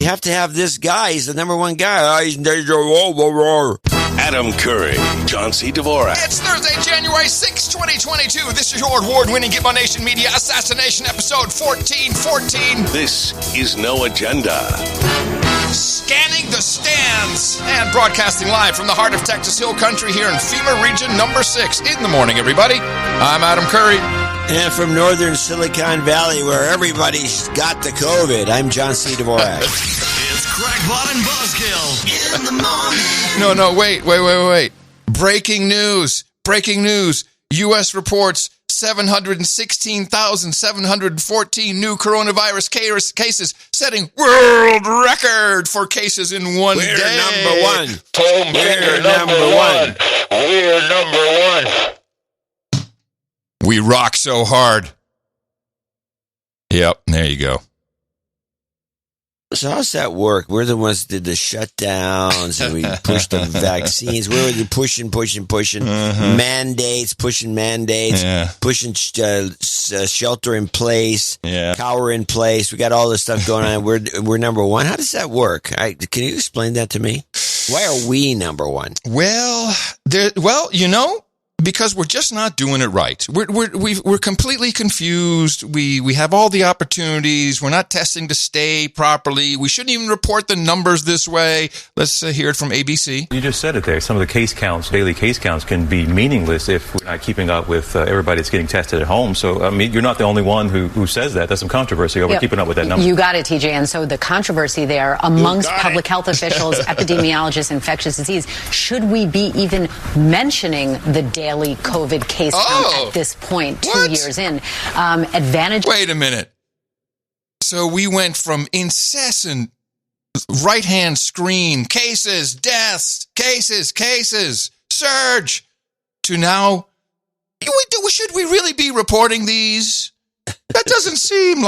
have to have this guy. He's the number one guy. Adam Curry, John C. Dvorak. It's Thursday, January 6, 2022. This is your award-winning Give My Nation Media Assassination episode 1414. This is No Agenda. Scanning the stands and broadcasting live from the heart of Texas Hill Country here in FEMA Region number 6. In the morning, everybody. I'm Adam Curry. And from northern Silicon Valley, where everybody's got the COVID, I'm John C. Dvorak. It's Crackpot and Buzzkill in the morning. No, wait. Breaking news. U.S. reports 716,714 new coronavirus cases, setting world record for cases in one day. We're number one. We're number one. We're number one. We rock so hard. Yep, there you go. So how's that work? We're the ones that did the shutdowns and we pushed the vaccines. We were pushing. Mandates, pushing shelter in place, cower in place. We got all this stuff going on. We're number one. How does that work? Can you explain that to me? Why are we number one? Well, because we're just not doing it right. We're completely confused. We have all the opportunities. We're not testing to stay properly. We shouldn't even report the numbers this way. Let's hear it from ABC. You just said it there. Some of the case counts, daily case counts, can be meaningless if we're not keeping up with everybody that's getting tested at home. So, I mean, you're not the only one who says that. There's some controversy over keeping up with that number. You got it, TJ. And so the controversy there amongst public health officials, epidemiologists, infectious disease, should we be even mentioning the daily COVID case count at this point, 2 years in? Advantage. Wait a minute. So we went from incessant right-hand screen, cases, deaths, cases, surge, to now, should we really be reporting these? That doesn't seem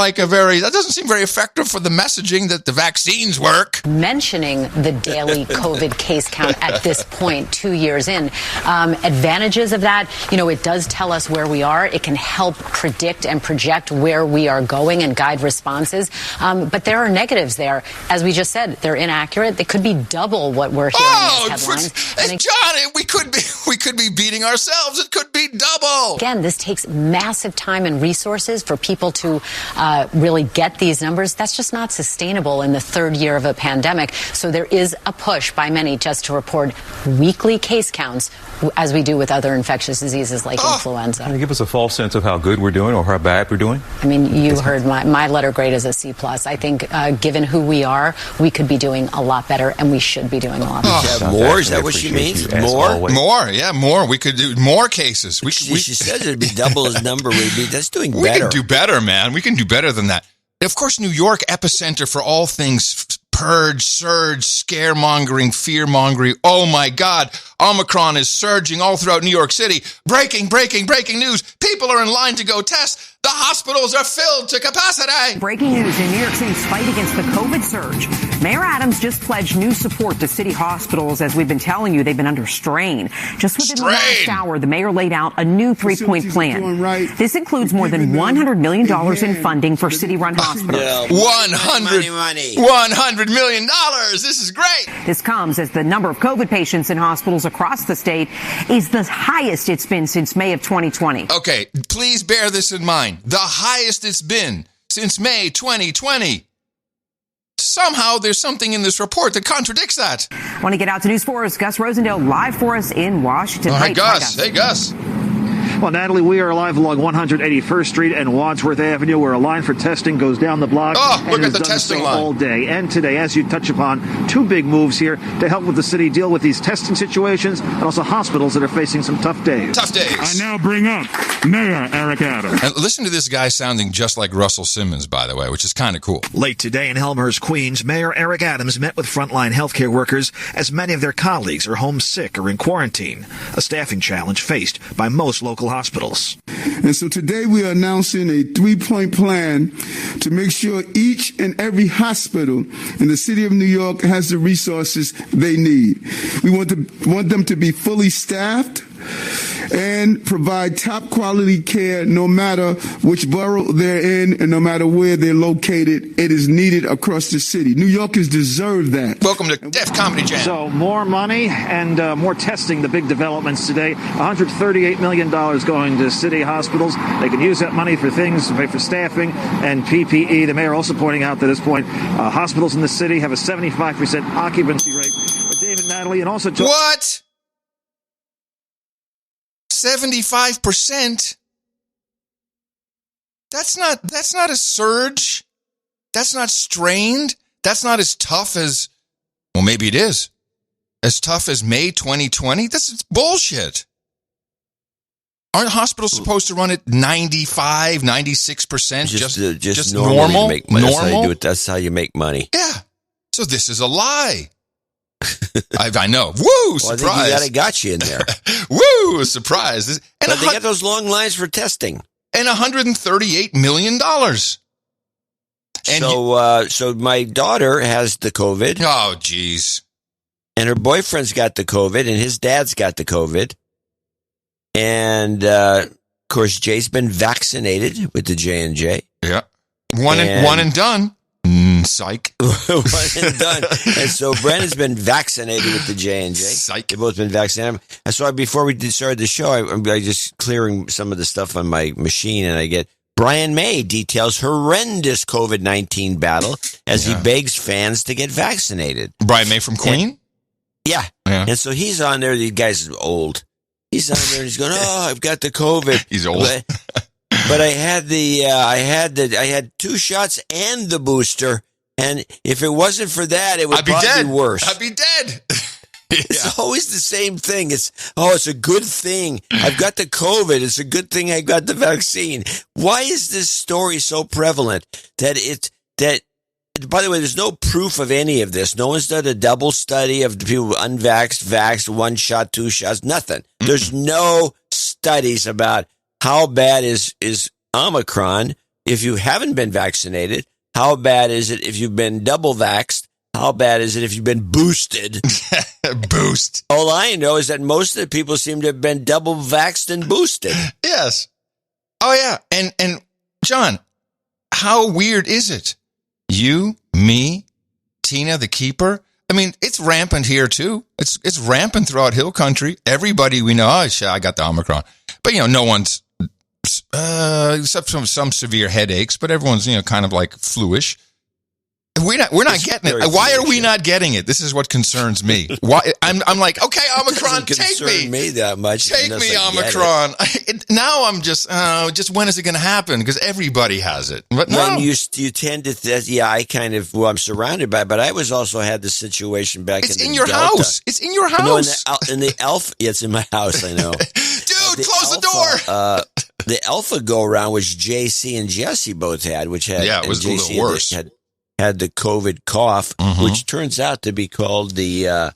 very effective for the messaging that the vaccines work. Mentioning the daily COVID case count at this point, 2 years in. Advantages of that, it does tell us where we are. It can help predict and project where we are going and guide responses. But there are negatives there. As we just said, they're inaccurate. They could be double what we're hearing in these headlines. John, we could be beating ourselves. It could be double. Again, this takes massive time and resources for people to really get these numbers. That's just not sustainable in the third year of a pandemic. So there is a push by many just to report weekly case counts, as we do with other infectious diseases like influenza. Can you give us a false sense of how good we're doing or how bad we're doing? I mean, you heard my letter grade is a C+. I think given who we are, we could be doing a lot better, and we should be doing a lot better. More? Is that what she means? More? More. We could do more cases. She says it'd be double as number. That's doing better. We can do better, man. We can do better than that. Of course, New York, epicenter for all things purge, surge, scaremongering, fear-mongering. Oh, my God. Omicron is surging all throughout New York City. Breaking news. People are in line to go test. The hospitals are filled to capacity. Breaking news in New York City's fight against the COVID surge. Mayor Adams just pledged new support to city hospitals. As we've been telling you, they've been under strain. Just within the last hour, the mayor laid out a new 3-point plan. This includes more than $100 million in funding for city-run hospitals. $100 million. This is great. This comes as the number of COVID patients in hospitals across the state is the highest it's been since May of 2020. Okay, please bear this in mind. The highest it's been since May 2020. Somehow there's something in this report that contradicts that. Want to get out to News 4's Gus Rosendale live for us in Washington. All right, Gus. Hey, Gus. Well, Natalie, we are live along 181st Street and Wadsworth Avenue, where a line for testing goes down the block. Oh, look at the testing line. All day and today, as you touch upon, two big moves here to help with the city deal with these testing situations and also hospitals that are facing some tough days. I now bring up Mayor Eric Adams. And listen to this guy sounding just like Russell Simmons, by the way, which is kind of cool. Late today in Elmhurst, Queens, Mayor Eric Adams met with frontline healthcare workers as many of their colleagues are home sick or in quarantine, a staffing challenge faced by most local hospitals. And so today we are announcing a 3-point plan to make sure each and every hospital in the city of New York has the resources they need. We want them to be fully staffed, and provide top quality care no matter which borough they're in and no matter where they're located. It is needed across the city. New Yorkers deserve that. Welcome to Def Comedy Jam. So more money and more testing, the big developments today. $138 million going to city hospitals. They can use that money for things, for staffing and PPE. The mayor also pointing out that at this point, hospitals in the city have a 75% occupancy rate. But David Natalie and also... What? 75%? That's not a surge. That's not strained. That's not as tough as, well, maybe it is. As tough as May 2020? That's bullshit. Aren't hospitals supposed to run at 95, 96%? Just normal? Make money. Normal? That's how you do it. That's how you make money. Yeah. So this is a lie. I know. Woo! Surprise. Well, I think you got you in there. Woo! Surprise. But they got those long lines for testing. And $138 million. And so my daughter has the COVID. Oh, geez. And her boyfriend's got the COVID, and his dad's got the COVID. And, of course, Jay's been vaccinated with the J&J. Yeah. One and done. Psych. One and done. And so Brennan's been vaccinated with the J&J. Psych. They've both been vaccinated. And so before we started the show, I'm just clearing some of the stuff on my machine, and I get Brian May details horrendous COVID-19 battle as he begs fans to get vaccinated. Brian May from Queen? Yeah. And so he's on there. The guy's old. He's on there and he's going, "Oh, I've got the COVID." He's old. But I had I had 2 shots and the booster. And if it wasn't for that, it would probably be worse. I'd be dead. It's always the same thing. It's a good thing. I've got the COVID. It's a good thing I got the vaccine. Why is this story so prevalent that by the way, there's no proof of any of this. No one's done a double study of the people unvaxxed, vaxxed, 1 shot, 2 shots, nothing. There's no studies about how bad is Omicron if you haven't been vaccinated. How bad is it if you've been double vaxxed? How bad is it if you've been boosted? Boost. All I know is that most of the people seem to have been double vaxxed and boosted. Yes. Oh, yeah. And John, how weird is it? You, me, Tina, the keeper. I mean, it's rampant here, too. It's rampant throughout Hill Country. Everybody we know, I got the Omicron. But, no one's, except some severe headaches, but everyone's, kind of like fluish. We're not getting it. Why are we not getting it? This is what concerns me. Why I'm like, okay, Omicron, take me that much. Take me, Omicron. Now I'm just when is it going to happen? Because everybody has it. But no, you tend to. I kind of. Well, I'm surrounded by, but I also had the situation back. It's in your Delta. house. It's in your house. No, in the Alpha. Yeah, it's in my house. I know. Dude, close the door. The Alpha go around, which JC and Jesse both had, which had it was a little worse. Had the COVID cough, which turns out to be called the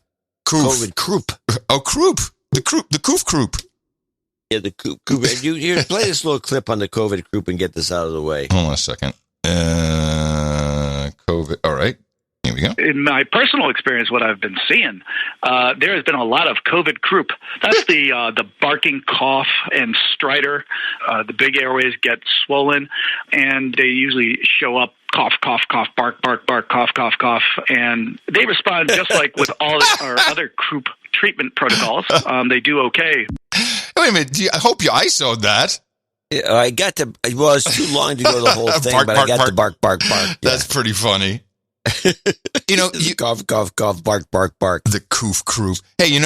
COVID Croup. Oh, Croup. The Coof Croup. Yeah, the Coof. You play this little clip on the COVID Croup and get this out of the way. Hold on a second. COVID. All right. Here we go. In my personal experience, what I've been seeing, there has been a lot of COVID croup. That's the barking cough and stridor. The big airways get swollen, and they usually show up cough, cough, cough, bark, bark, bark, cough, cough, cough. And they respond just like with all our other croup treatment protocols. They do okay. Wait a minute. I hope you ISO'd that. Yeah, I got to. Well, it's too long to go the whole thing, bark, but bark, I got bark. to bark, bark, bark. Yeah. That's pretty funny. You cough, cough, cough, bark, bark, bark. The Coof Croup. Hey,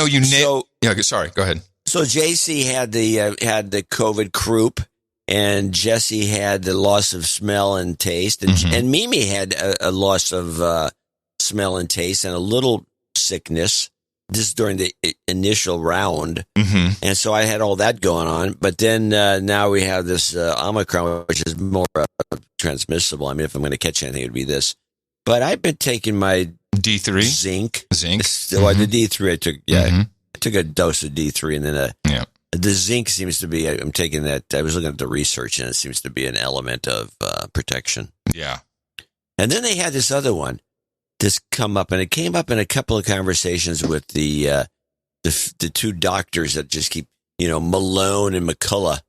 sorry, go ahead. So JC had the COVID croup, and Jesse had the loss of smell and taste, and Mimi had a loss of smell and taste and a little sickness. This is during the initial round, and so I had all that going on. But then now we have this Omicron, which is more transmissible. I mean, if I'm going to catch anything, it would be this. But I've been taking my D3 zinc. Still, the D3 I took. Yeah, I took a dose of D3, and then the zinc seems to be. I'm taking that. I was looking at the research, and it seems to be an element of protection. Yeah. And then they had this other one. This come up, and it came up in a couple of conversations with the 2 doctors that just keep Malone and McCullough.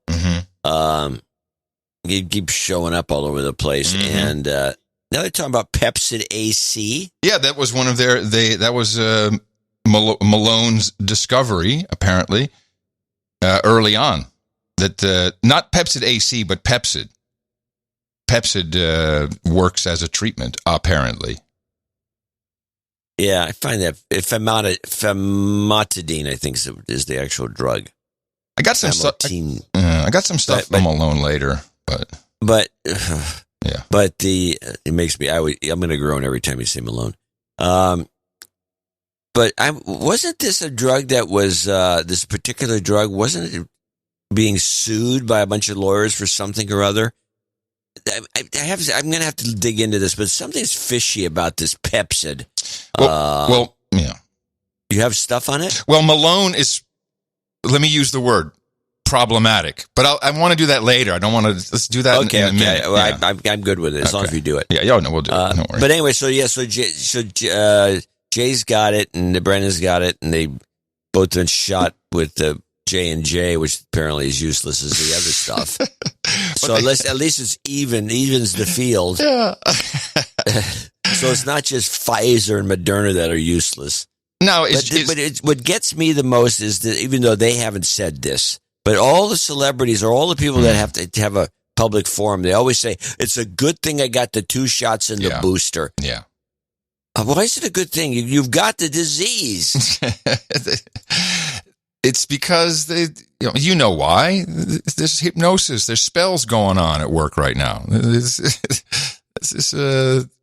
He keeps showing up all over the place. And now they're talking about Pepsid AC. Yeah, that was one of that was Malone's discovery, apparently, early on. That not Pepsid AC, but Pepsid. Pepsid works as a treatment, apparently. Yeah, I find that famotidine, I think, is the actual drug. I got some stuff. I got some stuff from Malone later, but yeah. But it makes me. I'm going to groan every time you say Malone. But wasn't this a drug that was this particular drug? Wasn't it being sued by a bunch of lawyers for something or other? I'm going to have to dig into this, but something's fishy about this Pepsid. Well, yeah. You have stuff on it? Well, Malone is, let me use the word, problematic. But I want to do that later. I don't want to, let's do that in a minute. Well, yeah. I'm good with it, as long as we do it. Yeah, no, we'll do it. Don't worry. But anyway, so Jay's got it, and Brennan's got it, and they both been shot with the J&J, which apparently is useless as the other stuff. So at least it's evens the field. Yeah. So it's not just Pfizer and Moderna that are useless. No, what gets me the most is that even though they haven't said this, but all the celebrities or all the people that have to have a public forum, they always say, it's a good thing I got the 2 shots and the booster. Yeah. Why is it a good thing? You've got the disease. It's because you know why. There's hypnosis. There's spells going on at work right now.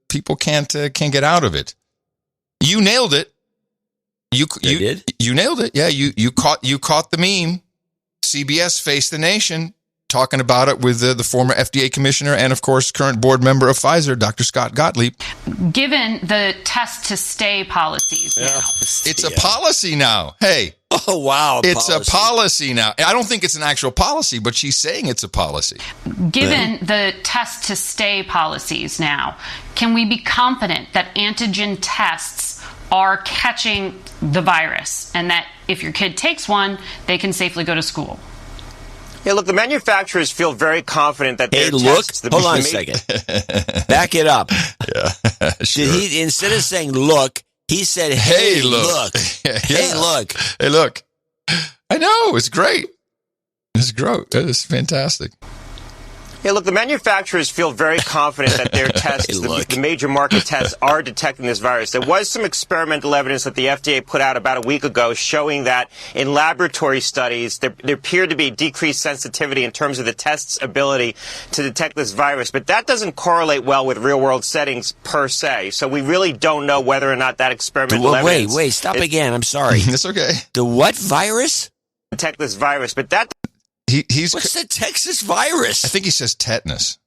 People can't get out of it. You nailed it. You did? You nailed it. Yeah, you caught the meme. CBS Face the Nation talking about it with the former FDA commissioner and, of course, current board member of Pfizer, Dr. Scott Gottlieb. Given the test to stay policies now. It's a policy now. Hey. Oh, wow. It's a policy now. I don't think it's an actual policy, but she's saying it's a policy. Given the test to stay policies now, can we be confident that antigen tests are catching the virus and that if your kid takes one, they can safely go to school? Yeah, look, the manufacturers feel very confident that their tests... Hold on a second. Back it up. Yeah, sure. Did he, instead of saying look, he said, hey, look. Yeah. Hey, look. Hey, look. I know. It's great. It's great. It's fantastic. Yeah, look, the manufacturers feel very confident that their tests, the major market tests, are detecting this virus. There was some experimental evidence that the FDA put out about a week ago showing that in laboratory studies, there appeared to be decreased sensitivity in terms of the test's ability to detect this virus. But that doesn't correlate well with real-world settings per se. So we really don't know whether or not that experimental evidence... Wait, stop again. I'm sorry. That's okay. The what virus? Detect this virus, but that... What's the Texas virus? I think he says tetanus.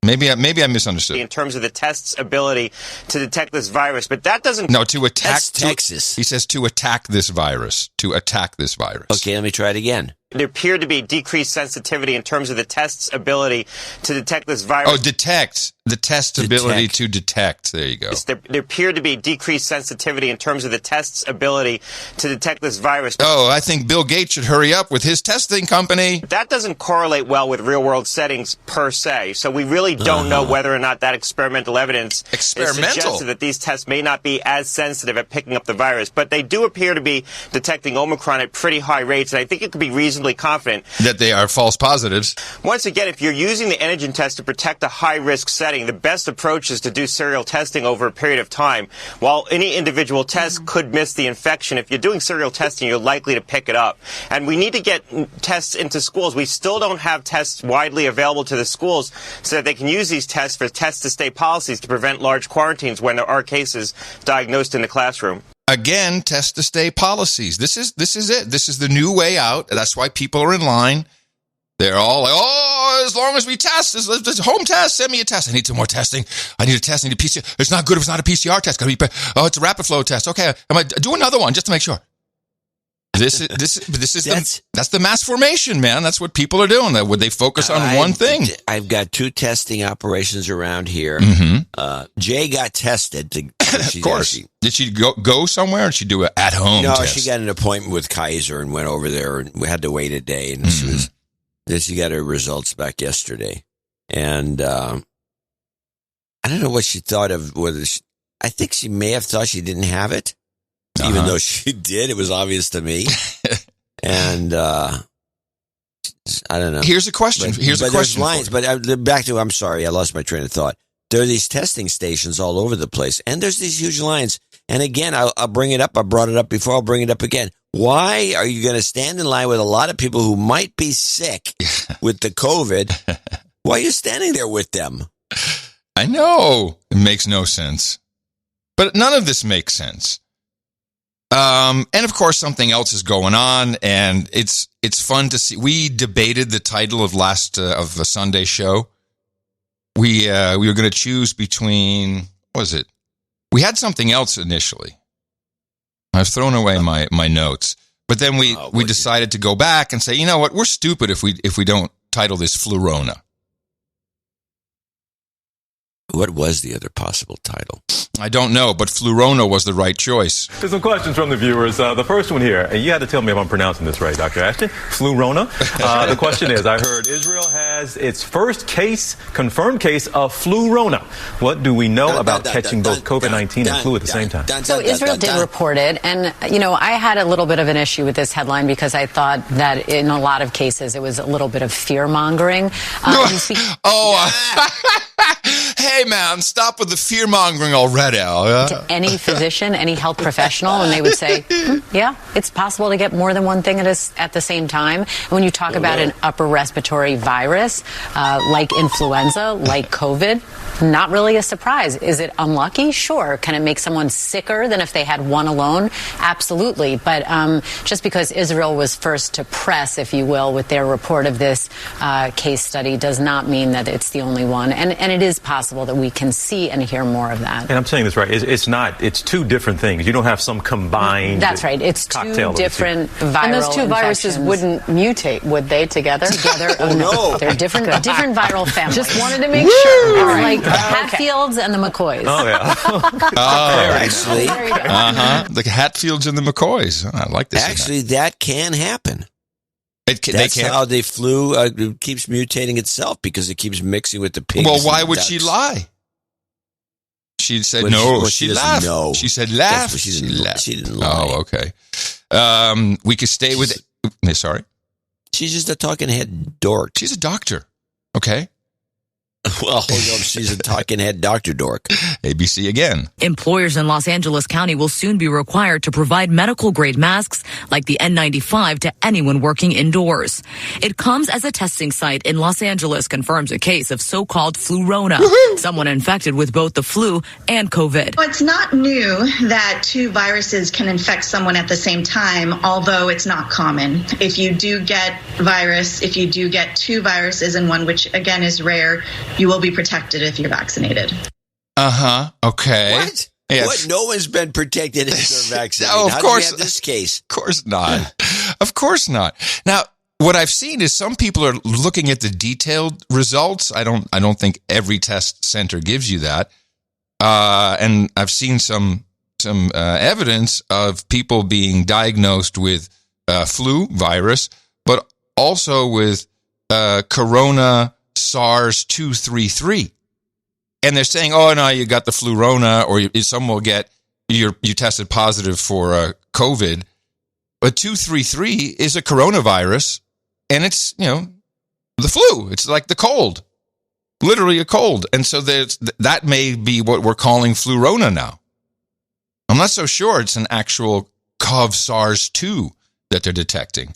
Maybe I misunderstood. In terms of the test's ability to detect this virus, but that doesn't... No, to attack... That's Texas. He says to attack this virus. To attack this virus. Okay, let me try it again. There appeared to be decreased sensitivity in terms of the test's ability to detect this virus. Oh, detect. The test's ability to detect. There you go. There appeared to be decreased sensitivity in terms of the test's ability to detect this virus. Oh, I think Bill Gates should hurry up with his testing company. That doesn't correlate well with real-world settings per se. So we really don't know whether or not that experimental evidence is suggestive that these tests may not be as sensitive at picking up the virus. But they do appear to be detecting Omicron at pretty high rates, and I think it could be reasonably confident that they are false positives. Once again, if you're using the antigen test to protect a high-risk setting, the best approach is to do serial testing over a period of time. While any individual test could miss the infection, if you're doing serial testing, you're likely to pick it up. And we need to get tests into schools. We still don't have tests widely available to the schools so that they can use these tests for test-to-stay policies to prevent large quarantines when there are cases diagnosed in the classroom. Again, test-to-stay policies. This is it. This is the new way out. That's why people are in line. They're all like, oh, as long as we test, this home test, send me a test. I need some more testing. I need a test. I need a PCR. It's not good if it's not a PCR test. It's a rapid flow test. Okay, I'm going to do another one just to make sure. That's the mass formation, man. That's what people are doing. They focus on one thing. I've got 2 testing operations around here. Mm-hmm. Jay got tested to Of course. Did she go somewhere, or did she do it at home? No, test? she got an appointment with Kaiser and went over there, and we had to wait a day. And she got her results back yesterday, and I don't know what she thought of whether. I think she may have thought she didn't have it, even though she did. It was obvious to me, and I don't know. Here's a question. Here's a question. There's lines, but back to. I'm sorry, I lost my train of thought. There are these testing stations all over the place, and there's these huge lines. And again, I'll bring it up. I brought it up before. I'll bring it up again. Why are you going to stand in line with a lot of people who might be sick with the COVID? Why are you standing there with them? I know. It makes no sense. But none of this makes sense. And of course, something else is going on, and it's fun to see. We debated the title of of the Sunday show. We were going to choose between, what was it? We had something else initially. I've thrown away my notes, but then we decided to go back and say, you know what? We're stupid if we don't title this Flurona. What was the other possible title? I don't know, but Flurona was the right choice. There's some questions from the viewers. The first one here, and you had to tell me if I'm pronouncing this right, Dr. Ashton. Flurona. The question is, I heard Israel has its first confirmed case of Flurona. What do we know about catching both COVID-19 and flu at the same time? So Israel did report it, and, I had a little bit of an issue with this headline because I thought that in a lot of cases it was a little bit of fear-mongering. Hey, man, stop with the fear-mongering already. To any physician, any health professional, and they would say, yeah, it's possible to get more than one thing at the same time. And when you talk about an upper respiratory virus, like influenza, like COVID, not really a surprise. Is it unlucky? Sure. Can it make someone sicker than if they had one alone? Absolutely. But just because Israel was first to press, if you will, with their report of this case study does not mean that it's the only one. And it is possible that we can see and hear more of that. And I'm saying this right. It's two different things. You don't have some combined. That's right. It's two different viral And those two viruses wouldn't mutate, would they, together? No. They're different viral families. Just wanted to make sure. It's like the Hatfields and the McCoys. Oh, yeah. Actually. The Hatfields and the McCoys. I like this. Actually, that can happen. That's how the flu keeps mutating itself, because it keeps mixing with the pigs. Well, why would she lie? She said she laughed. No. She said laugh. She didn't lie. Oh, okay. We could stay with it. Sorry. She's just a talking head dork. She's a doctor. Okay. Well, she's a talking head doctor dork. ABC again. Employers in Los Angeles County will soon be required to provide medical-grade masks like the N95 to anyone working indoors. It comes as a testing site in Los Angeles confirms a case of so-called Flurona, someone infected with both the flu and COVID. It's not new that two viruses can infect someone at the same time, although it's not common. If you do get two viruses in one, which again is rare, you will be protected if you're vaccinated. Okay. What? Yes. What? No one's been protected if they're vaccinated. No, of How course. do we have this case? Of course not. Of course not. Now, what I've seen is some people are looking at the detailed results. I don't think every test center gives you that. And I've seen some evidence of people being diagnosed with flu virus, but also with corona SARS 233, and they're saying, "Oh no, you got the Flurona, or some will get you tested positive for COVID." But 233 is a coronavirus, and it's the flu. It's like the cold, literally a cold, and so that may be what we're calling Flurona now. I'm not so sure it's an actual CoV SARS 2 that they're detecting.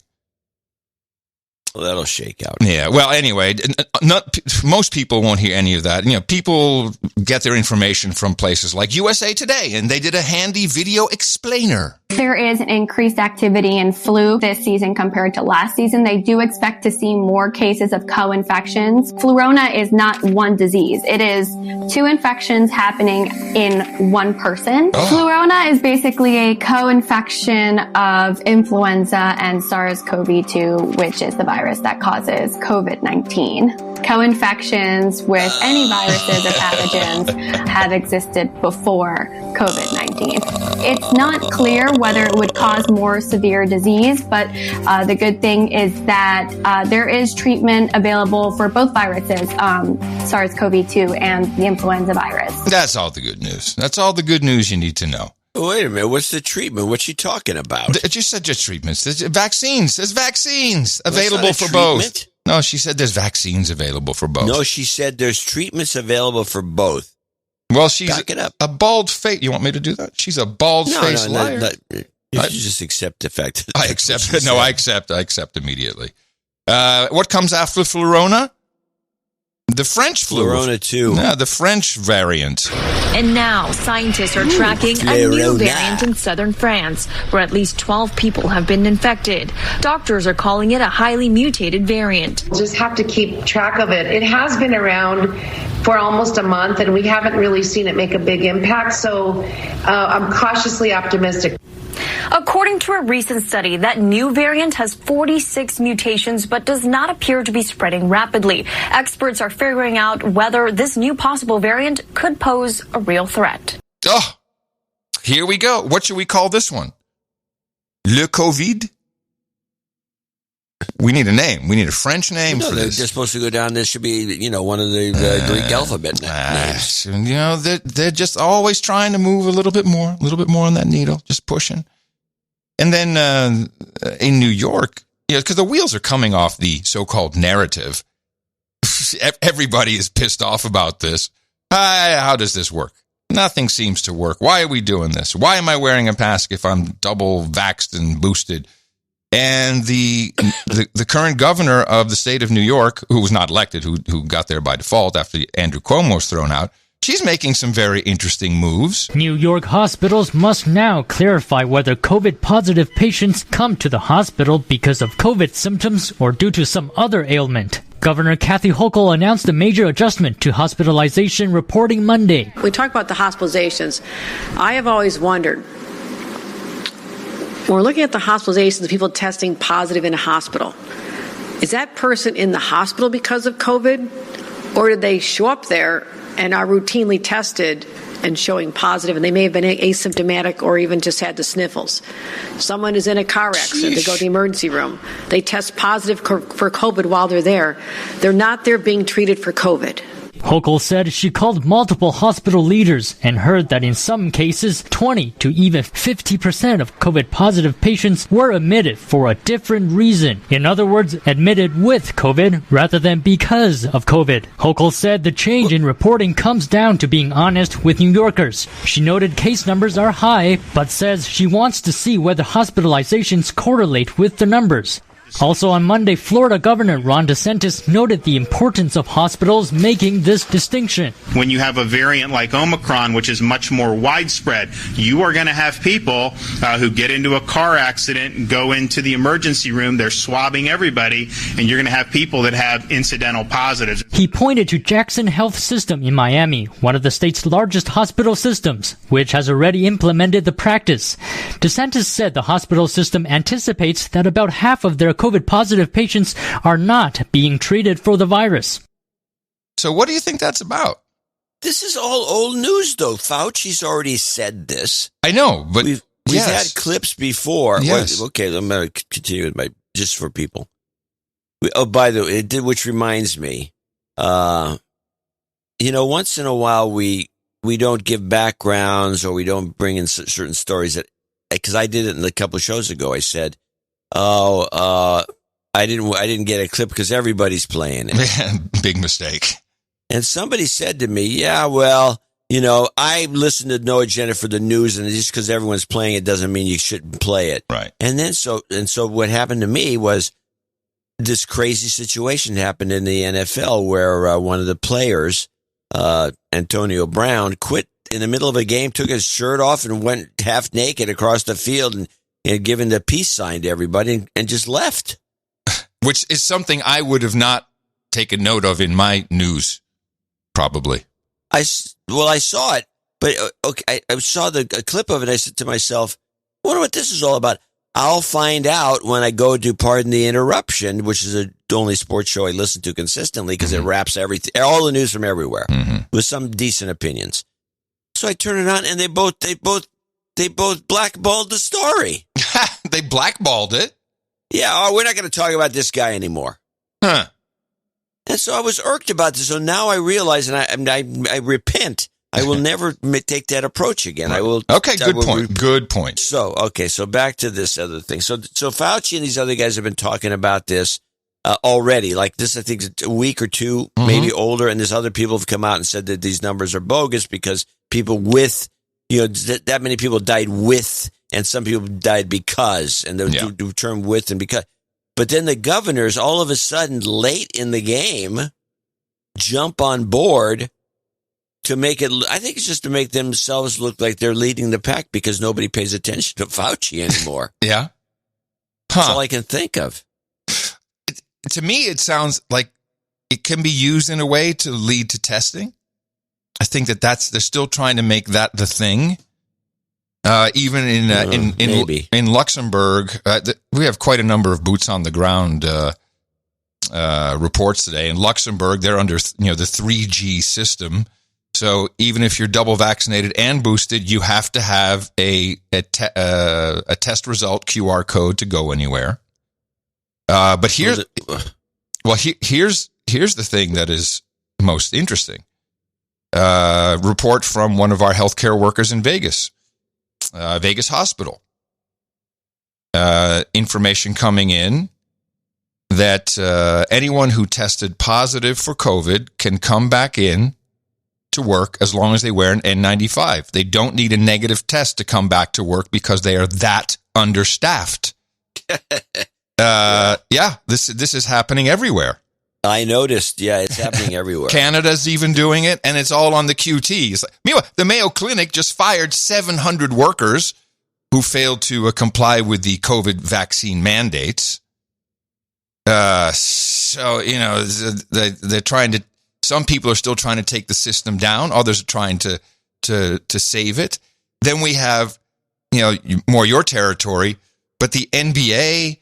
Well, that'll shake out. Yeah. Well, anyway, most people won't hear any of that. People get their information from places like USA Today, and they did a handy video explainer. There is increased activity in flu this season compared to last season. They do expect to see more cases of co-infections. Flurona is not one disease. It is two infections happening in one person. Oh. Flurona is basically a co-infection of influenza and SARS-CoV-2, which is the virus virus that causes COVID-19. Co-infections with any viruses or pathogens have existed before COVID-19. It's not clear whether it would cause more severe disease, but the good thing is that there is treatment available for both viruses, SARS-CoV-2 and the influenza virus. That's all the good news. That's all the good news you need to know. Wait a minute. What's the treatment? What's she talking about? It just said just treatments. There's vaccines. There's vaccines available for both. No, she said there's vaccines available for both. No, she said there's treatments available for both. Well, she's Back it up. a bald-faced... You want me to do that? She's a bald-faced liar. You should just accept the fact that I accept it. No, I accept immediately. What comes after Flurona? The French flu. Flurona 2. Yeah, the French variant. And now, scientists are tracking a new variant in southern France, where at least 12 people have been infected. Doctors are calling it a highly mutated variant. We'll just have to keep track of it. It has been around for almost a month, and we haven't really seen it make a big impact, so I'm cautiously optimistic. According to a recent study, that new variant has 46 mutations but does not appear to be spreading rapidly. Experts are figuring out whether this new possible variant could pose a real threat. Oh, here we go. What should we call this one? Le Covid? We need a name. We need a French name for this. They're supposed to go down. This should be, one of the Greek alphabet names. They're just always trying to move a little bit more on that needle, just pushing. And then in New York, because the wheels are coming off the so-called narrative. Everybody is pissed off about this. How does this work? Nothing seems to work. Why are we doing this? Why am I wearing a mask if I'm double vaxxed and boosted? And the current governor of the state of New York, who was not elected, who got there by default after Andrew Cuomo was thrown out, she's making some very interesting moves. New York hospitals must now clarify whether COVID-positive patients come to the hospital because of COVID symptoms or due to some other ailment. Governor Kathy Hochul announced a major adjustment to hospitalization reporting Monday. We talk about the hospitalizations. I have always wondered, when we're looking at the hospitalizations of people testing positive in a hospital, is that person in the hospital because of COVID, or did they show up there and are routinely tested and showing positive, and they may have been asymptomatic or even just had the sniffles? Someone is in a car accident, they go to the emergency room, they test positive for COVID while they're there. They're not there being treated for COVID. Hochul said she called multiple hospital leaders and heard that in some cases, 20 to even 50% of COVID-positive patients were admitted for a different reason. In other words, admitted with COVID rather than because of COVID. Hochul said the change in reporting comes down to being honest with New Yorkers. She noted case numbers are high, but says she wants to see whether hospitalizations correlate with the numbers. Also on Monday, Florida Governor Ron DeSantis noted the importance of hospitals making this distinction. When you have a variant like Omicron, which is much more widespread, you are going to have people who get into a car accident, go into the emergency room, they're swabbing everybody, and you're going to have people that have incidental positives. He pointed to Jackson Health System in Miami, one of the state's largest hospital systems, which has already implemented the practice. DeSantis said the hospital system anticipates that about half of their COVID-positive patients are not being treated for the virus. So what do you think that's about? This is all old news, though. Fauci's already said this. I know, but we've had clips before. Yes. Well, okay, I'm going to continue with my just for people. By the way, which reminds me, once in a while we don't give backgrounds or we don't bring in certain stories because I did it in a couple of shows ago. I said, I didn't get a clip because everybody's playing it. Big mistake. And somebody said to me, yeah, well, I listen to No Agenda for the news, and just because everyone's playing it doesn't mean you shouldn't play it. Right. And then so what happened to me was this crazy situation happened in the NFL where one of the players, Antonio Brown, quit in the middle of a game, took his shirt off and went half naked across the field and given the peace sign to everybody and just left. Which is something I would have not taken note of in my news, probably. I saw it, but okay, I saw a clip of it. I said to myself, I wonder what this is all about. I'll find out when I go to Pardon the Interruption, which is only sports show I listen to consistently because it wraps everything, all the news from everywhere with some decent opinions. So I turn it on, and they both blackballed the story. They blackballed it? Yeah, we're not going to talk about this guy anymore. Huh. And so I was irked about this. So now I realize, and I repent. I will never take that approach again. I will. Okay, good point. So back to this other thing. So Fauci and these other guys have been talking about this already. Like this, I think it's a week or two, maybe older. And there's other people have come out and said that these numbers are bogus because people with, that many people died with, and some people died because, and the term with and because. But then the governors, all of a sudden, late in the game, jump on board to make it, I think it's just to make themselves look like they're leading the pack because nobody pays attention to Fauci anymore. Yeah. That's all I can think of. To me, it sounds like it can be used in a way to lead to testing. I think they're still trying to make that the thing. Even in Luxembourg, we have quite a number of boots on the ground reports today. In Luxembourg, they're under the 3G system. So even if you're double vaccinated and boosted, you have to have a test result QR code to go anywhere. But here's the thing that is most interesting. Report from one of our healthcare workers in Vegas Hospital. Information coming in that anyone who tested positive for COVID can come back in to work as long as they wear an N95. They don't need a negative test to come back to work because they are that understaffed. This is happening everywhere. I noticed. Yeah, it's happening everywhere. Canada's even doing it, and it's all on the QTs. Meanwhile, the Mayo Clinic just fired 700 workers who failed to comply with the COVID vaccine mandates. They're trying to. Some people are still trying to take the system down. Others are trying to save it. Then we have, more your territory, but the NBA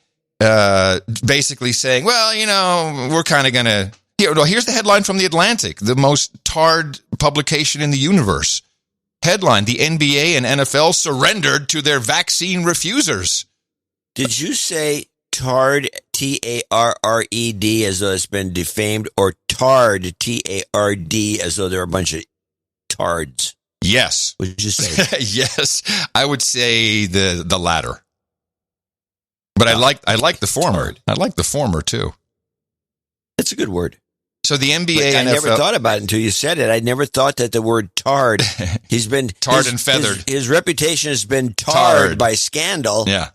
basically saying, well, we're kind of going to. Here's the headline from The Atlantic, the most tarred publication in the universe. Headline: the NBA and NFL surrendered to their vaccine refusers. Did you say tarred, T-A-R-R-E-D, as though it's been defamed, or tarred, T-A-R-D, as though they're a bunch of tards? Yes. What did you say? Yes, I would say the latter. But I like the former. Tarred. I like the former too. It's a good word. So the NBA and NFL, I never thought about it until you said it. I never thought that the word tarred. He's been tarred and feathered. His reputation has been tarred by scandal. Yeah.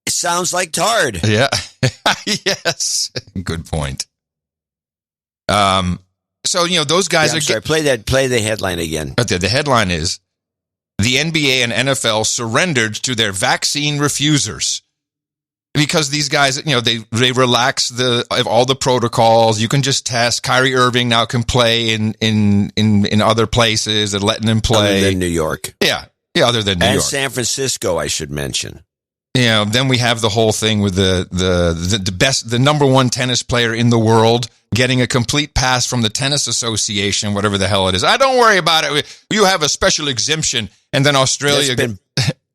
It sounds like tarred. Yeah. Yes. Good point. So those guys are. Sorry, play the headline again. Okay, the headline is: the NBA and NFL surrendered to their vaccine refusers. Because these guys, they relax all the protocols. You can just test. Kyrie Irving now can play in other places. They're letting him play. Other than New York. Yeah, other than New York. And San Francisco, I should mention. Then we have the whole thing with the number one tennis player in the world getting a complete pass from the Tennis Association, whatever the hell it is. Don't worry about it. You have a special exemption. And then Australia.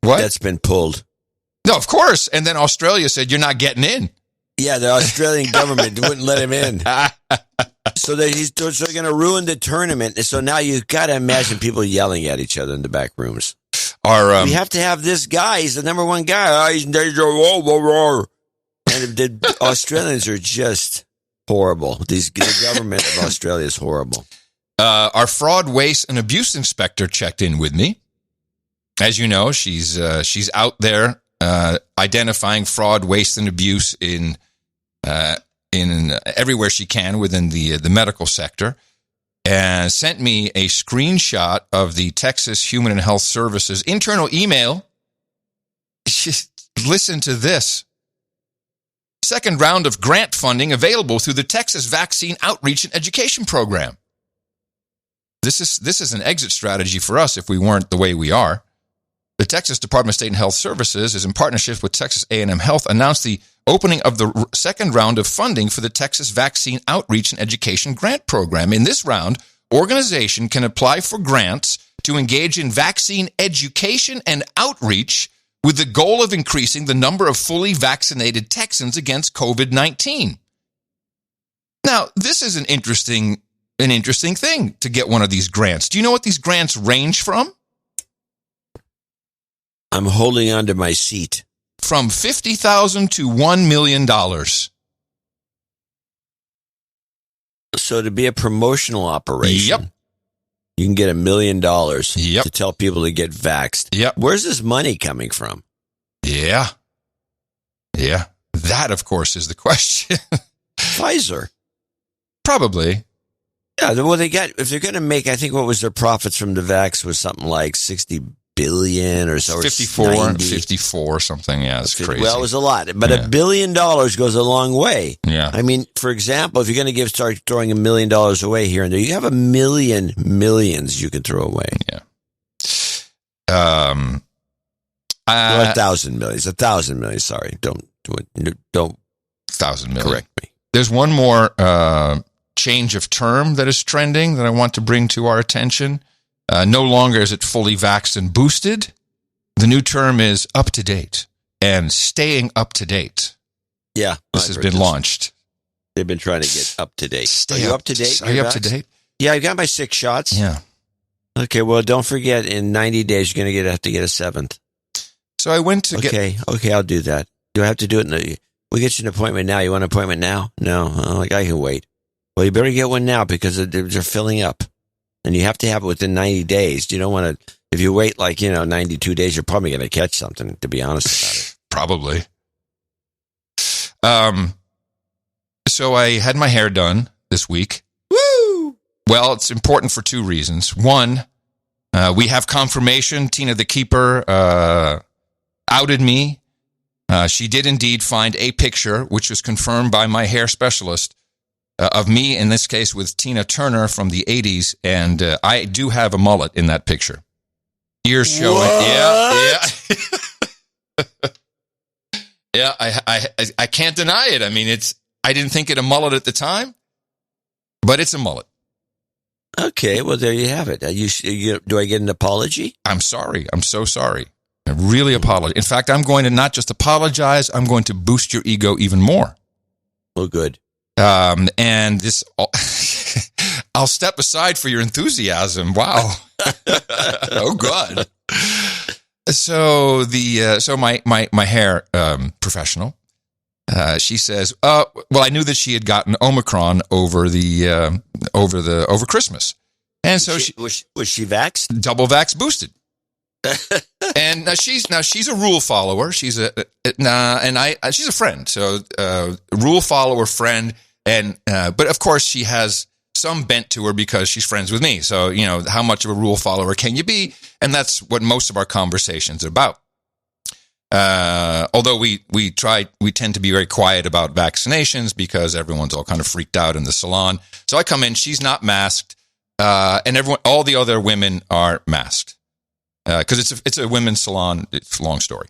What? That's been pulled. No, of course. And then Australia said, you're not getting in. Yeah, the Australian government wouldn't let him in. So they're going to ruin the tournament. So now you've got to imagine people yelling at each other in the back rooms. We have to have this guy. He's the number one guy. And the Australians are just horrible. The government of Australia is horrible. Our fraud, waste, and abuse inspector checked in with me. As you know, she's out there identifying fraud, waste, and abuse in everywhere she can within the medical sector, and sent me a screenshot of the Texas Human and Health Services internal email. Listen to this. Second round of grant funding available through the Texas Vaccine Outreach and Education Program. This is an exit strategy for us if we weren't the way we are. The Texas Department of State and Health Services is in partnership with Texas A&M Health announced the opening of the second round of funding for the Texas Vaccine Outreach and Education Grant Program. In this round, organization can apply for grants to engage in vaccine education and outreach with the goal of increasing the number of fully vaccinated Texans against COVID-19. Now, this is an interesting thing to get one of these grants. Do you know what these grants range from? I'm holding on to my seat. From $50,000 to $1 million. So to be a promotional operation, yep, you can get $1 million to tell people to get vaxxed. Yep. Where's this money coming from? Yeah. That, of course, is the question. Pfizer. Probably. Yeah, well, if they're going to make, I think what was their profits from the vax was something like $60 billion or so. 54 something. Yeah, it's crazy. Well, it was a lot, but $1 billion goes a long way. Yeah. I mean, for example, if you're going to start throwing $1 million away here and there, you have millions you can throw away. Yeah. 1,000 million. 1,000 million. Sorry. Don't 1,000 million. Correct me. There's one more change of term that is trending that I want to bring to our attention. No longer is it fully vaxxed and boosted. The new term is up to date and staying up to date. Yeah. This has been launched. They've been trying to get up to date. Are you up to date? Are you up to date? Yeah, I got my 6 shots. Yeah. Okay, well, don't forget, in 90 days, you're going to have to get a 7th. So I went to Okay, I'll do that. Do I have to do it? We'll get you an appointment now. You want an appointment now? No. I can wait. Well, you better get one now because they're filling up. And you have to have it within 90 days. You don't want to, if you wait 92 days, you're probably going to catch something, to be honest about it. Probably. So I had my hair done this week. Woo! Well, it's important for 2 reasons. One, we have confirmation. Tina the Keeper outed me. She did indeed find a picture, which was confirmed by my hair specialist, of me, in this case, with Tina Turner from the 80s, and I do have a mullet in that picture. Ears showing. What? Yeah. I can't deny it. I mean, I didn't think it a mullet at the time, but it's a mullet. Okay, well, there you have it. Do I get an apology? I'm sorry. I'm so sorry. I really apologize. In fact, I'm going to not just apologize, I'm going to boost your ego even more. Well, good. And this, I'll step aside for your enthusiasm. Wow. Oh, God. So my hair professional, she says, well, I knew that she had gotten Omicron over Christmas, and so was she vaxxed? Double vax boosted. And now she's a rule follower. She's she's a friend. So rule follower friend. And, but of course she has some bent to her because she's friends with me. So, how much of a rule follower can you be? And that's what most of our conversations are about. Although we tend to be very quiet about vaccinations because everyone's all kind of freaked out in the salon. So I come in, she's not masked, and all the other women are masked. Cause it's a women's salon. It's a long story.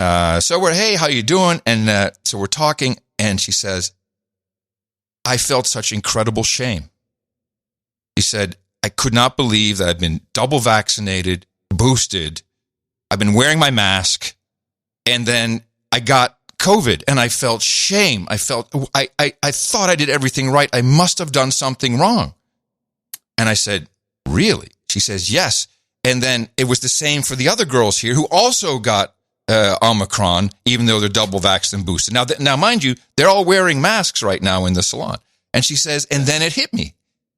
So hey, how you doing? And, so we're talking and she says, I felt such incredible shame. He said, I could not believe that I'd been double vaccinated, boosted. I've been wearing my mask, and then I got COVID, and I felt shame. I thought I did everything right. I must have done something wrong. And I said, really? She says, yes. And then it was the same for the other girls here who also got Omicron, even though they're double vaxxed and boosted. Now, mind you, they're all wearing masks right now in the salon. And she says, and then it hit me.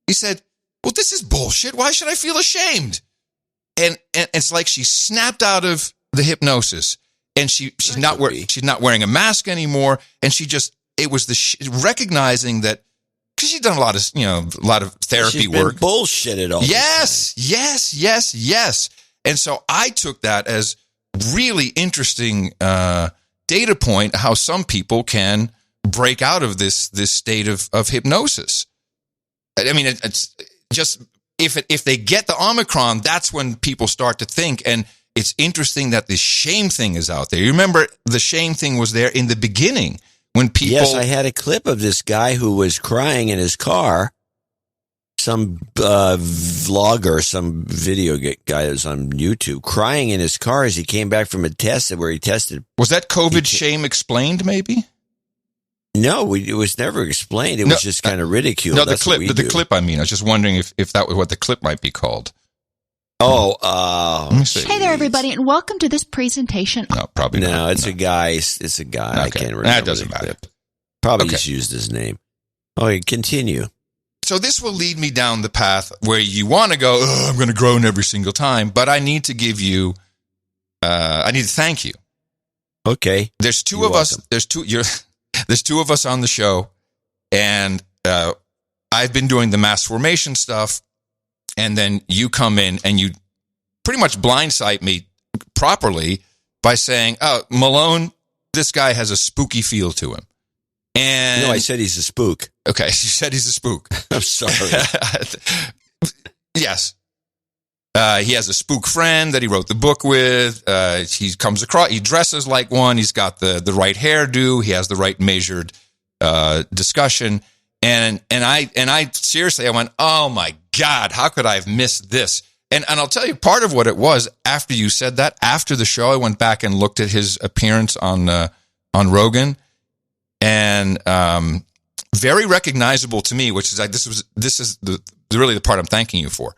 He said, well, this is bullshit. Why should I feel ashamed? And it's like she snapped out of the hypnosis, and she's not wearing a mask anymore. And it was recognizing that, because she's done a lot of therapy she's work. Been bullshitted all. Yes. And so I took that as really interesting data point how some people can break out of this state of hypnosis. I mean, it's just if they get the Omicron, that's when people start to think, and it's interesting that the shame thing is out there. You remember the shame thing was there in the beginning when people... Yes, I had a clip of this guy who was crying in his car. Some vlogger, some video guy that was on YouTube, crying in his car as he came back from a test where he tested. Was that COVID shame explained, maybe? No, it was never explained. It was just kind of ridiculed. No, That's the clip, I mean. I was just wondering if that was what the clip might be called. Let me see. Hey there, everybody, and welcome to this presentation. No, probably not. No, it's a guy. It's a guy. Okay. I can't remember. That doesn't matter. Clip. Probably just used his name. Okay, continue. So this will lead me down the path where you want to go, I'm going to groan every single time, but I need to give you, I need to thank you. Okay. There's two of us. There's two of us on the show, and I've been doing the mass formation stuff, and then you come in and you pretty much blindside me properly by saying, "Oh, Malone, this guy has a spooky feel to him." And no, I said he's a spook. Okay, you said he's a spook. I'm sorry. Yes. He has a spook friend that he wrote the book with. He comes across, he dresses like one. He's got the right hairdo. He has the right measured discussion. And I seriously, I went, oh my God, how could I have missed this? And I'll tell you part of what it was after you said that. After the show, I went back and looked at his appearance on Rogan, and very recognizable to me, which is like this is really the part I'm thanking you for.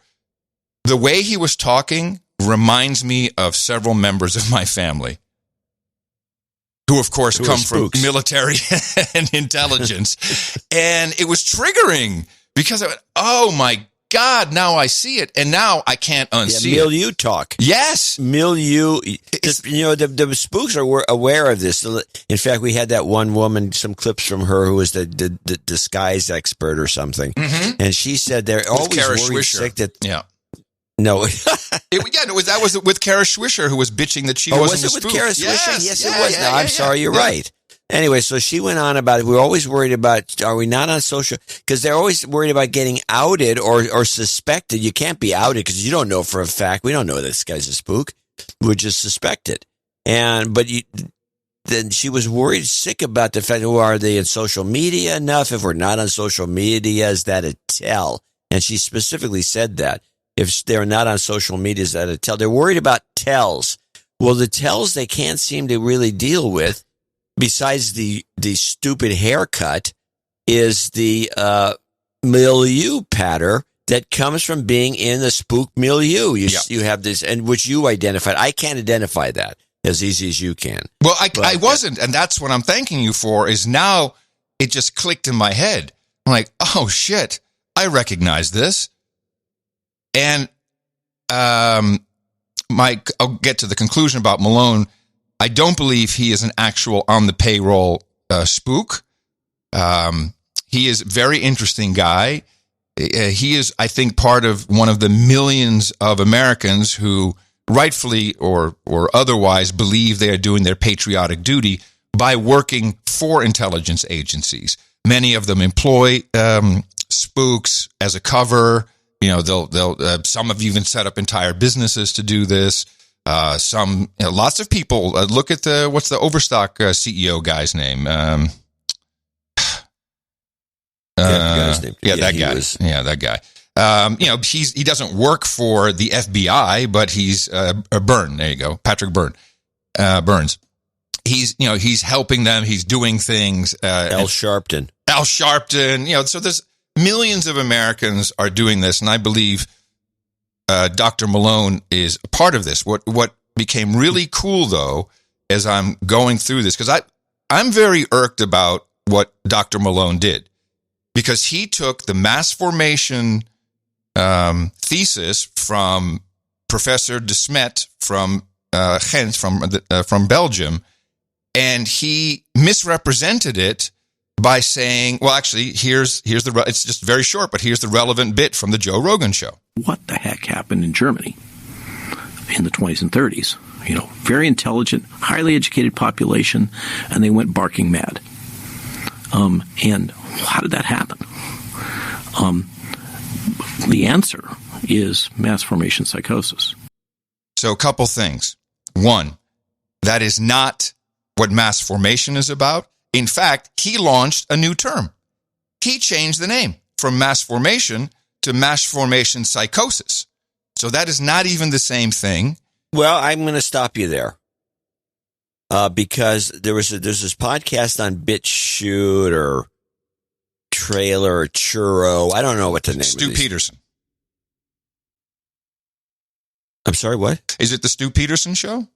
The way he was talking reminds me of several members of my family, who of course come from military and intelligence, and it was triggering because I went, oh my God, now I see it, and now I can't unsee it. Milieu talk. Yes. Milieu. The spooks are aware of this. In fact, we had that one woman, some clips from her, who was the disguise expert or something, and she said they're always worried sick that... Yeah. No. That was with Kara Swisher, who was bitching that she wasn't a spook. Was it with Kara Swisher? Yes, it was. Yeah, I'm sorry, you're right. Anyway, so she went on about it. We're always worried about, are we not on social? Because they're always worried about getting outed or suspected. You can't be outed because you don't know for a fact. We don't know this guy's a spook. We just suspect it. Then she was worried, sick about the fact, are they in social media enough? If we're not on social media, is that a tell? And she specifically said that. If they're not on social media, is that a tell? They're worried about tells. Well, the tells they can't seem to really deal with, besides the stupid haircut, is the milieu patter that comes from being in the spook milieu. You have this, and which you identified. I can't identify that as easy as you can. Well, I wasn't, and that's what I'm thanking you for, is now it just clicked in my head. I'm like, oh, shit, I recognize this. And I'll get to the conclusion about Malone. I don't believe he is an actual on the payroll spook. He is a very interesting guy. He is, I think, part of one of the millions of Americans who rightfully or otherwise believe they are doing their patriotic duty by working for intelligence agencies. Many of them employ spooks as a cover. You know, they'll some have even set up entire businesses to do this. Lots of people look at what's the Overstock CEO guy's name? That guy. He doesn't work for the FBI, but he's Byrne. There you go, Patrick Byrne. Burns. He's helping them. He's doing things. Al Sharpton. So there's millions of Americans are doing this, and I believe Dr. Malone is a part of this. What became really cool, though, as I'm going through this, because I'm very irked about what Dr. Malone did, because he took the mass formation thesis from Professor De Smet from Ghent, from Belgium, and he misrepresented it by saying, well, actually, here's it's just very short, but here's the relevant bit from the Joe Rogan show. What the heck happened in Germany in the 20s and 30s? Very intelligent, highly educated population, and they went barking mad. And how did that happen? The answer is mass formation psychosis. So a couple things. One, that is not what mass formation is about. In fact, he launched a new term. He changed the name from mass formation to mass formation psychosis. So that is not even the same thing. Well, I'm going to stop you there. Because there's this podcast on BitChute or Trailer or Churro. I don't know what the name is. Stu Peterson. I'm sorry, what? Is it the Stu Peterson show?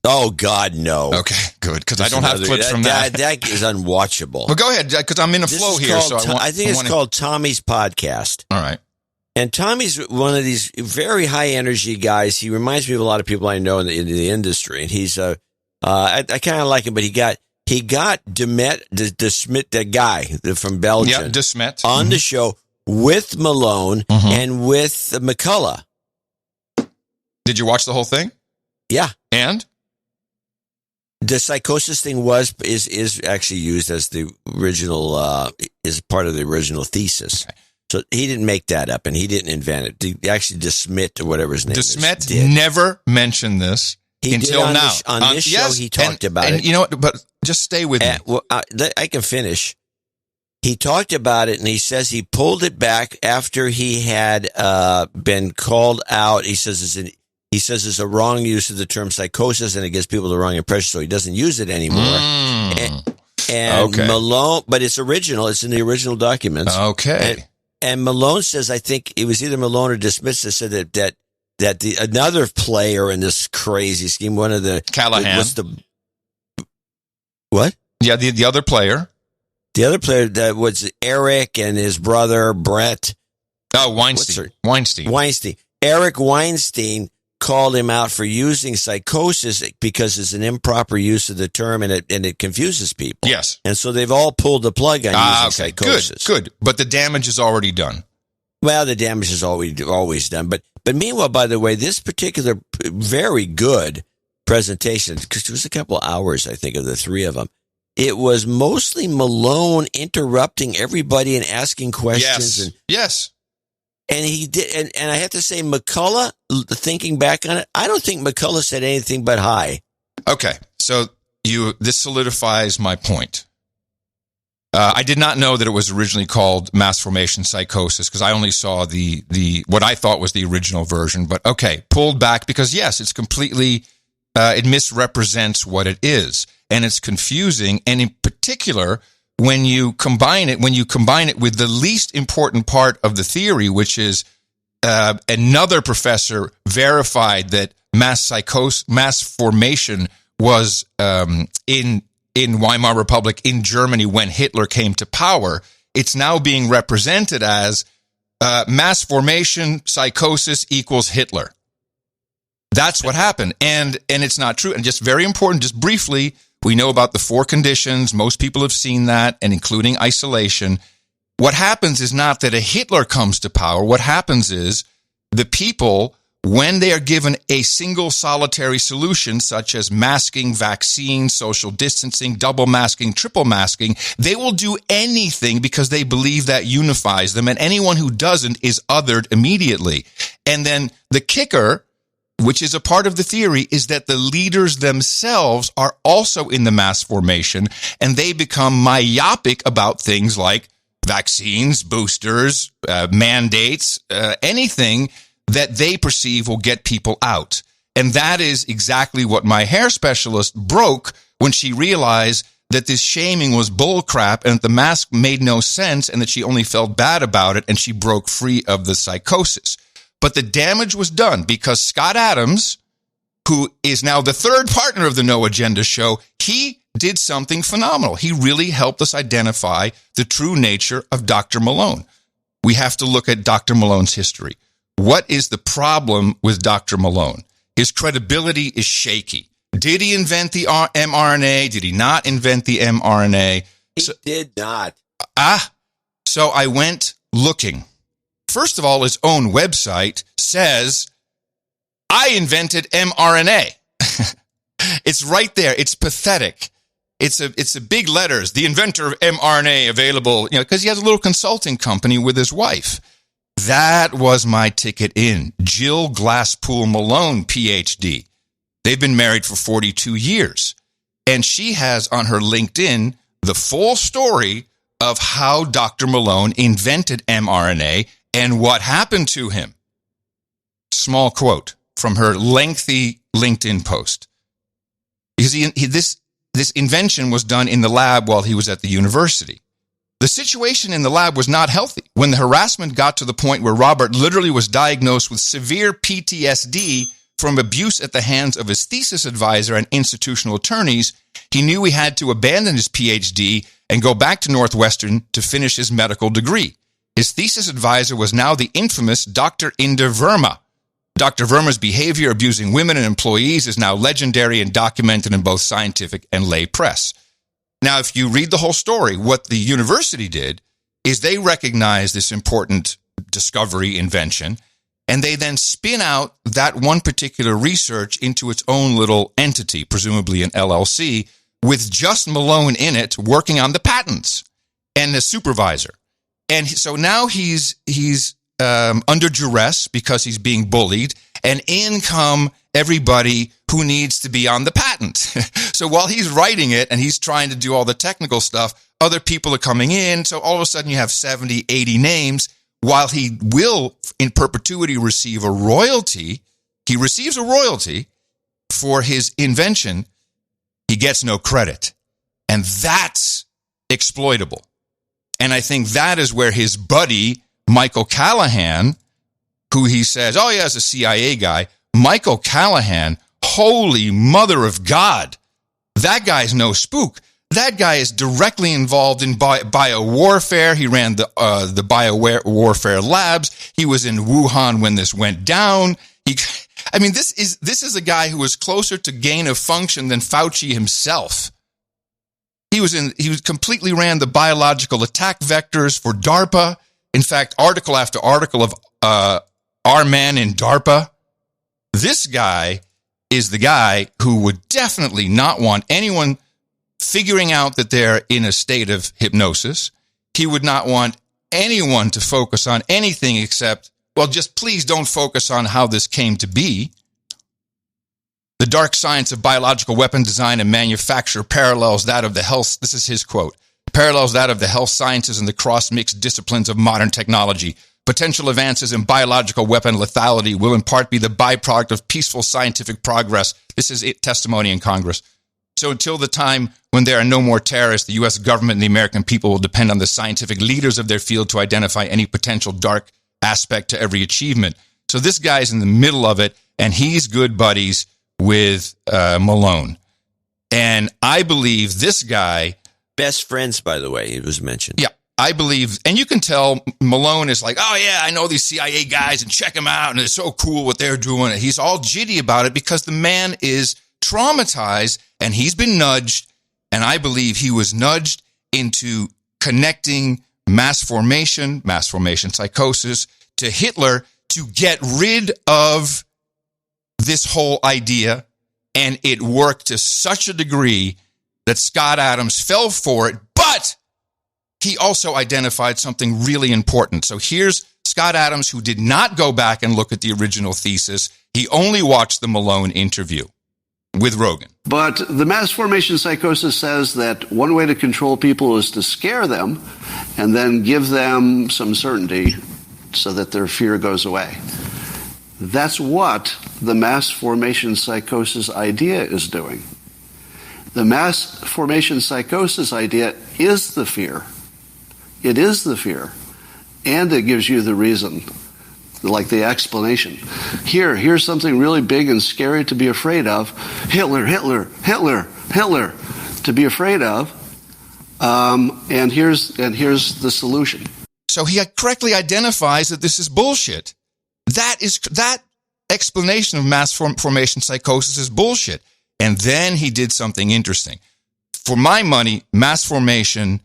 Oh, God, no. Okay, good, because I don't have clips from that. That is unwatchable. Well, go ahead, because I'm in a flow here. I think it's called Tommy's Podcast. All right. And Tommy's one of these very high-energy guys. He reminds me of a lot of people I know in the industry. And he's I kind of like him, but he got Demet, the guy from Belgium. Yeah, Desmet. On the show with Malone and with McCullough. Did you watch the whole thing? Yeah. And? The psychosis thing is actually used as the original, is part of the original thesis. Okay. So he didn't make that up and he didn't invent it. He actually Desmet or whatever his name is. Desmet never mentioned this until now. On this show, he talked about it. And you know what? But just stay with me. Well, I can finish. He talked about it and he says he pulled it back after he had been called out. He says it's a wrong use of the term psychosis and it gives people the wrong impression, so he doesn't use it anymore. And okay. Malone, but it's original. It's in the original documents. Okay. And Malone says, I think it was either Malone or Dismiss that said that another player in this crazy scheme, one of the Callahan. What? Yeah, the other player. The other player that was Eric and his brother Brett. Oh, Weinstein. Eric Weinstein called him out for using psychosis because it's an improper use of the term and it confuses people. Yes. And so they've all pulled the plug on using psychosis. Good. But the damage is already done. Well, the damage is always done. But meanwhile, by the way, this particular very good presentation, because it was a couple hours, I think, of the three of them, it was mostly Malone interrupting everybody and asking questions. Yes. And he did, and I have to say, McCullough, thinking back on it, I don't think McCullough said anything but hi. Okay, so this solidifies my point. I did not know that it was originally called mass formation psychosis because I only saw the what I thought was the original version. But okay, pulled back because yes, it's completely it misrepresents what it is, and it's confusing, and in particular, when you combine it with the least important part of the theory, which is another professor verified that mass formation was in Weimar Republic in Germany when Hitler came to power. It's now being represented as mass formation psychosis equals Hitler. That's what happened, and it's not true. And just very important, just briefly. We know about the 4 conditions. Most people have seen that, and including isolation. What happens is not that a Hitler comes to power. What happens is the people, when they are given a single solitary solution, such as masking, vaccine, social distancing, double masking, triple masking, they will do anything because they believe that unifies them, and anyone who doesn't is othered immediately. And then the kicker, which is a part of the theory, is that the leaders themselves are also in the mass formation, and they become myopic about things like vaccines, boosters, mandates, anything that they perceive will get people out. And that is exactly what my hair specialist broke when she realized that this shaming was bullcrap and that the mask made no sense and that she only felt bad about it, and she broke free of the psychosis. But the damage was done because Scott Adams, who is now the third partner of the No Agenda show, he did something phenomenal. He really helped us identify the true nature of Dr. Malone. We have to look at Dr. Malone's history. What is the problem with Dr. Malone? His credibility is shaky. Did he invent the mRNA? Did he not invent the mRNA? He did not. So I went looking. First of all, his own website says, I invented mRNA. It's right there. It's pathetic. It's a big letters. The inventor of mRNA available, because he has a little consulting company with his wife. That was my ticket in. Jill Glasspool Malone, PhD. They've been married for 42 years. And she has on her LinkedIn the full story of how Dr. Malone invented mRNA and what happened to him. Small quote from her lengthy LinkedIn post. Because this invention was done in the lab while he was at the university. The situation in the lab was not healthy. When the harassment got to the point where Robert literally was diagnosed with severe PTSD from abuse at the hands of his thesis advisor and institutional attorneys, he knew he had to abandon his PhD and go back to Northwestern to finish his medical degree. His thesis advisor was now the infamous Dr. Inder Verma. Dr. Verma's behavior abusing women and employees is now legendary and documented in both scientific and lay press. Now, if you read the whole story, what the university did is they recognized this important discovery, invention, and they then spin out that one particular research into its own little entity, presumably an LLC, with just Malone in it working on the patents and the supervisor. And so now he's under duress because he's being bullied, and in come everybody who needs to be on the patent. So while he's writing it and he's trying to do all the technical stuff, other people are coming in. So all of a sudden you have 70, 80 names. While he will in perpetuity receive a royalty, he receives a royalty for his invention. He gets no credit. And that's exploitable. And I think that is where his buddy, Michael Callahan, who he says, oh yeah, is a CIA guy. Michael Callahan, holy mother of God. That guy's no spook. That guy is directly involved in biowarfare. He ran the biowarfare labs. He was in Wuhan when this went down. This is a guy who was closer to gain of function than Fauci himself. He completely ran the biological attack vectors for DARPA. In fact, article after article of our man in DARPA. This guy is the guy who would definitely not want anyone figuring out that they're in a state of hypnosis. He would not want anyone to focus on anything except, well, just please don't focus on how this came to be. The dark science of biological weapon design and manufacture parallels that of the health, this is his quote, parallels that of the health sciences and the cross-mixed disciplines of modern technology. Potential advances in biological weapon lethality will in part be the byproduct of peaceful scientific progress. This is testimony in Congress. So until the time when there are no more terrorists, the U.S. government and the American people will depend on the scientific leaders of their field to identify any potential dark aspect to every achievement. So this guy's in the middle of it, and he's good buddies with Malone. And I believe this guy... Best friends, by the way, it was mentioned. Yeah, I believe, and you can tell Malone is like, oh yeah, I know these CIA guys and check them out, and it's so cool what they're doing. He's all jitty about it because the man is traumatized, and he's been nudged, and I believe he was nudged into connecting mass formation psychosis, to Hitler to get rid of this whole idea, and it worked to such a degree that Scott Adams fell for it, but he also identified something really important. So here's Scott Adams, who did not go back and look at the original thesis. He only watched the Malone interview with Rogan. But the mass formation psychosis says that one way to control people is to scare them and then give them some certainty so that their fear goes away. That's what the mass formation psychosis idea is doing. The mass formation psychosis idea is the fear. It is the fear. And it gives you the reason, like the explanation. Here's something really big and scary to be afraid of. Hitler, to be afraid of. And here's the solution. So he correctly identifies that this is bullshit. That explanation of mass formation psychosis is bullshit. And then he did something interesting. For my money, mass formation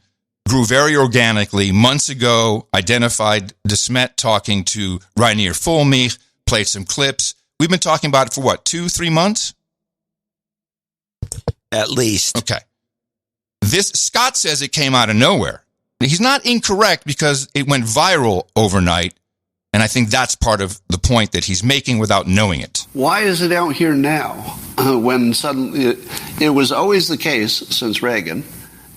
grew very organically. Months ago, identified DeSmet talking to Rainier Fulmich, played some clips. We've been talking about it for what, 2-3 months? At least. Okay. Scott says it came out of nowhere. He's not incorrect because it went viral overnight. And I think that's part of the point that he's making without knowing it. Why is it out here now when suddenly it was always the case since Reagan,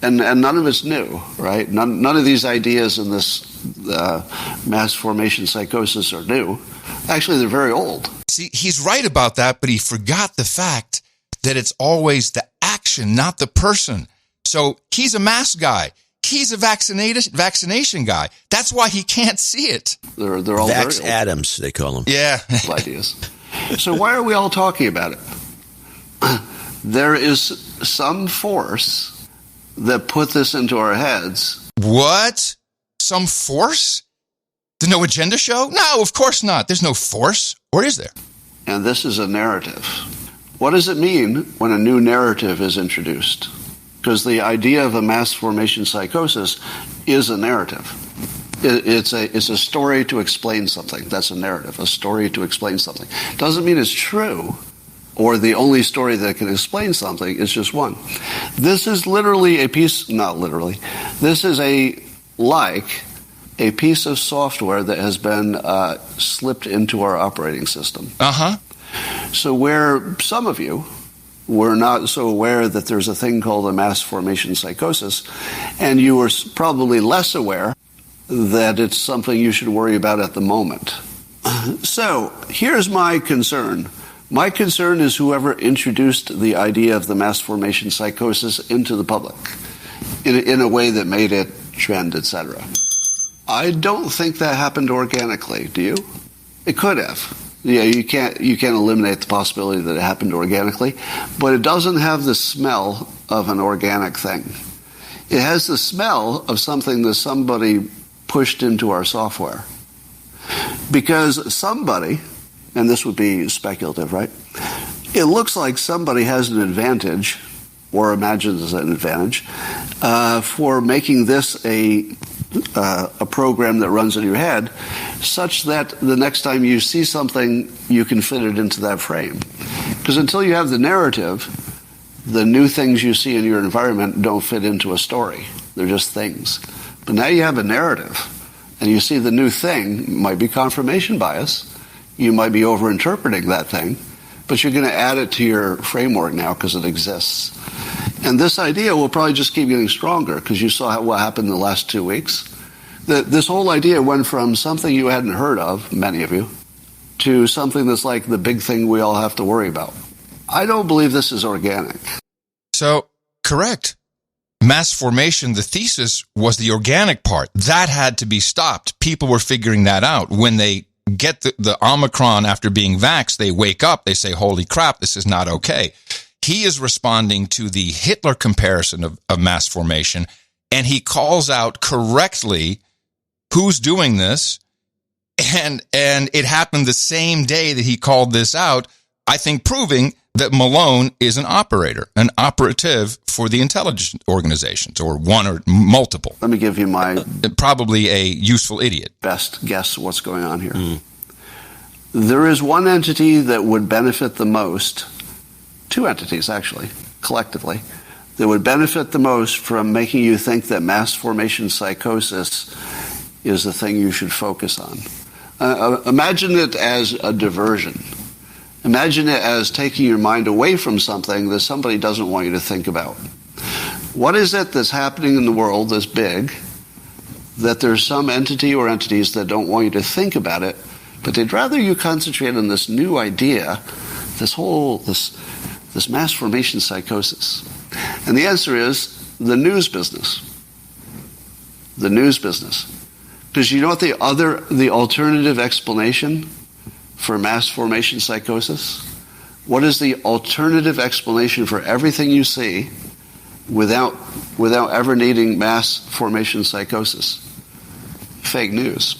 and none of it's new, right? None of these ideas in this mass formation psychosis are new. Actually, they're very old. See, he's right about that, but he forgot the fact that it's always the action, not the person. So he's a mask guy. He's a vaccination guy. That's why he can't see it. They're all Vax Adams, they call him. Yeah. Ideas. So why are we all talking about it? There is some force that put this into our heads. What? Some force? There's no agenda show? No, of course not. There's no force. Or is there? And this is a narrative. What does it mean when a new narrative is introduced? Because the idea of a mass formation psychosis is a narrative. It's a story to explain something. That's a narrative, a story to explain something. Doesn't mean it's true or the only story that can explain something. It's just one. This is literally a piece, not literally, this is a piece of software that has been slipped into our operating system. So where some of you were not so aware that there's a thing called a mass formation psychosis, and you were probably less aware that it's something you should worry about at the moment. So here's my concern. My concern is whoever introduced the idea of the mass formation psychosis into the public in a way that made it trend, etc. I don't think that happened organically. Do you? It could have. Yeah, you can't eliminate the possibility that it happened organically, but it doesn't have the smell of an organic thing. It has the smell of something that somebody pushed into our software. Because somebody, and this would be speculative, right? It looks like somebody has an advantage, or imagines an advantage, for making this a program that runs in your head, such that the next time you see something, you can fit it into that frame. Because until you have the narrative, the new things you see in your environment don't fit into a story. They're just things. But now you have a narrative, and you see the new thing. It might be confirmation bias. You might be overinterpreting that thing, but you're going to add it to your framework now because it exists. And this idea will probably just keep getting stronger because you saw what happened in the last 2 weeks. This whole idea went from something you hadn't heard of, many of you, to something that's like the big thing we all have to worry about. I don't believe this is organic. So, correct. Mass formation, the thesis was the organic part. That had to be stopped. People were figuring that out. When they get the Omicron after being vaxxed, they wake up, they say, holy crap, this is not okay. He is responding to the Hitler comparison of mass formation, and he calls out correctly who's doing this, and it happened the same day that he called this out, I think proving that Malone is an operative for the intelligence organizations, or one or multiple. Let me give you my... Probably a useful idiot. Best guess what's going on here. There is one entity that would benefit the most, two entities actually, collectively, that would benefit the most from making you think that mass formation psychosis is the thing you should focus on. Imagine it as a diversion. Imagine it as taking your mind away from something that somebody doesn't want you to think about. What is it that's happening in the world that's big, that there's some entity or entities that don't want you to think about it, but they'd rather you concentrate on this new idea, this mass formation psychosis? And the answer is the news business. The news business. Because you know what the alternative explanation for mass formation psychosis? What is the alternative explanation for everything you see without ever needing mass formation psychosis? Fake news.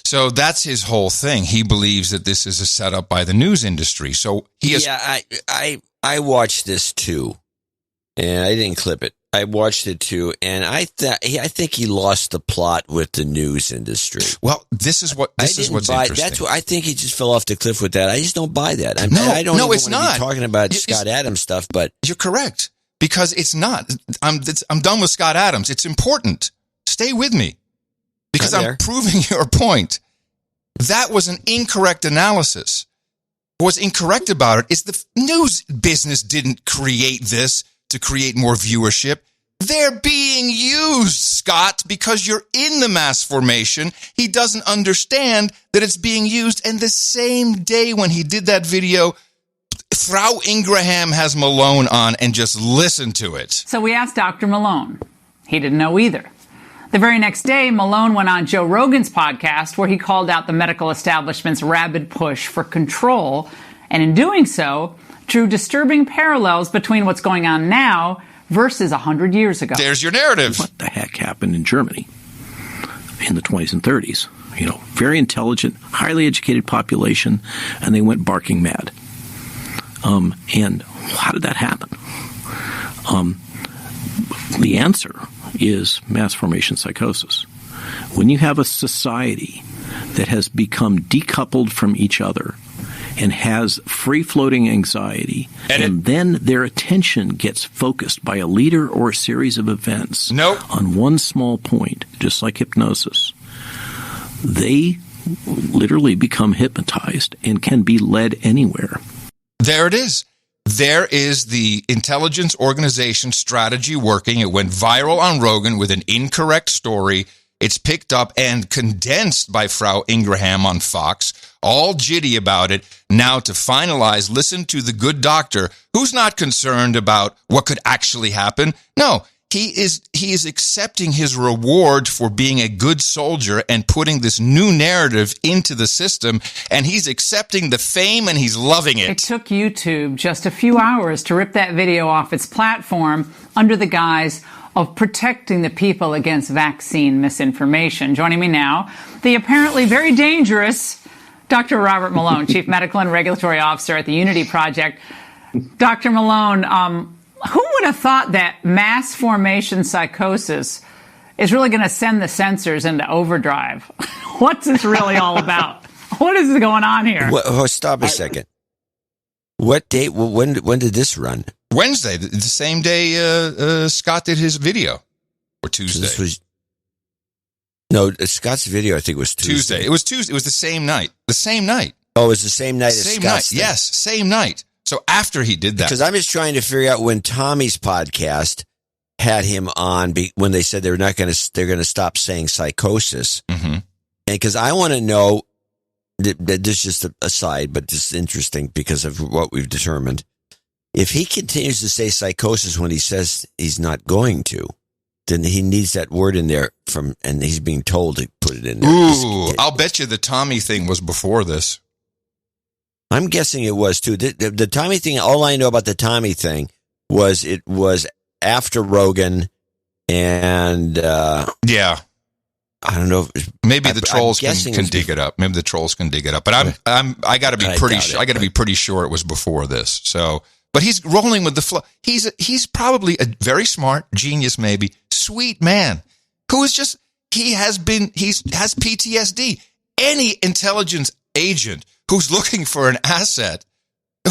So that's his whole thing. He believes that this is a setup by the news industry. So he is. Yeah, I watched this too, and I didn't clip it. I watched it too, and I think he lost the plot with the news industry. Well, this is what's interesting. That's what I think he just fell off the cliff with that. I just don't buy that. I don't even want to be talking about Scott Adams stuff, but you're correct, because it's not. I'm done with Scott Adams. It's important. Stay with me, because I'm proving your point. That was an incorrect analysis. What's incorrect about it is the news business didn't create this to create more viewership. They're being used, Scott, because you're in the mass formation. He doesn't understand that it's being used. And the same day when he did that video, Frau Ingraham has Malone on, and just listen to it. So we asked Dr. Malone. He didn't know either. The very next day, Malone went on Joe Rogan's podcast where he called out the medical establishment's rabid push for control, and in doing so, drew disturbing parallels between what's going on now versus 100 years ago. There's your narrative. What the heck happened in Germany in the 20s and 30s? Very intelligent, highly educated population, and they went barking mad. And how did that happen? The answer is mass formation psychosis. When you have a society that has become decoupled from each other and has free-floating anxiety, and then their attention gets focused by a leader or a series of events on one small point, just like hypnosis, they literally become hypnotized and can be led anywhere. There it is. There is the intelligence organization strategy working. It went viral on Rogan with an incorrect story. It's picked up and condensed by Frau Ingraham on Fox, all jitty about it. Now to finalize, listen to the good doctor who's not concerned about what could actually happen. No, he is accepting his reward for being a good soldier and putting this new narrative into the system, and he's accepting the fame and he's loving it. It took YouTube just a few hours to rip that video off its platform under the guise of protecting the people against vaccine misinformation. Joining me now, the apparently very dangerous Dr. Robert Malone, Chief Medical and Regulatory Officer at the Unity Project. Dr. Malone, who would have thought that mass formation psychosis is really going to send the sensors into overdrive? What's this really all about? What is going on here? Stop a second. What date? When did this run? Wednesday, the same day Scott did his video, or Tuesday. Scott's video I think was Tuesday. It was Tuesday. It was the same night. Oh, it was the same night as Scott's thing. Yes, same night. So after he did that. Because I'm just trying to figure out when Tommy's podcast had him on when they said they're going to stop saying psychosis. Mm-hmm. And because I want to know, that this is just an aside, but this is interesting because of what we've determined. If he continues to say psychosis when he says he's not going to, then he needs that word in there and he's being told to put it in there. Ooh, I'll bet you the Tommy thing was before this. I'm guessing it was too. The Tommy thing, all I know about the Tommy thing was it was after Rogan and yeah. I don't know. Maybe the trolls can dig it up. Maybe the trolls can dig it up. But I got to be pretty sure. I got to be pretty sure it was before this. So, but he's rolling with the flow. He's probably a very smart, genius, maybe sweet man who is just has PTSD. Any intelligence agent who's looking for an asset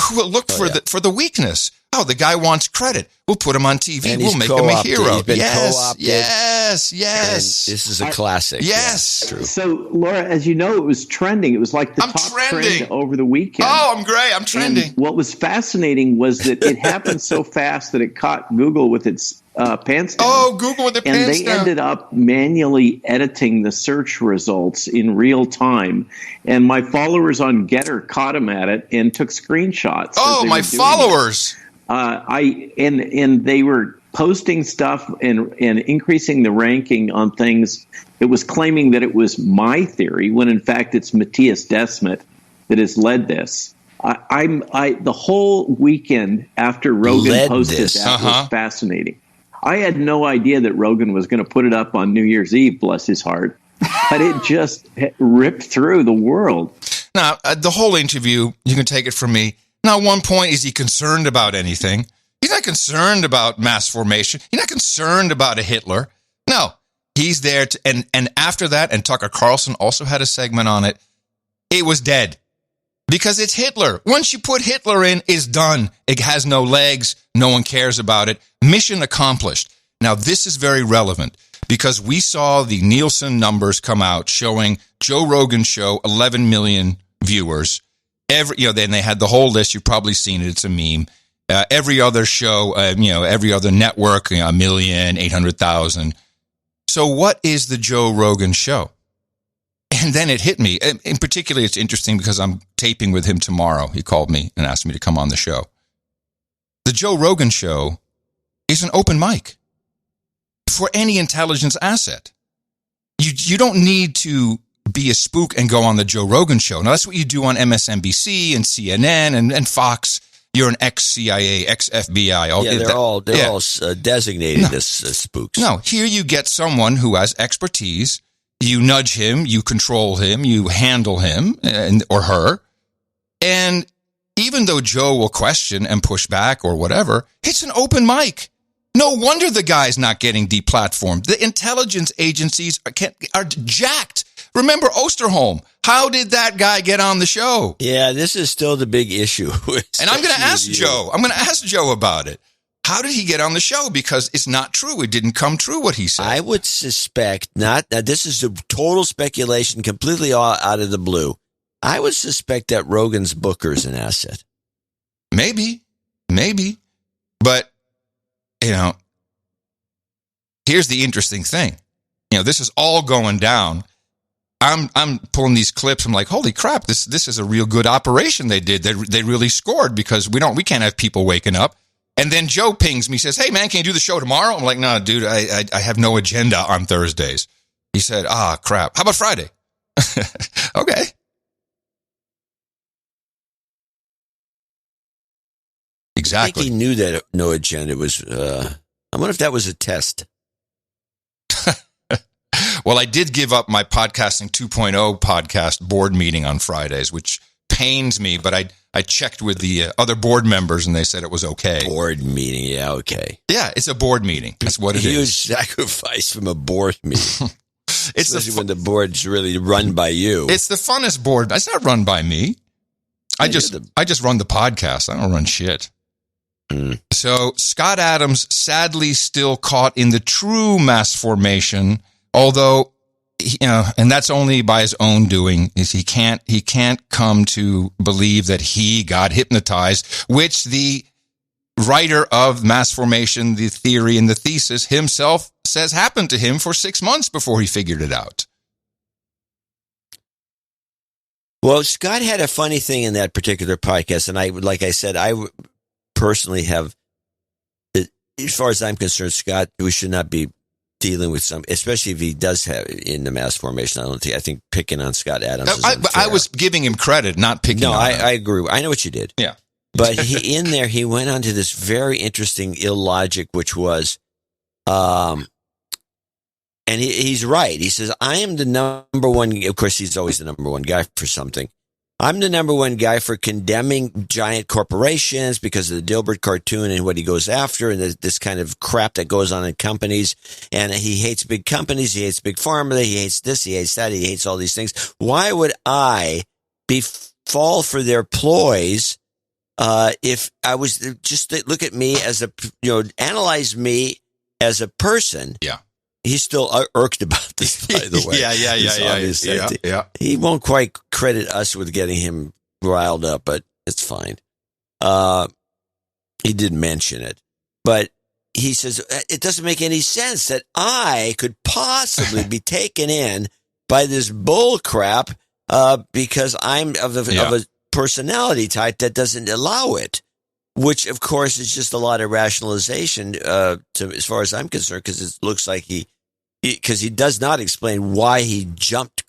who will look for the weakness. Oh, the guy wants credit. We'll put him on TV. And we'll make him a hero. He's been yes, co-opted. yes. And this is a classic. Yes. Yeah, true. So, Laura, as you know, it was trending. It was like the top trend over the weekend. Oh, I'm great. I'm trending. And what was fascinating was that it happened so fast that it caught Google with its pants down. Oh, Google with their pants down. And they ended up manually editing the search results in real time. And my followers on Getter caught them at it and took screenshots. Oh, my followers. And they were posting stuff and increasing the ranking on things. It was claiming that it was my theory when in fact it's Matthias Desmet that has led this. The whole weekend after Rogan posted that was fascinating. I had no idea that Rogan was going to put it up on New Year's Eve, bless his heart, but it just ripped through the world. Now, the whole interview, you can take it from me. Now, at one point, is he concerned about anything? He's not concerned about mass formation. He's not concerned about a Hitler. No, he's there and after that, and Tucker Carlson also had a segment on it, it was dead. Because it's Hitler. Once you put Hitler in, it's done. It has no legs. No one cares about it. Mission accomplished. Now, this is very relevant because we saw the Nielsen numbers come out showing Joe Rogan's show, 11 million viewers. Then they had the whole list. You've probably seen it. It's a meme. Every other show, every other network, 1,800,000. So what is the Joe Rogan show? And then it hit me. In particular, it's interesting because I'm taping with him tomorrow. He called me and asked me to come on the show. The Joe Rogan show is an open mic for any intelligence asset. You don't need to be a spook and go on the Joe Rogan show. Now, that's what you do on MSNBC and CNN and Fox. You're an ex-CIA, ex-FBI. They're all designated as spooks. No, here you get someone who has expertise. You nudge him, you control him, you handle him or her. And even though Joe will question and push back or whatever, it's an open mic. No wonder the guy's not getting deplatformed. The intelligence agencies are jacked. Remember Osterholm. How did that guy get on the show? Yeah, this is still the big issue. And I'm going to ask Joe. I'm going to ask Joe about it. How did he get on the show? Because it's not true. It didn't come true what he said. I would suspect not. Now, this is a total speculation, completely out of the blue. I would suspect that Rogan's booker's an asset. Maybe. But, here's the interesting thing. This is all going down. I'm pulling these clips. I'm like, holy crap, this is a real good operation they did. They really scored because we can't have people waking up. And then Joe pings me, says, hey man, can you do the show tomorrow? I'm like, no, dude, I have no agenda on Thursdays. He said, crap. How about Friday? Okay. Exactly. I think he knew that no agenda was, I wonder if that was a test. Well, I did give up my Podcasting 2.0 podcast board meeting on Fridays, which pains me, but I checked with the other board members and they said it was okay. Board meeting, yeah, okay. Yeah, it's a board meeting. That's what it is. Huge sacrifice from a board meeting. Especially when the board's really run by you. It's the funnest board. It's not run by me. I just run the podcast. I don't run shit. So Scott Adams sadly still caught in the true mass formation. Although, and that's only by his own doing, is he can't come to believe that he got hypnotized, which the writer of mass formation, the theory and the thesis himself says happened to him for 6 months before he figured it out. Well, Scott had a funny thing in that particular podcast, and I personally have, as far as I'm concerned, Scott, we should not be dealing with especially if he does have in the mass formation. I think picking on Scott Adams is unfair. I was giving him credit, not picking on him. I agree. I know what you did. Yeah. But he went on to this very interesting illogic, which was, and he's right. He says, I am the number one, of course, he's always the number one guy for something. I'm the number one guy for condemning giant corporations because of the Dilbert cartoon and what he goes after and this kind of crap that goes on in companies. And he hates big companies. He hates big pharma. He hates this. He hates that. He hates all these things. Why would I fall for their ploys? If I was just look at me as analyze me as a person. Yeah. He's still irked about this, by the way. Yeah. He won't quite credit us with getting him riled up, but it's fine. He did mention it. But he says, it doesn't make any sense that I could possibly be taken in by this bull crap because I'm of a personality type that doesn't allow it. Which, of course, is just a lot of rationalization as far as I'm concerned, because it looks like because he does not explain why he jumped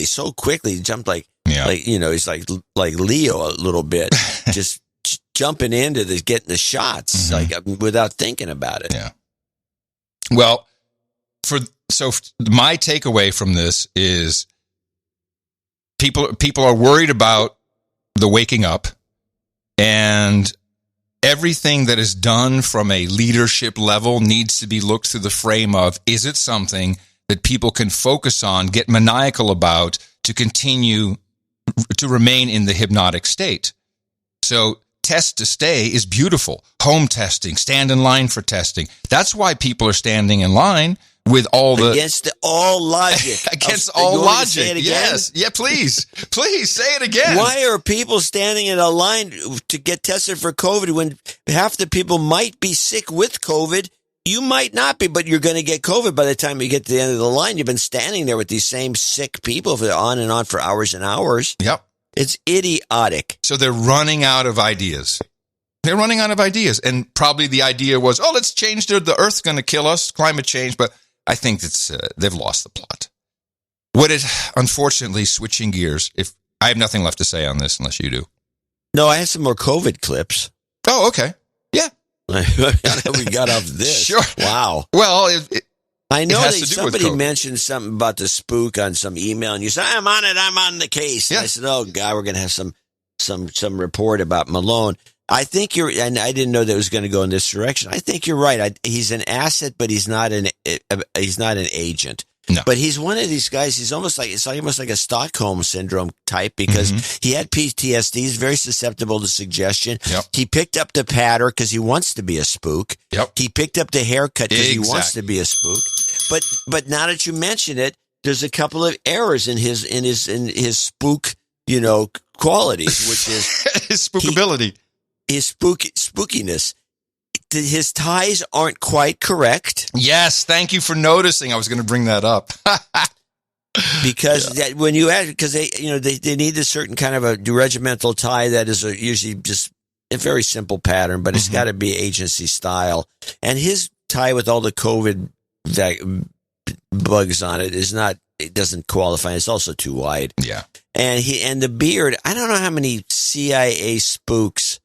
so quickly. He jumped he's like Leo a little bit, just jumping into getting the shots, without thinking about it. Yeah. Well, my takeaway from this is people are worried about the waking up, and everything that is done from a leadership level needs to be looked through the frame of, is it something that people can focus on, get maniacal about, to continue to remain in the hypnotic state? So test to stay is beautiful. Home testing, stand in line for testing. That's why people are standing in line with all the... Against all logic. Against all logic. Yes. Yeah, please. Please say it again. Why are people standing in a line to get tested for COVID when half the people might be sick with COVID? You might not be, but you're going to get COVID by the time you get to the end of the line. You've been standing there with these same sick people for on and on for hours and hours. Yep. It's idiotic. So they're running out of ideas. They're running out of ideas. And probably the idea was, let's change the Earth's going to kill us, climate change. But I think they've lost the plot. What is, unfortunately, switching gears, if I have nothing left to say on this unless you do. No, I have some more COVID clips. Oh, okay. Yeah. We got off this. Sure. Wow. Well, I know that to do with somebody COVID. mentioned something about the spook on some email, and you said, I'm on the case. And I said, oh, God, we're going to have some report about Malone. I think and I didn't know that it was going to go in this direction. I think you're right. He's an asset, but he's not an agent. No. But he's one of these guys. He's almost like a Stockholm syndrome type because he had PTSD. He's very susceptible to suggestion. Yep. He picked up the patter because he wants to be a spook. Yep. He picked up the haircut because he wants to be a spook. But now that you mention it, there's a couple of errors in his spook, qualities, which is his spookability. His spookiness. His ties aren't quite correct. Yes, thank you for noticing. I was going to bring that up. Because when you add, because they need a certain kind of a regimental tie that is usually just a very simple pattern, but it's got to be agency style. And his tie with all the COVID bugs on it it doesn't qualify. It's also too wide. Yeah. And the beard, I don't know how many CIA spooks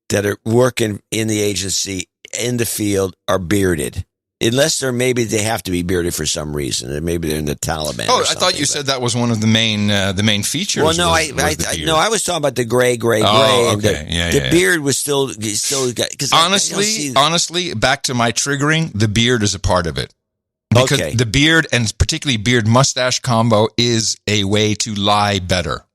that are working in the agency in the field are bearded, unless they have to be bearded for some reason, and maybe they're in the Taliban. Oh, I thought you said that was one of the main features. Well, no, I was talking about the gray. Oh, and okay. the beard was still got. Honestly, back to my triggering, the beard is a part of it. Because the beard, and particularly beard mustache combo, is a way to lie better.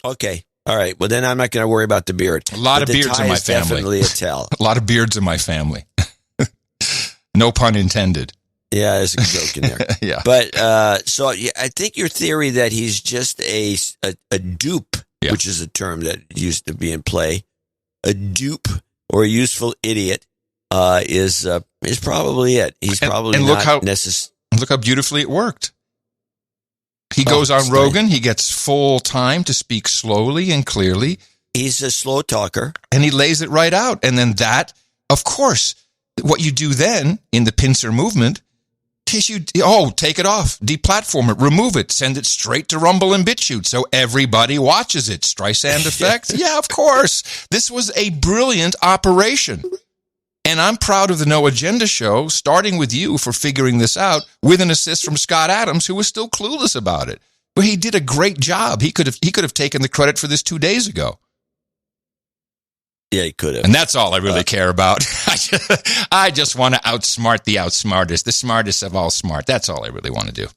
Okay. All right. Well, then I'm not going to worry about the beard. A lot of beards in my family. Definitely a tell. A lot of beards in my family. No pun intended. Yeah, there's a joke in there. Yeah. But I think your theory that he's just a dupe, which is a term that used to be in play, a dupe or a useful idiot, is probably it. He's probably not necessary. Look how beautifully it worked. He goes on Rogan. He gets full time to speak slowly and clearly. He's a slow talker. And he lays it right out. And then that, of course, what you do then in the pincer movement is take it off, deplatform it, remove it, send it straight to Rumble and BitChute so everybody watches it. Streisand effect? Yeah, of course. This was a brilliant operation. And I'm proud of the No Agenda show, starting with you for figuring this out, with an assist from Scott Adams, who was still clueless about it. But he did a great job. He could have taken the credit for this 2 days ago. Yeah, he could have. And that's all I really care about. I just want to outsmart the outsmartest, the smartest of all smart. That's all I really want to do.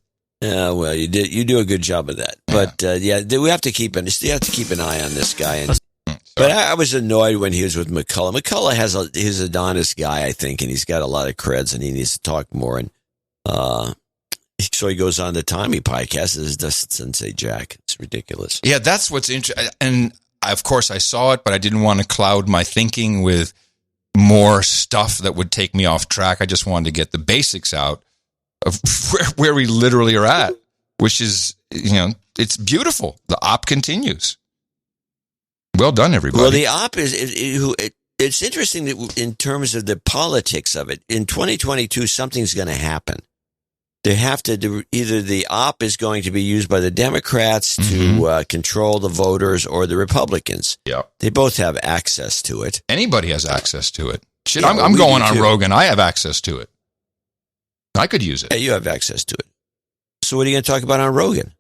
Yeah, well, you do a good job of that. But we have to keep an eye on this guy. And but I was annoyed when he was with McCullough. McCullough he's an honest guy, I think, and he's got a lot of creds, and he needs to talk more. And so he goes on the Tommy podcast. It doesn't say Jack. It's ridiculous. Yeah, that's what's interesting. And of course, I saw it, but I didn't want to cloud my thinking with more stuff that would take me off track. I just wanted to get the basics out of where we literally are at, which is, it's beautiful. The op continues. Well done, everybody. Well, the op it's interesting that in terms of the politics of it, in 2022, something's going to happen. They have to do, either the op is going to be used by the Democrats to control the voters or the Republicans. Yeah. They both have access to it. Anybody has access to it. Shit, yeah, I'm going on Rogan. I have access to it. I could use it. Yeah, you have access to it. So what are you going to talk about on Rogan?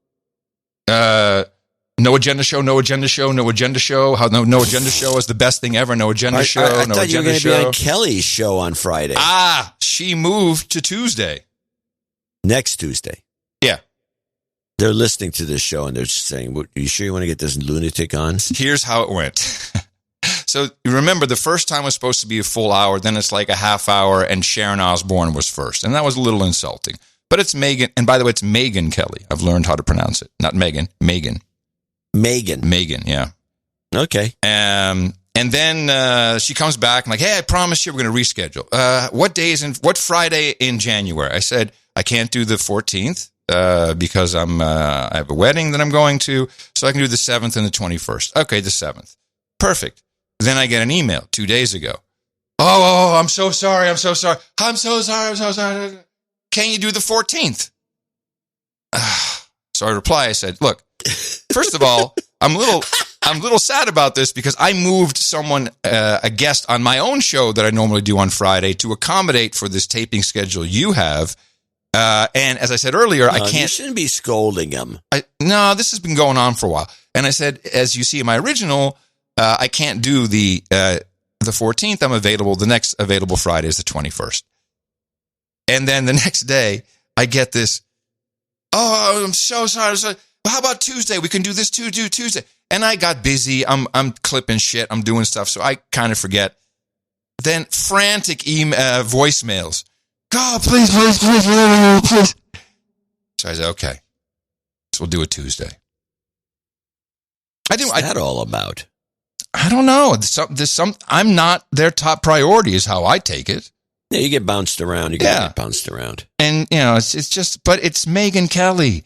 No agenda show, no agenda show, no agenda show. How no agenda show is the best thing ever. No agenda show, no agenda show. I thought you were going to be on Kelly's show on Friday. She moved to Tuesday. Next Tuesday. Yeah. They're listening to this show and they're saying, are you sure you want to get this lunatic on? Here's how it went. So you remember the first time was supposed to be a full hour, then it's like a half hour, and Sharon Osbourne was first. And that was a little insulting. But it's Megan. And by the way, it's Megyn Kelly. I've learned how to pronounce it. Not Megan. Megyn. Megyn, yeah. Okay. And then she comes back and like, hey, I promise you we're going to reschedule. What Friday in January? I said, I can't do the 14th because I have a wedding that I'm going to, so I can do the 7th and the 21st. Okay, the 7th. Perfect. Then I get an email 2 days ago. Oh, I'm so sorry. I'm so sorry. Can you do the 14th? So I reply, I said, look, first of all, I'm a little sad about this because I moved someone, a guest on my own show that I normally do on Friday to accommodate for this taping schedule you have. And as I said earlier, I can't. You shouldn't be scolding him. No, this has been going on for a while. And I said, as you see in my original, I can't do the 14th. I'm available. The next available Friday is the 21st. And then the next day, I get this. Oh, I'm so sorry. Well, how about Tuesday? We can do this Tuesday. And I got busy. I'm clipping shit. I'm doing stuff. So I kind of forget. Then frantic voicemails. God, please. So I said, okay. So we'll do it Tuesday. What's that all about? I don't know. There's some. I'm not their top priority is how I take it. Yeah, you get bounced around. You get bounced around. And, it's just, but it's Megyn Kelly.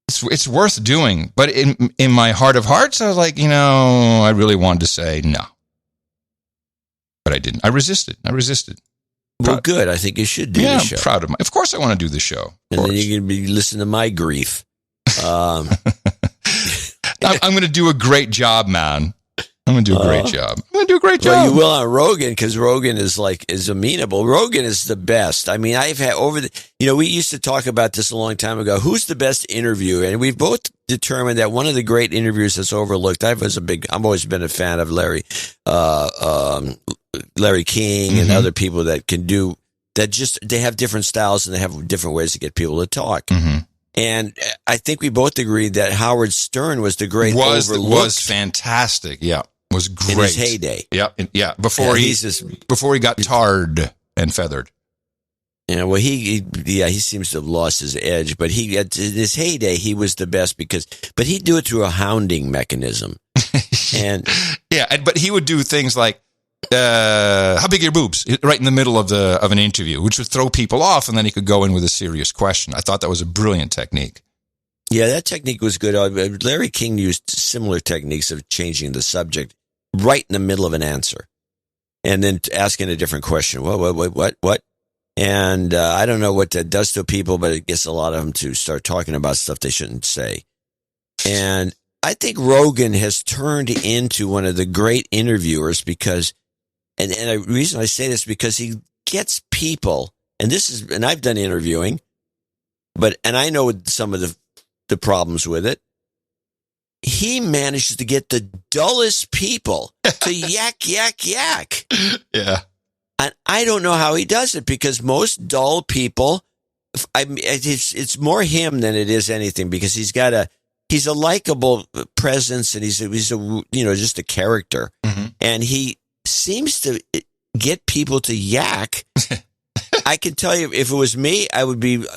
It's worth doing. But in my heart of hearts, I was like, I really wanted to say no. But I didn't. I resisted. Well, good. I think you should do the show. I'm proud of Of course I want to do the show. And then you can be listening to my grief. I'm going to do a great job, man. I'm going to do a great job. Well, you will on Rogan because Rogan is amenable. Rogan is the best. I mean, I've had we used to talk about this a long time ago. Who's the best interviewer? And we've both determined that one of the great interviewers that's overlooked. I've always been a fan of Larry King and other people that can do that. They have different styles and they have different ways to get people to talk. Mm-hmm. And I think we both agreed that Howard Stern was the great overlooked. Was fantastic. Yeah. Was great. In his heyday. Yeah. Before he got tarred and feathered. Yeah, well, he seems to have lost his edge, but in his heyday, he was the best but he'd do it through a hounding mechanism. And but he would do things like, how big are your boobs? Right in the middle of an interview, which would throw people off, and then he could go in with a serious question. I thought that was a brilliant technique. Yeah, that technique was good. Larry King used similar techniques of changing the subject right in the middle of an answer, and then asking a different question. What? And I don't know what that does to people, but it gets a lot of them to start talking about stuff they shouldn't say. And I think Rogan has turned into one of the great interviewers because, and the reason I say this because he gets people, and I've done interviewing, and I know some of the problems with it. He manages to get the dullest people to yak. Yeah. And I don't know how he does it because most dull people, it's more him than it is anything because he's a likable presence and he's just a character. Mm-hmm. And he seems to get people to yak. I can tell you, if it was me,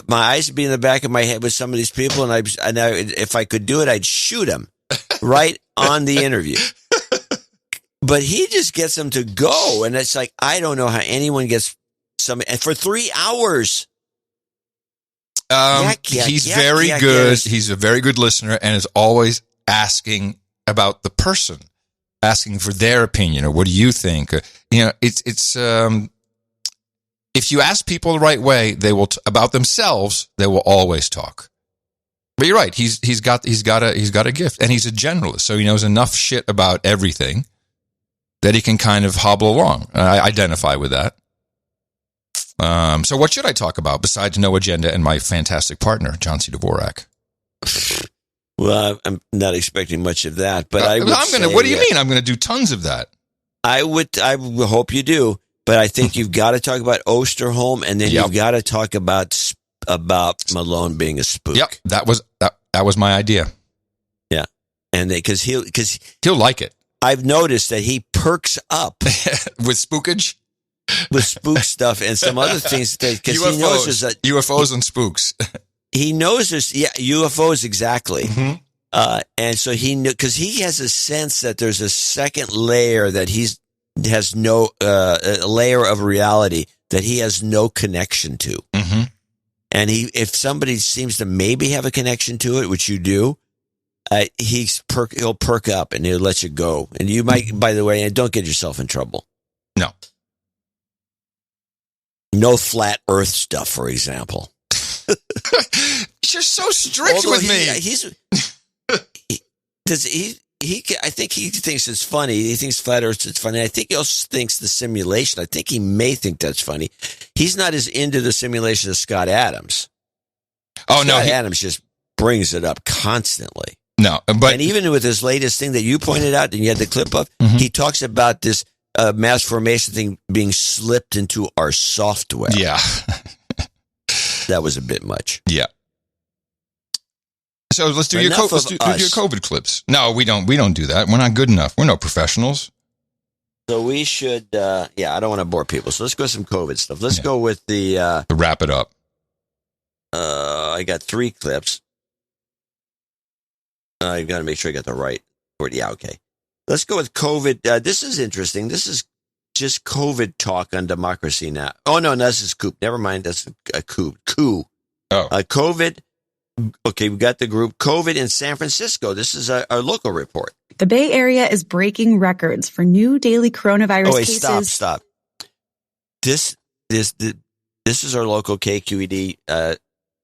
my eyes would be in the back of my head with some of these people, and if I could do it, I'd shoot them right on the interview. But he just gets them to go, and it's like I don't know how anyone gets for 3 hours. He's very good. He's a very good listener, and is always asking about the person, asking for their opinion or what do you think? It's. If you ask people the right way, they will about themselves. They will always talk. But you're right. He's got a gift, and he's a generalist, so he knows enough shit about everything that he can kind of hobble along. I identify with that. So what should I talk about besides No Agenda and my fantastic partner, John C. Dvorak? Well, I'm not expecting much of that, but what do you mean? I'm going to do tons of that. I hope you do. But I think you've got to talk about Osterholm, and then you've got to talk about Malone being a spook. Yep, that was my idea. Yeah, and because he'll like it. I've noticed that he perks up with spookage, with spook stuff and some other things because he knows there's UFOs and spooks. He knows there's UFOs exactly, Mm-hmm. and so he knew because he has a sense that there's a second layer that has no a layer of reality that he has no connection to. Mm-hmm. And if somebody seems to maybe have a connection to it, which you do, he'll perk up and he'll let you go. And you might, by the way, and don't get yourself in trouble. No flat Earth stuff, for example. You're so strict with me. I think he thinks it's funny. He thinks flat Earth is funny. I think he also thinks the simulation. I think he may think that's funny. He's not as into the simulation as Scott Adams. Scott Adams just brings it up constantly. No, but and even with his latest thing that you pointed out and you had the clip of, he talks about this mass formation thing being slipped into our software. Yeah, that was a bit much. Yeah. So let's do your COVID clips. No, we don't do that. We're not good enough. We're no professionals. So we should. I don't want to bore people. So let's go with some COVID stuff. Let's go with the to wrap it up. I got 3 clips. I got to make sure I got the right word. Yeah, okay. Let's go with COVID. This is interesting. This is just COVID talk on Democracy Now! Oh, no, this is Coof. Never mind. That's a coup. Oh. COVID. Okay, we got the group COVID in San Francisco. This is our local report. The Bay Area is breaking records for new daily coronavirus cases. Stop. This is our local KQED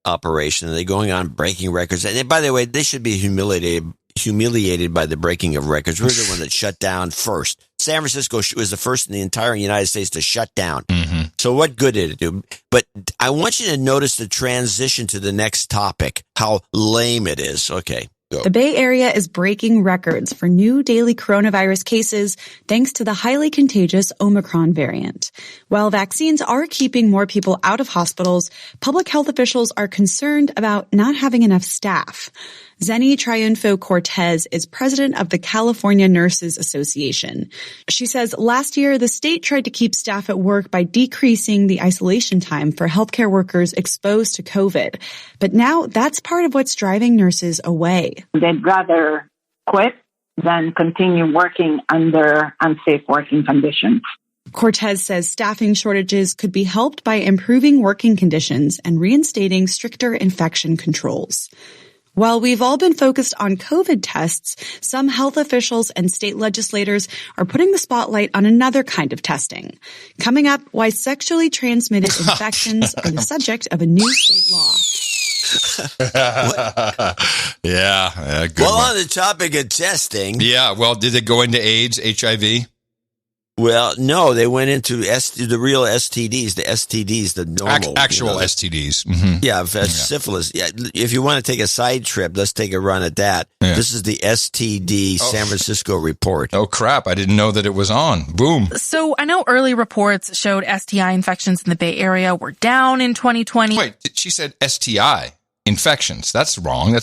operation. They're going on breaking records. And by the way, they should be humiliated by the breaking of records. We're the one that shut down first. San Francisco was the first in the entire United States to shut down. Mm-hmm. So what good did it do? But I want you to notice the transition to the next topic, how lame it is. Okay, go. The Bay Area is breaking records for new daily coronavirus cases thanks to the highly contagious Omicron variant. While vaccines are keeping more people out of hospitals, public health officials are concerned about not having enough staff. Zenny Triunfo-Cortez is president of the California Nurses Association. She says last year, the state tried to keep staff at work by decreasing the isolation time for healthcare workers exposed to COVID. But now that's part of what's driving nurses away. They'd rather quit than continue working under unsafe working conditions. Cortez says staffing shortages could be helped by improving working conditions and reinstating stricter infection controls. While we've all been focused on COVID tests, some health officials and state legislators are putting the spotlight on another kind of testing. Coming up, why sexually transmitted infections are the subject of a new state law. Good well, one. on the topic of testing. Yeah, well, did it go into AIDS, HIV? Well, no, they went into the real STDs, the normal. Actual STDs. Mm-hmm. Yeah, syphilis. Yeah, if you want to take a side trip, let's take a run at that. Yeah. This is the STD San Francisco report. Oh, crap. I didn't know that it was on. Boom. So I know early reports showed STI infections in the Bay Area were down in 2020. Wait, she said STI infections. That's wrong.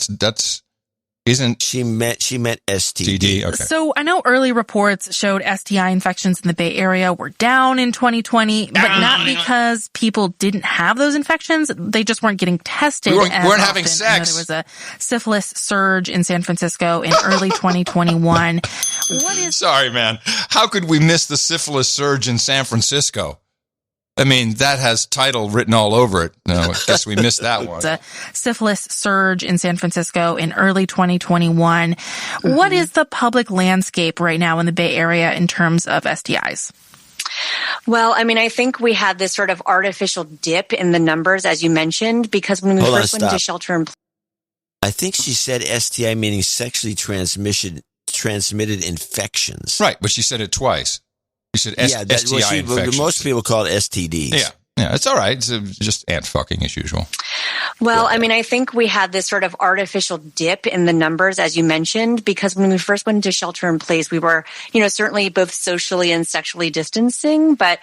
Isn't she meant STD? Okay. So I know early reports showed STI infections in the Bay Area were down in 2020, but not because people didn't have those infections. They just weren't getting tested. We weren't having often. sex. There was a syphilis surge in San Francisco in early 2021. Sorry, man. How could we miss the syphilis surge in San Francisco? I mean, that has title written all over it. No, I guess we missed that one. The syphilis surge in San Francisco in early 2021. Mm-hmm. What is the public landscape right now in the Bay Area in terms of STIs? Well, I mean, I think we had this sort of artificial dip in the numbers, as you mentioned, because when we first went into shelter in place. I think she said STI, meaning sexually transmitted infections. Right, but she said it twice. You said STI infections. Most people call it STDs. Yeah, it's all right. It's just ant fucking as usual. Well, I mean, I think we had this sort of artificial dip in the numbers, as you mentioned, because when we first went into shelter in place, we were, certainly both socially and sexually distancing. But,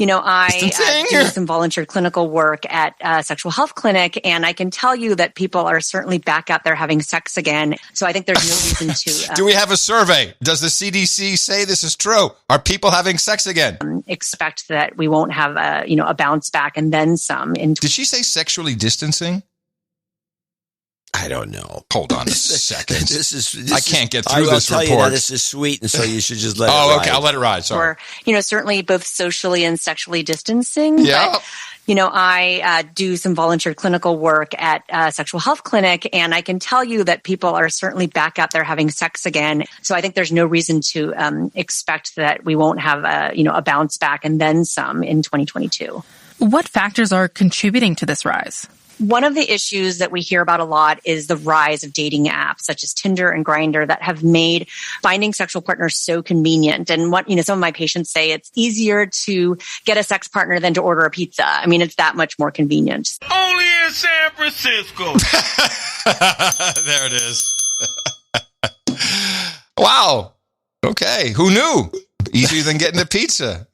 I do some volunteer clinical work at a sexual health clinic, and I can tell you that people are certainly back out there having sex again. So I think there's no reason to. Do we have a survey? Does the CDC say this is true? Are people having sex again? Expect that we won't have a bounce back and then some. Did she say sexually distancing? I don't know. Hold on a second. This I can't get through I'll this tell report. You now, this is sweet, and so you should just let it ride. Okay, I'll let it ride. Sorry. Or, certainly both socially and sexually distancing. Yeah. But, I do some volunteer clinical work at a sexual health clinic, and I can tell you that people are certainly back out there having sex again. So I think there's no reason to expect that we won't have a bounce back and then some in 2022. What factors are contributing to this rise? One of the issues that we hear about a lot is the rise of dating apps such as Tinder and Grindr that have made finding sexual partners so convenient. And what, some of my patients say it's easier to get a sex partner than to order a pizza. I mean, it's that much more convenient. Only in San Francisco. There it is. Wow. Okay. Who knew? Easier than getting a pizza.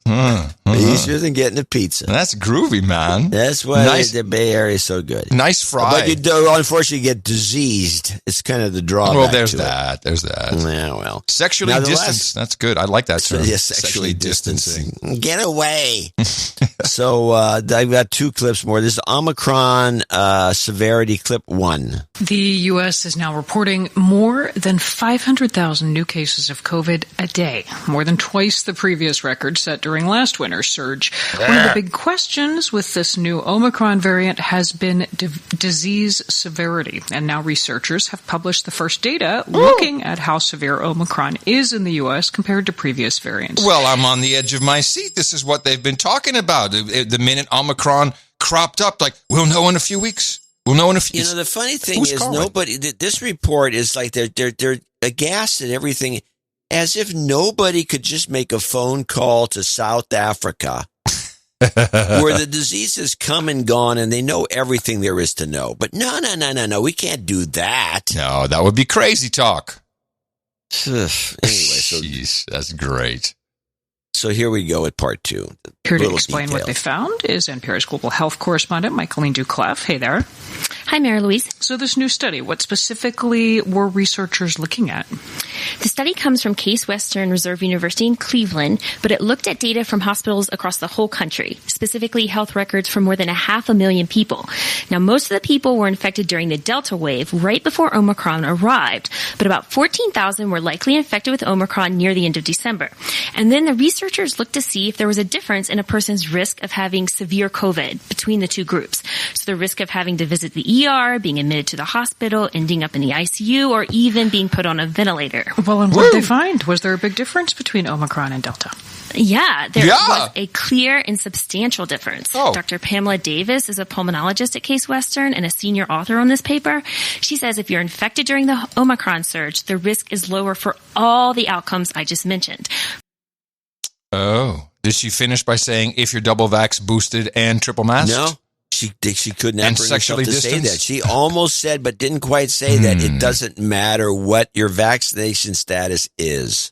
Easier than getting a pizza. That's groovy, man. That's why the Bay Area is so good. Nice fry. But you do, unfortunately, get diseased. It's kind of the drawback. Well, there's that. There's that. Yeah, well. Sexually distanced. That's good. I like that term. Yeah, sexually distancing. Get away. So I've got two clips more. This is Omicron severity clip 1. The U.S. is now reporting more than 500,000 new cases of COVID a day, more than twice the previous record set during last winter's surge. One of the big questions with this new Omicron variant has been disease severity. And now researchers have published the first data looking at how severe Omicron is in the U.S. compared to previous variants. Well, I'm on the edge of my seat. This is what they've been talking about. The minute Omicron cropped up, we'll know in a few weeks. We'll know in a few. The funny thing is nobody. This report is like they're aghast at everything, as if nobody could just make a phone call to South Africa, where the disease has come and gone, and they know everything there is to know. But no, we can't do that. No, that would be crazy talk. Anyway, so jeez, that's great. So here we go at part 2. Here to explain what they found is NPR's global health correspondent, Michaeline Duclaff. Hey there. Hi, Mary Louise. So this new study, what specifically were researchers looking at? The study comes from Case Western Reserve University in Cleveland, but it looked at data from hospitals across the whole country, specifically health records for more than 500,000 people. Now, most of the people were infected during the Delta wave right before Omicron arrived, but about 14,000 were likely infected with Omicron near the end of December. And then the researchers looked to see if there was a difference in a person's risk of having severe COVID between the two groups. So the risk of having to visit the ER, being admitted to the hospital, ending up in the ICU, or even being put on a ventilator. Well, and what did they find? Was there a big difference between Omicron and Delta? Yeah, there was a clear and substantial difference. Oh. Dr. Pamela Davis is a pulmonologist at Case Western and a senior author on this paper. She says if you're infected during the Omicron surge, the risk is lower for all the outcomes I just mentioned. Oh, did she finish by saying if you're double vax, boosted, and triple masked? No. She could not and bring sexually herself to distanced? say that. She almost said, but didn't quite say that it doesn't matter what your vaccination status is.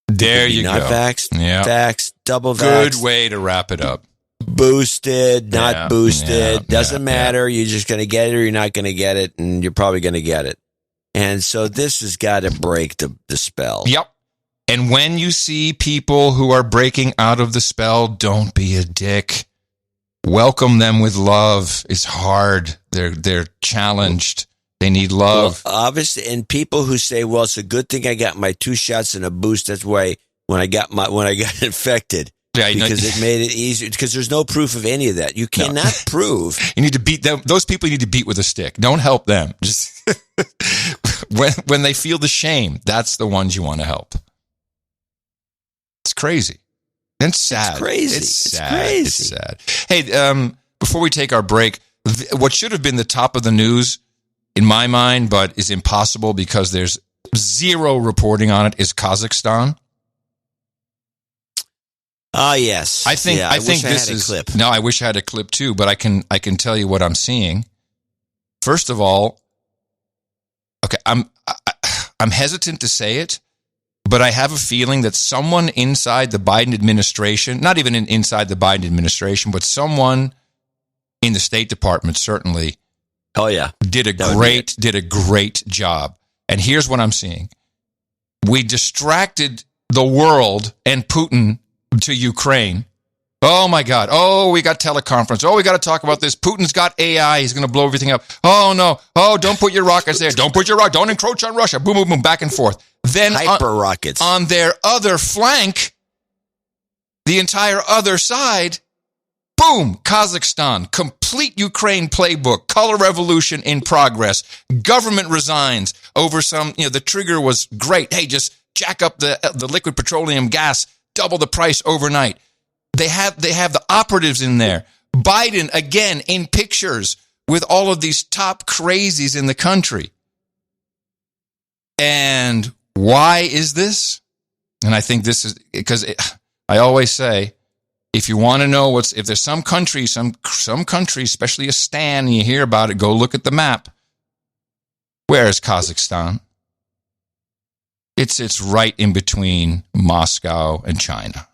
There you not go. Vaxxed, vaxxed, double Good vaxxed. way to wrap it up. Boosted, not boosted. Doesn't matter. You're just going to get it or you're not going to get it, and you're probably going to get it. And so this has got to break the spell. Yep. And when you see people who are breaking out of the spell, don't be a dick. Welcome them with love. It's hard. They're challenged. They need love. Well, obviously, and people who say, "Well, it's a good thing I got my 2 shots and a boost." That's why when I got infected, because it made it easier. Because there's no proof of any of that. You cannot prove. You need to beat them. Those people you need to beat with a stick. Don't help them. Just when they feel the shame, that's the ones you want to help. It's crazy. It's sad. It's crazy. It's sad. Crazy. It's sad. Hey, before we take our break, what should have been the top of the news, in my mind, but is impossible because there's zero reporting on it, is Kazakhstan. Oh, yes. I think this is is a clip. No, I wish I had a clip too, but I can tell you what I'm seeing. First of all, okay, I'm hesitant to say it, but I have a feeling that someone inside the Biden administration, not even inside the Biden administration, but someone in the State Department certainly, did a great job. And here's what I'm seeing. We distracted the world and Putin to Ukraine. Oh my God. Oh, we got teleconference. Oh, we got to talk about this. Putin's got AI. He's going to blow everything up. Oh no. Oh, don't put your rockets there. Don't put your rocket. Don't encroach on Russia. Boom, boom, boom, back and forth. Then hyper rockets on their other flank, the entire other side. Boom, Kazakhstan, complete Ukraine playbook, color revolution in progress. Government resigns over some, the trigger was great. Hey, just jack up the liquid petroleum gas, double the price overnight. They have the operatives in there. Biden, again, in pictures with all of these top crazies in the country. And why is this? And I think this is because I always say, if you want to know if there's some country, especially a stan, and you hear about it, go look at the map. Where is Kazakhstan? It's right in between Moscow and China.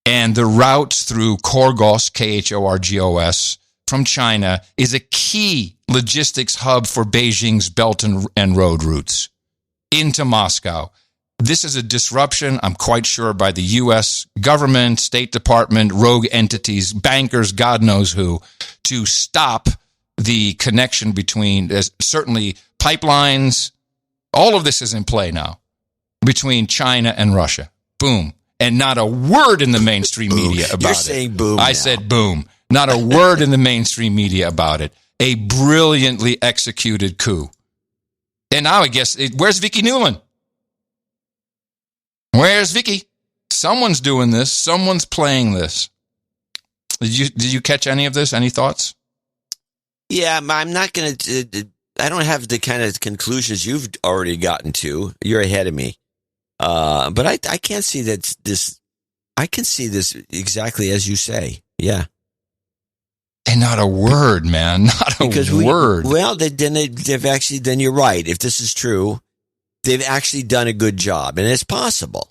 And the route through Khorgos, Khorgos, from China is a key logistics hub for Beijing's Belt and Road routes into Moscow. This is a disruption, I'm quite sure, by the U.S. government, State Department, rogue entities, bankers, God knows who, to stop the connection between, certainly pipelines. All of this is in play now between China and Russia. Boom. And not a word in the mainstream media about it. You're saying boom. I said boom. Not a word in the mainstream media about it. A brilliantly executed coup. And now I guess, where's Vicky Newman? Where's Vicky? Someone's doing this. Someone's playing this. Did you catch any of this? Any thoughts? Yeah, I'm not going to. I don't have the kind of conclusions you've already gotten to. You're ahead of me. But I can't see that this. I can see this exactly as you say. Yeah. And not a word, man. Not a word. Well, then you're right. If this is true, they've actually done a good job, and it's possible.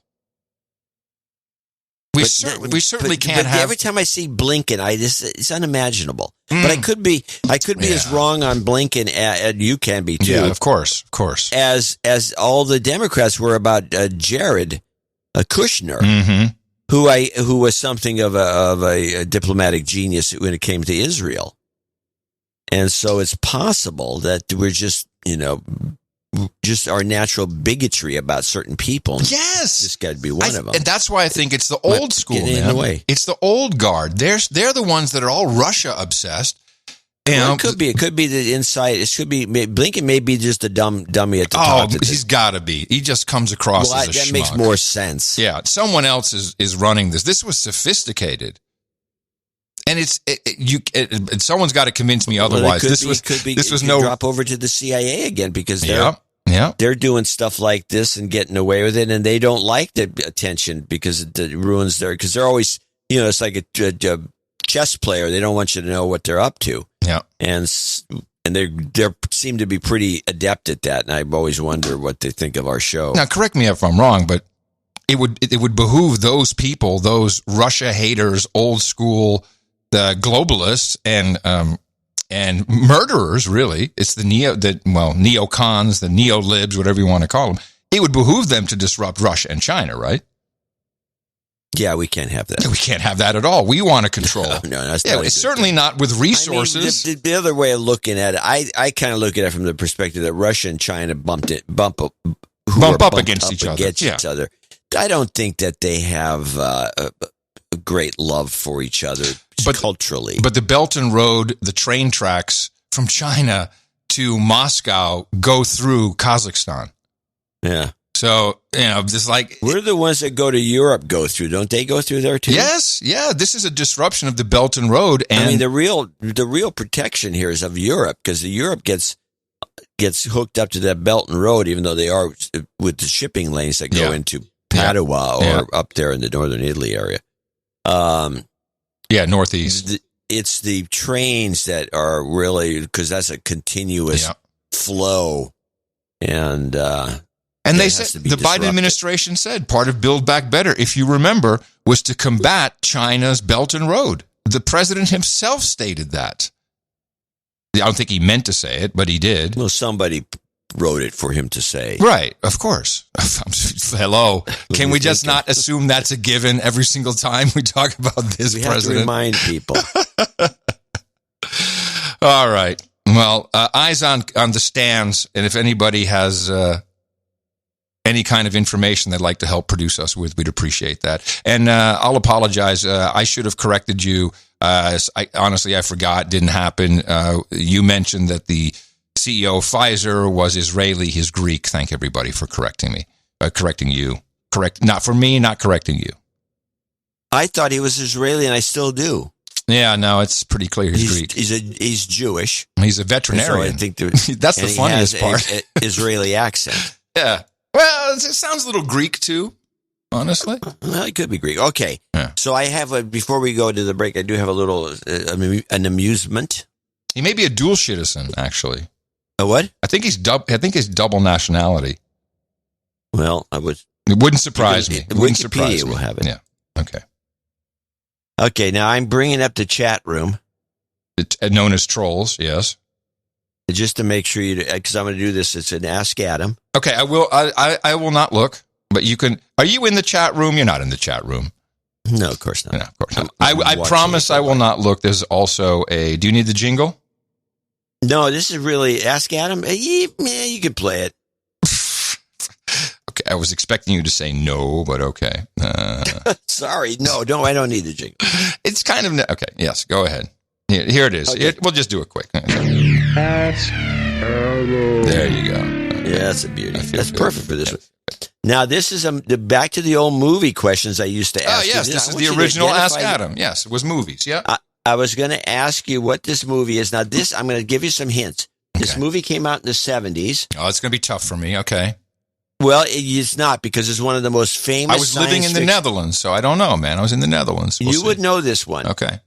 We certainly can't have. Every time I see Blinken, it's unimaginable. But I could be as wrong on Blinken as you can be too. Yeah, of course. As all the Democrats were about Jared Kushner, mm-hmm. who was something of a diplomatic genius when it came to Israel, and so it's possible that we're just our natural bigotry about certain people. Yes, this got to be one of them, and that's why I think it's the old school. Man. It's the old guard. They're the ones that are all Russia obsessed. Well, it could be the insight. It could be Blinken. May be just a dummy at the top. Oh, he's got to be. He just comes across as a schmuck. That makes more sense. Yeah, someone else is running this. This was sophisticated. And someone's got to convince me otherwise. This was no drop over to the CIA again because they're doing stuff like this and getting away with it, and they don't like the attention because it ruins because they're always it's like a chess player. They don't want you to know what they're up to. Yeah, and they seem to be pretty adept at that. And I always wonder what they think of our show. Now, correct me if I'm wrong, but it would behoove those people, those Russia haters, old school. The globalists and murderers, really. It's the neocons, the neo-libs, whatever you want to call them. It would behoove them to disrupt Russia and China, right? Yeah, we can't have that. We can't have that at all. We want to control. No, that's not it's certainly not with resources. I mean, the other way of looking at it, I kind of look at it from the perspective that Russia and China bump up against each other. I don't think that they have a great love for each other culturally. But the Belt and Road, the train tracks from China to Moscow go through Kazakhstan. Yeah. So, just like... We're the ones that go to Europe go through. Don't they go through there too? Yes. Yeah. This is a disruption of the Belt and Road. And I mean, the real protection here is of Europe because the Europe gets hooked up to that Belt and Road, even though they are with the shipping lanes that go into Padua or up there in the northern Italy area. Northeast. It's the trains that are really, because that's a continuous flow. And they said, the Biden administration said part of Build Back Better, if you remember, was to combat China's Belt and Road. The president himself stated that. I don't think he meant to say it, but he did. Well, somebody wrote it for him to say. Right, of course. Hello. Can we just not assume that's a given every single time we talk about this we president? Have to remind people. All right. Well, eyes on the stands, and if anybody has any kind of information they'd like to help produce us with, we'd appreciate that. And I'll apologize. I should have corrected you. Honestly, I forgot. Didn't happen. You mentioned that the CEO of Pfizer was Israeli. He's Greek. Thank everybody for correcting me. Correcting you. Not for me, not correcting you. I thought he was Israeli, and I still do. Yeah, no, it's pretty clear he's Greek. He's Jewish. He's a veterinarian. So I think that's the funniest part. An Israeli accent. Yeah. Well, it sounds a little Greek too, honestly. Well, it could be Greek. Okay. Yeah. So I have before we go to the break, I do have a little an amusement. He may be a dual citizen, actually. A what? I think he's double nationality. Well, It wouldn't surprise me. It wouldn't surprise me. Will have it. Yeah. Okay. Okay. Now I'm bringing up the chat room. Known as trolls. Yes. Just to make sure because I'm going to do this. It's an Ask Adam. Okay. I will. I will not look. But you can. Are you in the chat room? You're not in the chat room. No, of course not. No, of course not. I promise I will not look. There's also a. Do you need the jingle? No, this is really Ask Adam. Yeah, you can play it. Okay, I was expecting you to say no, but okay. Sorry, no, I don't need the jingle. It's kind of okay. Yes, go ahead. Here it is. Okay. We'll just do it quick. Ask Adam. There you go. Okay. Yeah, that's a beauty. That's perfect for this one. Now, this is back to the old movie questions I used to ask. Oh, yes, this is the original Ask Adam. Yes, it was movies. Yeah. I was going to ask you what this movie is. Now, I'm going to give you some hints. Okay. This movie came out in the 70s. Oh, it's going to be tough for me. Okay. Well, it's not, because it's one of the most famous. I was living in the Netherlands, so I don't know, man. I was in the Netherlands. You would know this one. Okay.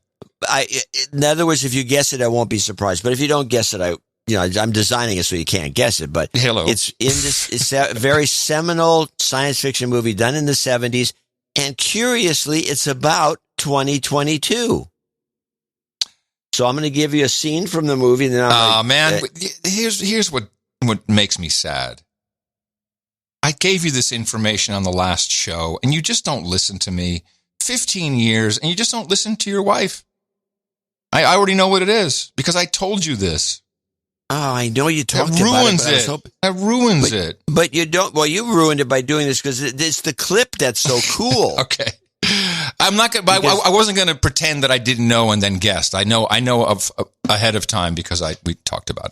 In other words, if you guess it, I won't be surprised. But if you don't guess it, I'm designing it so you can't guess it. But hello, it's a very seminal science fiction movie done in the 70s, and curiously, it's about 2022. So I'm going to give you a scene from the movie. And then here's what makes me sad. I gave you this information on the last show, and you just don't listen to me. 15 years, and you just don't listen to your wife. I already know what it is, because I told you this. Oh, I know you talked about it. That ruins it. But you don't. Well, you ruined it by doing this, because it's the clip that's so cool. Okay. I'm not going. I wasn't going to pretend that I didn't know and then guessed. I know of ahead of time because we talked about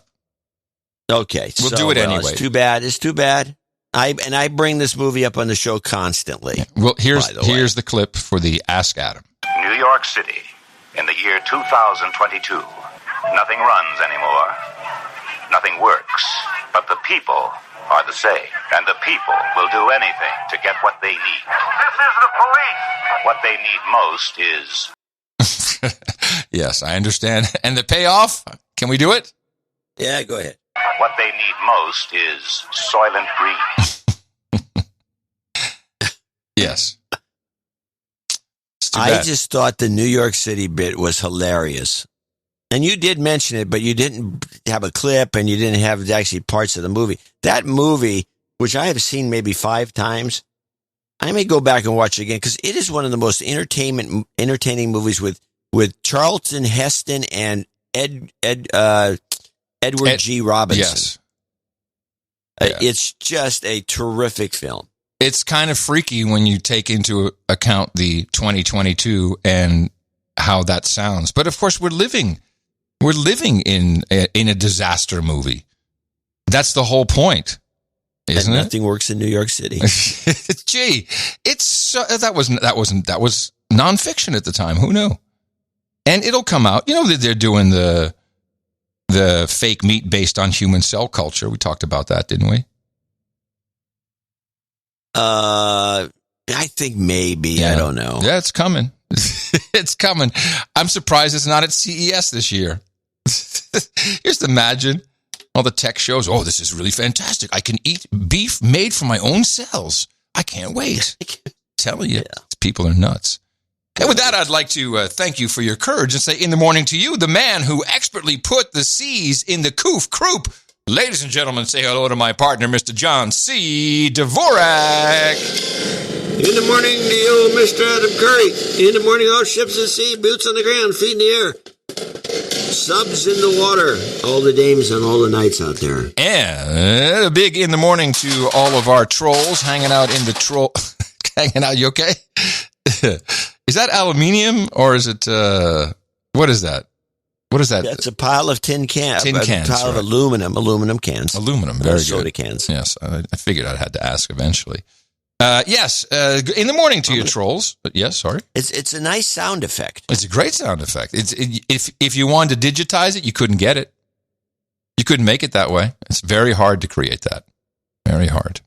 it. Okay, we'll do it anyway. It's too bad. I bring this movie up on the show constantly. Well, here's the clip for the Ask Adam. New York City, in the year 2022. Nothing runs anymore. Nothing works. But the people are the same. And the people will do anything to get what they need. This is the police. What they need most is... Yes, I understand. And the payoff? Can we do it? Yeah, go ahead. What they need most is Soylent Green. Yes. I just thought the New York City bit was hilarious. And you did mention it, but you didn't have a clip, and you didn't have actually parts of the movie. That movie, which I have seen maybe 5 times, I may go back and watch it again, because it is one of the most entertaining movies with Charlton Heston and Edward G. Robinson. Yes. It's just a terrific film. It's kind of freaky when you take into account the 2022 and how that sounds. But of course, we're living in a disaster movie. That's the whole point, isn't it? Nothing works in New York City. Gee, that was nonfiction at the time. Who knew? And it'll come out. You know that they're doing the fake meat based on human cell culture. We talked about that, didn't we? I think maybe. I don't know. Yeah, it's coming. It's coming. I'm surprised it's not at CES this year. Just imagine all the tech shows. Oh, this is really fantastic. I can eat beef made from my own cells. I can't wait. Telling you, people are nuts. And with that, I'd like to thank you for your courage and say in the morning to you, the man who expertly put the C's in the Coof, Croup. Ladies and gentlemen, say hello to my partner, Mr. John C. Dvorak. In the morning, the old Mr. Adam Curry. In the morning, all ships at sea, boots on the ground, feet in the air. Subs in the water. All the dames and all the knights out there. And a big in the morning to all of our trolls hanging out in the troll... hanging out, you okay? Is that aluminium or is it... what is that? What is that? That's a pile of tin cans. Tin cans, A pile of aluminum cans. Aluminum, very good. Soda cans. Yes, I figured I had to ask eventually. Yes, in the morning to you trolls. But yes, sorry. It's a nice sound effect. It's a great sound effect. If you wanted to digitize it, you couldn't get it. You couldn't make it that way. It's very hard to create that. Very hard.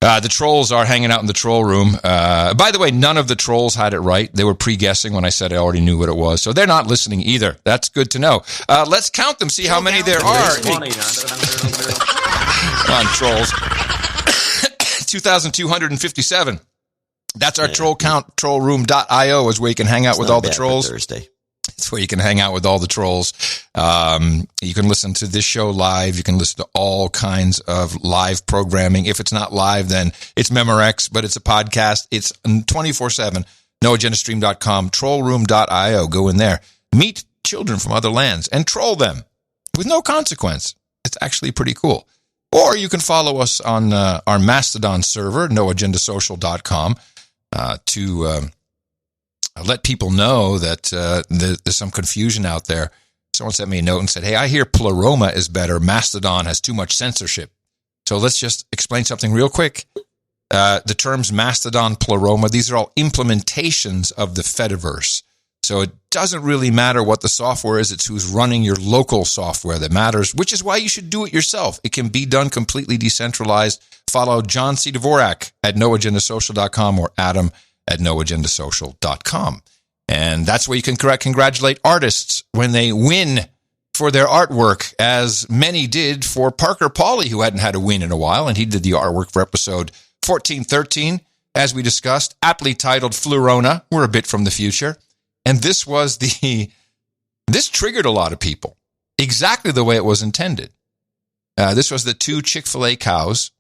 The trolls are hanging out in the troll room. By the way, none of the trolls had it right. They were pre-guessing when I said I already knew what it was. So they're not listening either. That's good to know. Let's count them, see how many there are. Come on, trolls. 2,257. That's our troll count. Trollroom.io is where you can hang out with all the trolls. Thursday. It's where you can hang out with all the trolls. You can listen to this show live. You can listen to all kinds of live programming. If it's not live, then it's Memorex, but it's a podcast. It's 24/7. NoAgendaStream.com, Trollroom.io. Go in there. Meet children from other lands and troll them with no consequence. It's actually pretty cool. Or you can follow us on our Mastodon server, NoAgendaSocial.com, to let people know that there's some confusion out there. Someone sent me a note and said, hey, I hear Pleroma is better. Mastodon has too much censorship. So let's just explain something real quick. The terms Mastodon, Pleroma, these are all implementations of the Fediverse. So it doesn't really matter what the software is. It's who's running your local software that matters, which is why you should do it yourself. It can be done completely decentralized. Follow John C. Dvorak at NoAgendaSocial.com or Adam at NoAgendaSocial.com. And that's where you can congratulate artists when they win for their artwork, as many did for Parker Pauly, who hadn't had a win in a while, and he did the artwork for episode 1413, as we discussed, aptly titled Fleurona. We're a bit from the future. And this triggered a lot of people, exactly the way it was intended. This was the 2 Chick-fil-A cows.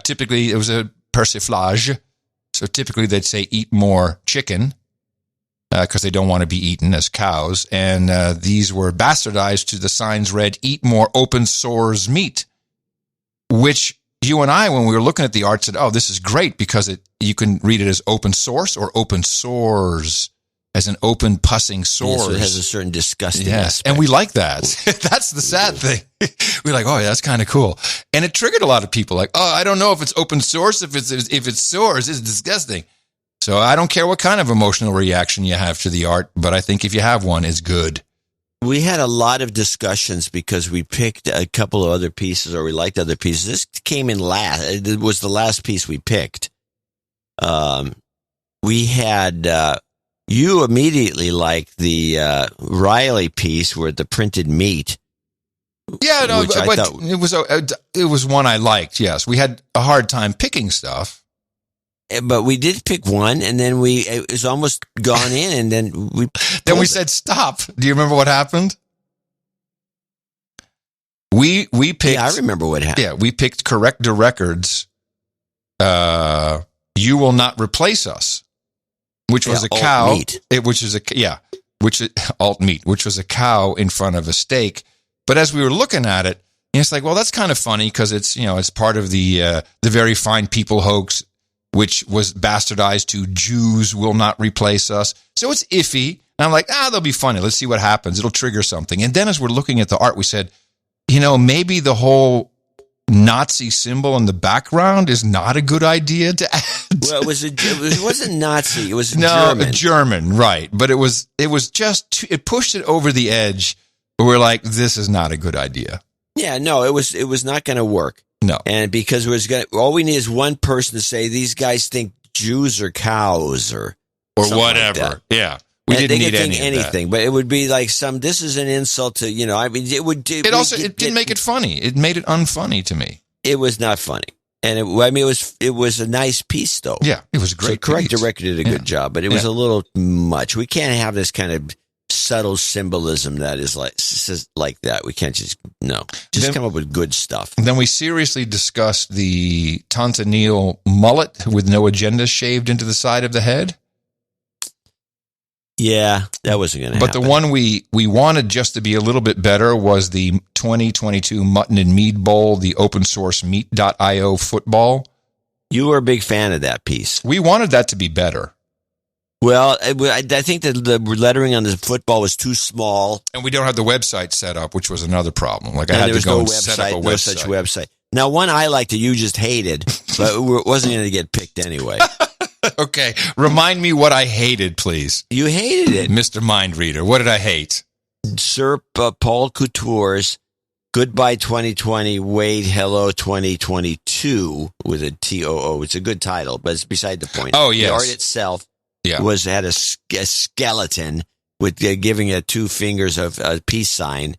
Typically, it was a persiflage. So typically they'd say eat more chicken because they don't want to be eaten as cows. And these were bastardized to the signs read, eat more open source meat, which you and I, when we were looking at the art, said, oh, this is great because you can read it as open source or open sores, as an open pussing sores. Yeah, so it has a certain disgusting aspect. And we like that. That's the sad thing. We're like, oh, yeah, that's kind of cool. And it triggered a lot of people like, oh, I don't know if it's open source, if it's sores, it's disgusting. So I don't care what kind of emotional reaction you have to the art, but I think if you have one, it's good. We had a lot of discussions because we picked a couple of other pieces, or we liked other pieces. This came in last. It was the last piece we picked. We had... You immediately liked the Riley piece where the printed meat. Yeah, no, but it was one I liked. Yes, we had a hard time picking stuff, but we did pick one, and then it was almost gone in, and then we said stop. Do you remember what happened? We picked. Yeah, I remember what happened. Yeah, we picked Corrector Records. You Will Not Replace Us. Which was a cow, which is alt meat, which was a cow in front of a steak. But as we were looking at it, it's like, well, that's kind of funny because it's part of the very fine people hoax, which was bastardized to Jews will not replace us. So it's iffy. And I'm like, they'll be funny. Let's see what happens. It'll trigger something. And then as we're looking at the art, we said, maybe the whole Nazi symbol in the background is not a good idea to add. Well, it wasn't Nazi. It was German. German, right? But it was just it pushed it over the edge. We're like, this is not a good idea. Yeah, no, it was not going to work. No. And because all we need is one person to say, these guys think Jews are cows or whatever. Like yeah. We didn't need anything, but it would be like this is an insult to, I mean, it didn't make it funny. It made it unfunny to me. It was not funny. And it was a nice piece though. Yeah, it was a great piece. Correct Director did a good job, but it was a little much. We can't have this kind of subtle symbolism that is like that. We can't just come up with good stuff. Then we seriously discussed the Tonta Neal mullet with no agenda shaved into the side of the head. Yeah, that wasn't going to happen. But the one we wanted just to be a little bit better was the 2022 Mutton and Mead Bowl, the open source meat.io football. You were a big fan of that piece. We wanted that to be better. Well, I think that the lettering on the football was too small. And we don't have the website set up, which was another problem. Like I had to go and set up a website. No such website. Now, one I liked that you just hated, but it wasn't going to get picked anyway. Okay. Remind me what I hated, please. You hated it. Mr. Mind Reader. What did I hate? Sir Paul Couture's Goodbye 2020, Wade Hello 2022 with a TOO. It's a good title, but it's beside the point. Oh, yes. The art itself had a skeleton with giving it 2 fingers of a peace sign.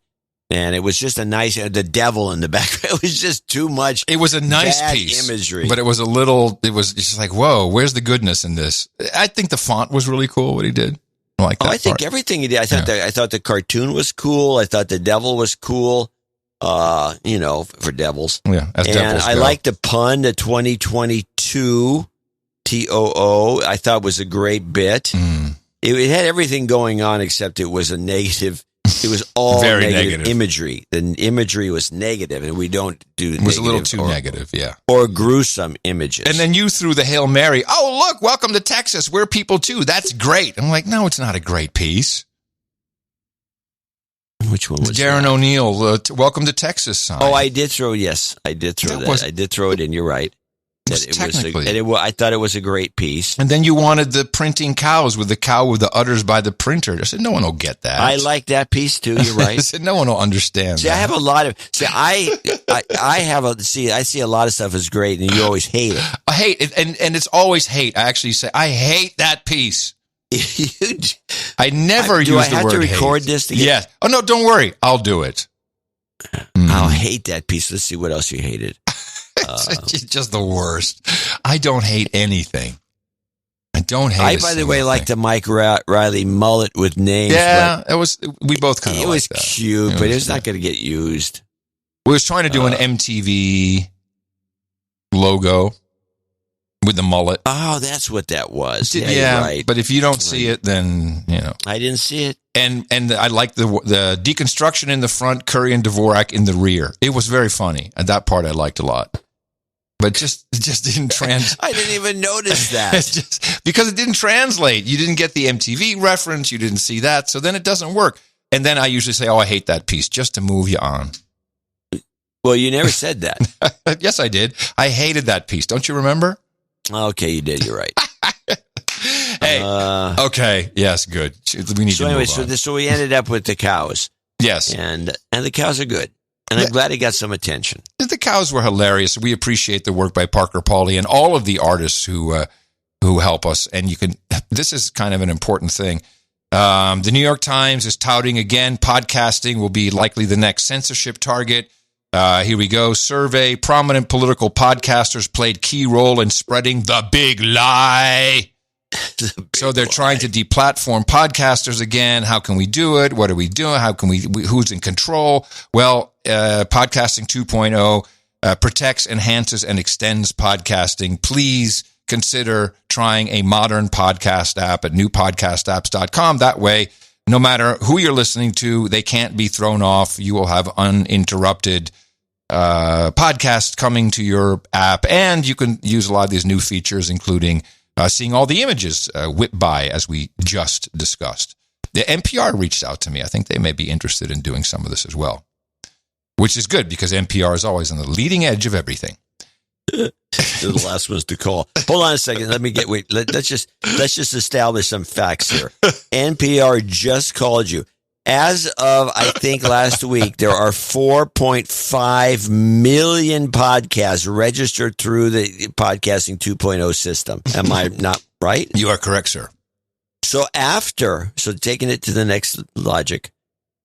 And it was just a nice, the devil in the background. It was just too much. It was a nice bad piece, imagery. But it was just like, whoa, where's the goodness in this? I think the font was really cool, what he did. I like that. I think everything he did. I thought the cartoon was cool. I thought the devil was cool. For devils. Yeah, as devils I go. liked the pun, the 2022 TOO. I thought was a great bit. It had everything going on except it was a negative. It was all very negative imagery. The imagery was negative, and we don't do it. Was a little too negative, yeah. Or gruesome images. And then you threw the Hail Mary. Oh, look, welcome to Texas. We're people too. That's great. I'm like, no, it's not a great piece. Which one was Darren that? O'Neill, welcome to Texas sign. Oh, I did throw, yes. I did throw that. I did throw it in, you're right. I thought it was a great piece. And then you wanted the printing cows with the cow with the udders by the printer. I said, no one will get that. I like that piece too. You're right. I said, no one will understand. See, that. I have a lot of. See, I see a lot of stuff as great, and you always hate it. I hate it, and it's always hate. I actually say, I hate that piece. I never use the word hate. Do I have to record this? Yes. Oh no, don't worry. I'll do it. I'll hate that piece. Let's see what else you hated. It's just the worst. I don't hate anything. I don't hate. By the way, like the Mike Riley mullet with names. Yeah, it was. We both kind of. It was cute, but it was not going to get used. We was trying to do an MTV logo with the mullet. Oh, that's what that was. Yeah, right. But if you don't see it, then I didn't see it. And I like the deconstruction in the front, Curry and Dvorak in the rear. It was very funny, and that part I liked a lot. But it just didn't translate. I didn't even notice that. Because it didn't translate. You didn't get the MTV reference. You didn't see that. So then it doesn't work. And then I usually say, oh, I hate that piece, just to move you on. Well, you never said that. Yes, I did. I hated that piece. Don't you remember? Okay, you did. You're right. Hey, okay. Yes, good. We need to move on. So we ended up with the cows. Yes. And the cows are good. And I'm glad he got some attention. The cows were hilarious. We appreciate the work by Parker Pauly and all of the artists who help us. And this is kind of an important thing. The New York Times is touting again, podcasting will be likely the next censorship target. Here we go. Survey, prominent political podcasters played key role in spreading the big lie. So they're trying to deplatform podcasters again. How can we do it? What are we doing? How can who's in control? Well, Podcasting 2.0 protects, enhances, and extends podcasting. Please consider trying a modern podcast app at newpodcastapps.com. That way, no matter who you're listening to, they can't be thrown off. You will have uninterrupted podcasts coming to your app, and you can use a lot of these new features, including seeing all the images whip by, as we just discussed. The NPR reached out to me. I think they may be interested in doing some of this as well, which is good because NPR is always on the leading edge of everything. They're the last ones to call. Hold on a second. Let's just establish some facts here. NPR just called you. As of, I think, last week, there are 4.5 million podcasts registered through the Podcasting 2.0 system. Am I not right? You are correct, sir. So taking it to the next logic,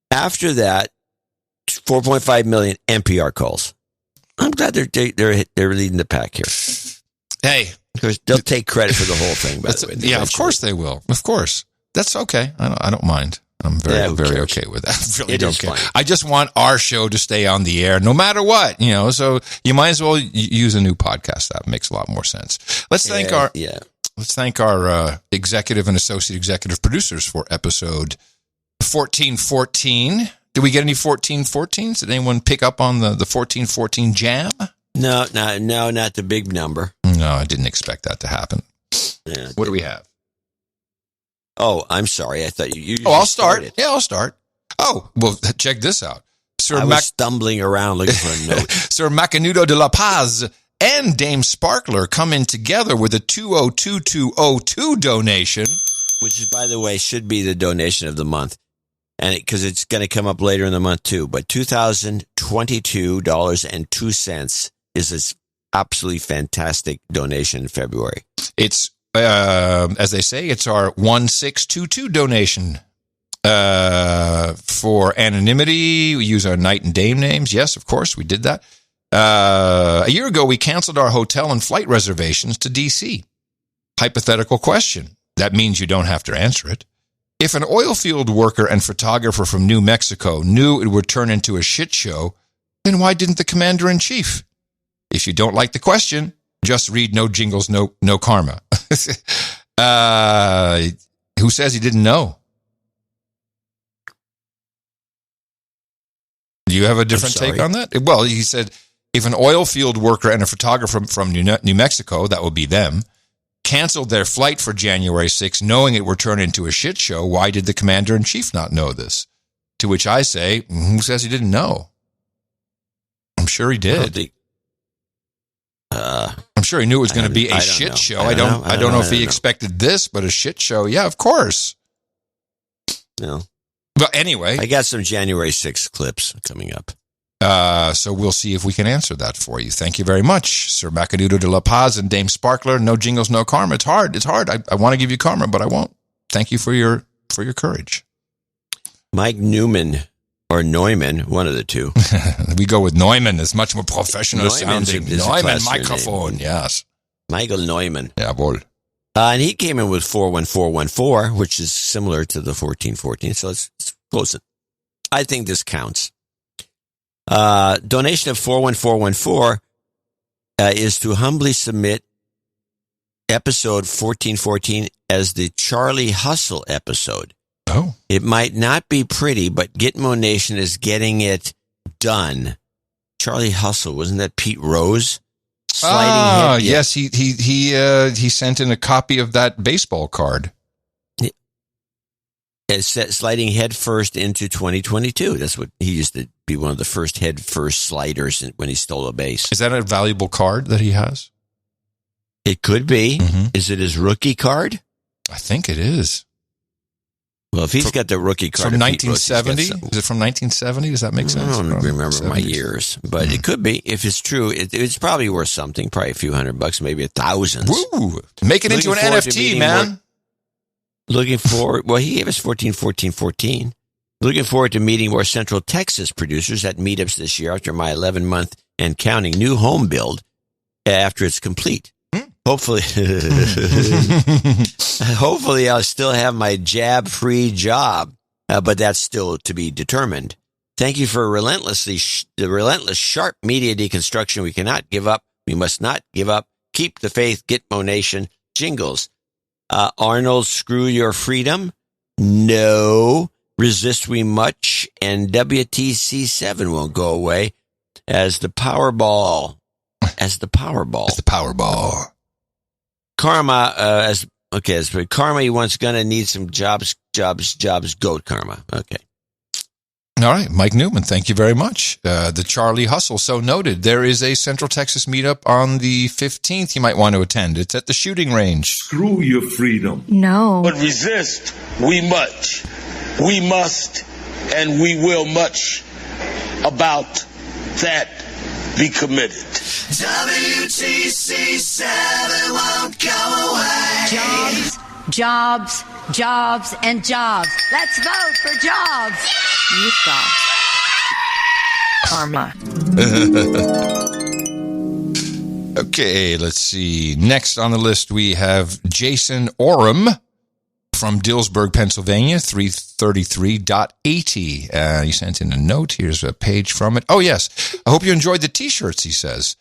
after that, 4.5 million NPR calls. I'm glad they're leading the pack here. Hey, because they'll take credit for the whole thing. By the way, yeah, of course they will. Of course, that's okay. I don't mind. I'm very okay with that. I really don't care. I just want our show to stay on the air no matter what, so you might as well use a new podcast. That makes a lot more sense. Let's thank our executive and associate executive producers for episode 1414. Did we get any 1414s? Did anyone pick up on the 1414 jam? No, not the big number. No, I didn't expect that to happen. Yeah. What do we have? Oh, I'm sorry. I thought you I'll start. Started. Yeah, I'll start. Oh, well, check this out. I was stumbling around looking for a note. Sir Macanudo de la Paz and Dame Sparkler come in together with a 202202 donation. Which, by the way, should be the donation of the month. And because it's going to come up later in the month, too. But $2,022.02 is this absolutely fantastic donation in February. It's, as they say, it's our 1622 donation. For anonymity, we use our knight and dame names. Yes, of course, we did that. A year ago, we canceled our hotel and flight reservations to D.C. Hypothetical question. That means you don't have to answer it. If an oil field worker and photographer from New Mexico knew it would turn into a shit show, then why didn't the commander-in-chief? If you don't like the question, just read no jingles, no karma. Who says he didn't know? Do you have a different take on that? Well, he said, if an oil field worker and a photographer from New Mexico, that would be them, canceled their flight for January 6th, knowing it would turn into a shit show, why did the commander-in-chief not know this? To which I say, who says he didn't know? I'm sure he did. I'm sure he knew it was going to be a shit show. I don't know if he expected this, but a shit show, yeah, of course. No. But anyway. I got some January 6th clips coming up. So we'll see if we can answer that for you. Thank you very much, Sir Macanudo de la Paz and Dame Sparkler. No jingles, no karma. It's hard. I want to give you karma, but I won't. Thank you for your courage. Mike Newman or Neumann, one of the two. We go with Neumann. It's much more professional sounding. Neumann microphone, yes. Michael Neumann. Jawohl. And he came in with 41414, which is similar to the 1414. So it's close. I think this counts. Donation of 41414 is to humbly submit episode 1414 as the Charlie Hustle episode. Oh. It might not be pretty, but Gitmo Nation is getting it done. Charlie Hustle, wasn't that Pete Rose? Yes, he sent in a copy of that baseball card. It's sliding head first into 2022. That's what he used to be, one of the first head first sliders when he stole a base. Is that a valuable card that he has? It could be. Mm-hmm. Is it his rookie card? I think it is. Well, if he's got the rookie card from 1970, is it from 1970? Does that make sense? I don't remember my years, but it could be. If it's true, it's probably worth something. Probably a few $100, maybe $1,000s. Woo! Make it into an NFT, man. Looking forward. Well, he gave us 14. Looking forward to meeting more Central Texas producers at meetups this year after my 11-month and counting new home build after it's complete. Hopefully, I'll still have my jab-free job, but that's still to be determined. Thank you for the relentless sharp media deconstruction. We cannot give up. We must not give up. Keep the faith. Gitmo Nation. Jingles. Arnold, screw your freedom. No. Resist we much. And WTC7 won't go away as the Powerball. Karma, Karma, he wants gonna need some jobs, goat karma. Okay. All right, Mike Newman, thank you very much. The Charlie Hustle, so noted. There is a Central Texas meetup on the 15th you might want to attend. It's at the shooting range. Screw your freedom. No. But resist we much. We must and we will much about that be committed. WTC7 won't go away. Jobs, jobs, jobs, and jobs. Let's vote for jobs. You've got karma. Okay, let's see. Next on the list, we have Jason Oram from Dillsburg, Pennsylvania, 333.80. He sent in a note. Here's a page from it. Oh, yes. I hope you enjoyed the T-shirts, he says.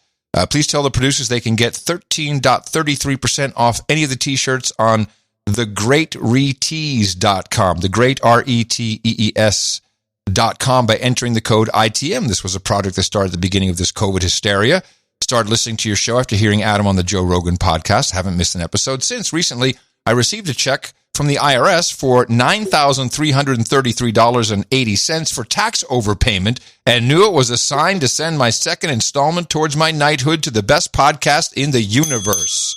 Please tell the producers they can get 13.33% off any of the T-shirts on thegreatretees.com, thegreatretees.com, by entering the code ITM. This was a product that started at the beginning of this COVID hysteria. Started listening to your show after hearing Adam on the Joe Rogan podcast. Haven't missed an episode since. Recently, I received a check from the IRS for $9,333.80 for tax overpayment and knew it was a sign to send my second installment towards my knighthood to the best podcast in the universe.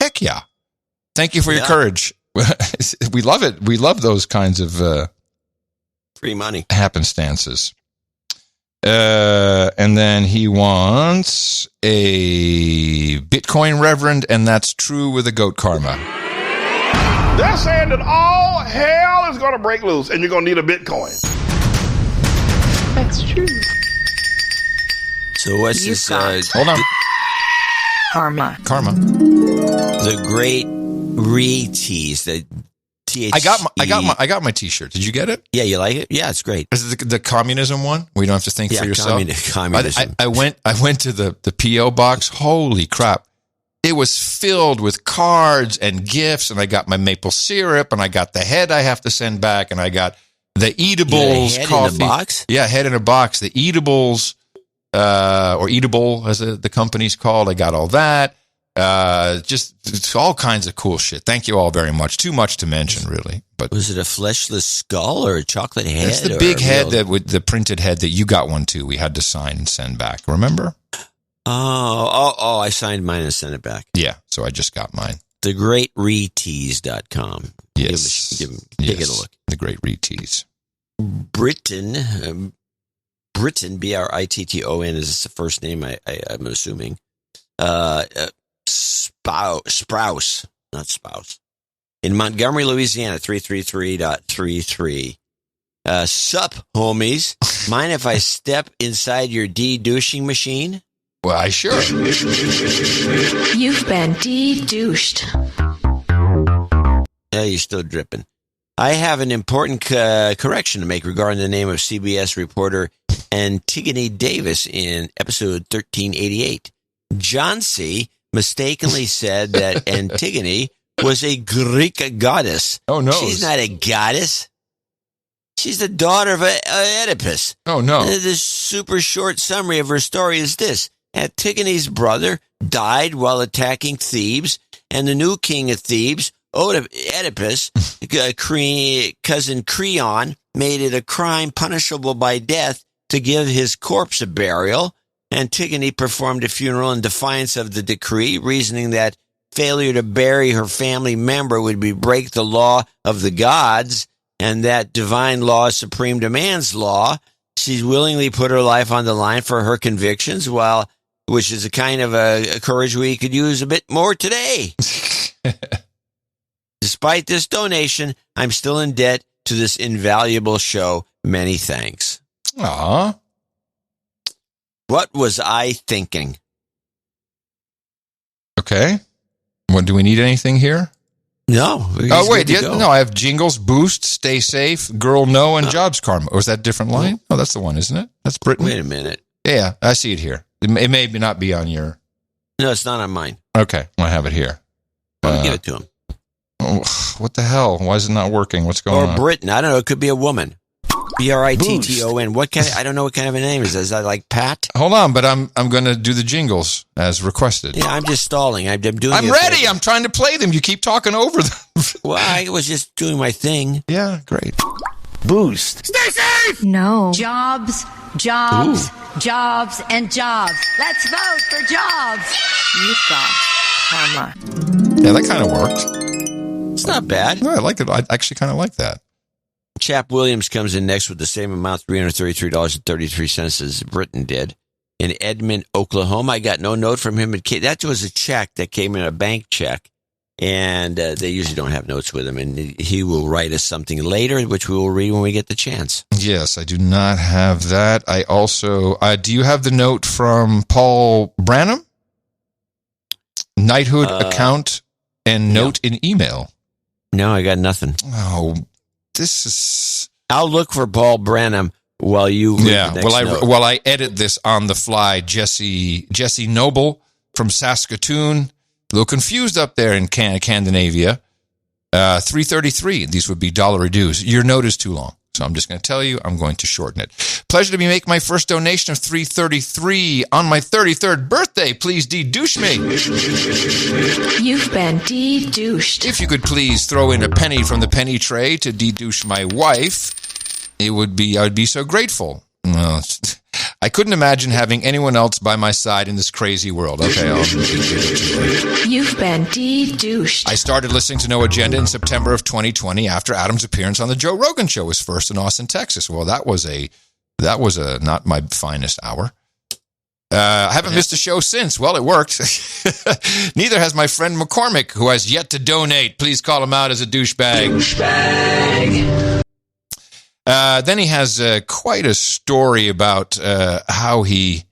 Heck yeah. Thank you for your courage. We love it. We love those kinds of free money happenstances. And then he wants a Bitcoin reverend, and that's true with a goat karma. They're saying that all hell is going to break loose and you're going to need a Bitcoin. That's true. So what's this? Hold on. Karma. The Great Retease. The I got my T-shirt. Did you get it? Yeah, you like it? Yeah, it's great. Is it the communism one where you don't have to think for yourself? Communism. I went to the P.O. box. Holy crap. It was filled with cards and gifts, and I got my maple syrup, and I got the head I have to send back, and I got the eatables coffee. In a box? Yeah, head in a box. The eatables, or eatable as the company's called. I got all that. Just all kinds of cool shit. Thank you all very much. Too much to mention, really. But was it a fleshless skull or a chocolate head? It's the big head with the printed head that you got one too. We had to sign and send back. Remember? Oh! I signed mine and sent it back. Yeah, so I just got mine. TheGreatRetease.com. Yes, give it a look. The Great Retease. Britton, Britton is the first name. I'm assuming. Sprouse, not spouse. In Montgomery, Louisiana, 333.33. Sup, homies. Mind if I step inside your de-douching machine? Why, sure. You've been de-douched. Yeah, you're still dripping. I have an important correction to make regarding the name of CBS reporter Antigone Davis in episode 1388. John C. mistakenly said that Antigone was a Greek goddess. Oh, no. She's not a goddess. She's the daughter of Oedipus. Oh, no. The super short summary of her story is this. Antigone's brother died while attacking Thebes, and the new king of Thebes, Oedipus, cousin Creon, made it a crime punishable by death to give his corpse a burial. Antigone performed a funeral in defiance of the decree, reasoning that failure to bury her family member would break the law of the gods, and that divine law is supreme to man's law. She's willingly put her life on the line for her convictions, which is a kind of a courage we could use a bit more today. Despite this donation, I'm still in debt to this invaluable show. Many thanks. Aww. What was I thinking? Okay. What, do we need anything here? No. Oh, wait. No, I have jingles, boost, stay safe, girl no, and jobs karma. Or is that a different line? Oh, that's the one, isn't it? That's Britain. Wait a minute. Yeah, I see it here. It may not be on your... No, it's not on mine. Okay, I have it here. Give it to him. Oh, what the hell? Why is it not working? What's going on? Or Britain. I don't know. It could be a woman. Britton. What kind? I don't know what kind of a name is that. Is that like Pat? Hold on, but I'm going to do the jingles as requested. Yeah, I'm just stalling. I'm doing. I'm ready. I'm trying to play them. You keep talking over them. Well, I was just doing my thing. Yeah, great. Boost. Stay safe. No. Jobs, jobs, jobs, and jobs. Let's vote for jobs. You've got karma. Yeah, that kind of worked. It's not bad. No, I like it. I actually kind of like that. Chap Williams comes in next with the same amount, $333.33 as Britain did. In Edmond, Oklahoma, I got no note from him. That was a check that came in, a bank check. And they usually don't have notes with him. And he will write us something later, which we will read when we get the chance. Yes, I do not have that. I also, do you have the note from Paul Branham? Knighthood account and note in email. No, I got nothing. Oh, this is... I'll look for Paul Branham while you read the next note. While I edit this on the fly. Jesse Noble from Saskatoon. A little confused up there in Scandinavia. $3.33. These would be dollar dues. Your note is too long, so I'm just going to tell you I'm going to shorten it. Pleasure to make my first donation of $3.33 on my 33rd birthday. Please de-douche me. You've been de-douched. If you could please throw in a penny from the penny tray to de-douche my wife, I would be so grateful. Well, I couldn't imagine having anyone else by my side in this crazy world. Okay, You've been de-douched. I started listening to No Agenda in September of 2020 after Adam's appearance on the Joe Rogan Show, his first in Austin, Texas. Well, that was not my finest hour. I haven't missed a show since. Well, it worked. Neither has my friend McCormick, who has yet to donate. Please call him out as a douchebag. Douchebag. Then he has quite a story about how he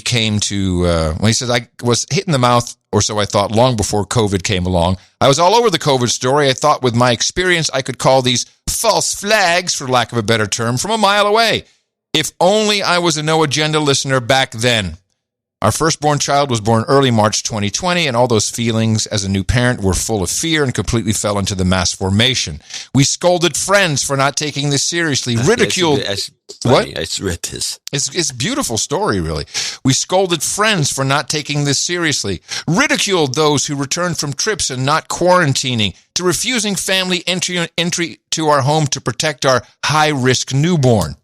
came to. Well, he says, I was hit in the mouth, or so I thought, long before COVID came along. I was all over the COVID story. I thought with my experience, I could call these false flags, for lack of a better term, from a mile away. If only I was a No Agenda listener back then. Our firstborn child was born early March 2020, and all those feelings as a new parent were full of fear and completely fell into the mass formation. We scolded friends for not taking this seriously, ridiculed... What? I read this. It's a beautiful story, really. We scolded friends for not taking this seriously, ridiculed those who returned from trips and not quarantining, to refusing family entry to our home to protect our high-risk newborn.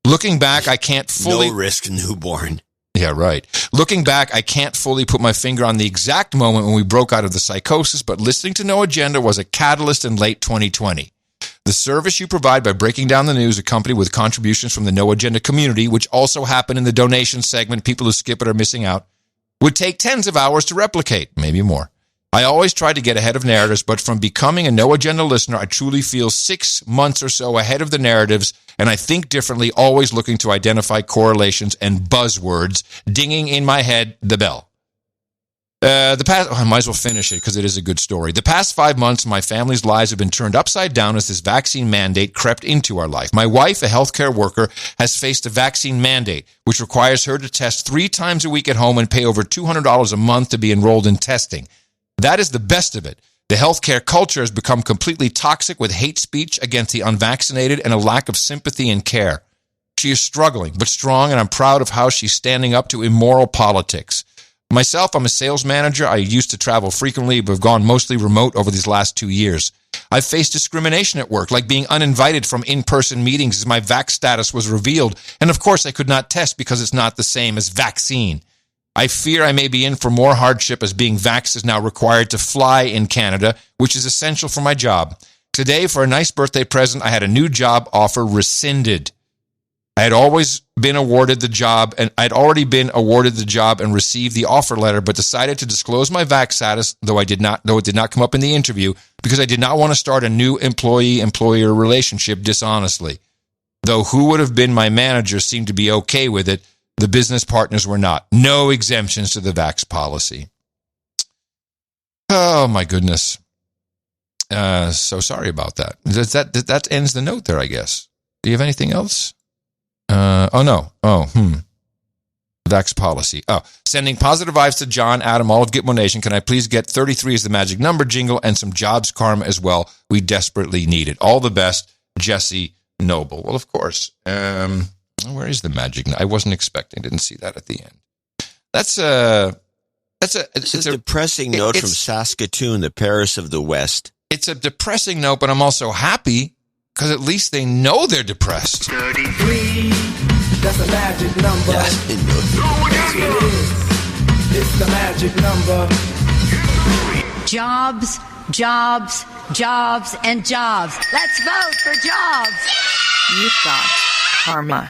Looking back, I can't fully... No-risk newborn. Yeah, right. Looking back, I can't fully put my finger on the exact moment when we broke out of the psychosis, but listening to No Agenda was a catalyst in late 2020. The service you provide by breaking down the news, accompanied with contributions from the No Agenda community, which also happen in the donation segment, people who skip it are missing out, would take tens of hours to replicate, maybe more. I always try to get ahead of narratives, but from becoming a No Agenda listener, I truly feel 6 months or so ahead of the narratives, and I think differently, always looking to identify correlations and buzzwords, dinging in my head the bell. I might as well finish it because it is a good story. The past 5 months, my family's lives have been turned upside down as this vaccine mandate crept into our life. My wife, a healthcare worker, has faced a vaccine mandate, which requires her to test 3 times a week at home and pay over $200 a month to be enrolled in testing. That is the best of it. The healthcare culture has become completely toxic with hate speech against the unvaccinated and a lack of sympathy and care. She is struggling, but strong, and I'm proud of how she's standing up to immoral politics. Myself, I'm a sales manager. I used to travel frequently, but have gone mostly remote over these last 2 years. I've faced discrimination at work, like being uninvited from in-person meetings as my vax status was revealed. And of course, I could not test because it's not the same as vaccine. I fear I may be in for more hardship as being vaxxed is now required to fly in Canada, which is essential for my job. Today, for a nice birthday present, I had a new job offer rescinded. I had always been awarded the job, and I'd already been awarded the job and received the offer letter, but decided to disclose my vax status, though it did not come up in the interview, because I did not want to start a new employee-employer relationship dishonestly. Though who would have been my manager seemed to be okay with it, the business partners were not. No exemptions to the vax policy. Oh, my goodness. So sorry about that. That ends the note there, I guess. Do you have anything else? Vax policy. Sending positive vibes to John, Adam, all of Gitmo Nation. Can I please get 33 as the magic number jingle and some jobs karma as well? We desperately need it. All the best, Jesse Noble. Well, of course. Where is the magic? I wasn't expecting. Didn't see that at the end. It's a depressing note from Saskatoon, the Paris of the West. It's a depressing note, but I'm also happy because at least they know they're depressed. 33, that's the magic number. Yes, it is. It's the magic number. Jobs, jobs, jobs, and jobs. Let's vote for jobs. You've got karma.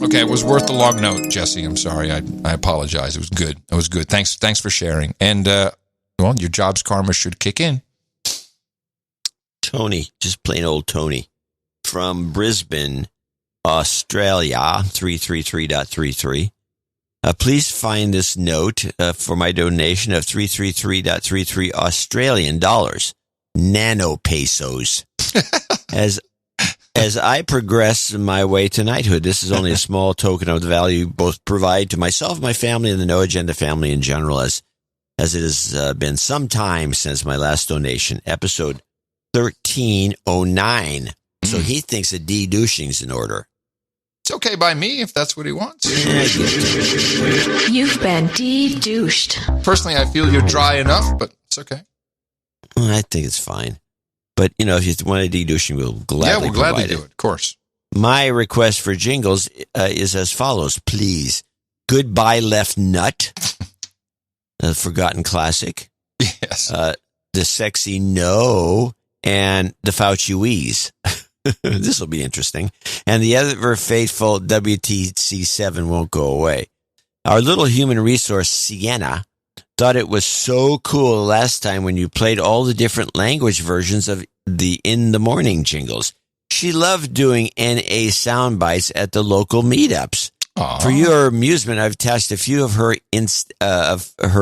Okay, it was worth the long note, Jesse. I'm sorry. I apologize. It was good. It was good. Thanks for sharing. And, well, your job's karma should kick in. Tony, just plain old Tony, from Brisbane, Australia, 333.33. Please find this note for my donation of 333.33 Australian dollars, nano pesos. As I progress my way to knighthood, this is only a small token of the value you both provide to myself, my family, and the No Agenda family in general, as it has been some time since my last donation, episode 1309. So he thinks a de-douching's in order. It's okay by me if that's what he wants. You've been de-douched. Personally, I feel you're dry enough, but it's okay. I think it's fine. But, if you want a de-douching, we'll gladly do it, of course. My request for jingles is as follows, please. Goodbye, Left Nut. A forgotten classic. Yes. The Sexy No and the Fauci Wheeze. This will be interesting. And the ever faithful WTC7 won't go away. Our little human resource, Sienna, thought it was so cool last time when you played all the different language versions of the In the Morning jingles. She loved doing NA sound bites at the local meetups. Aww. For your amusement, I've attached a few of her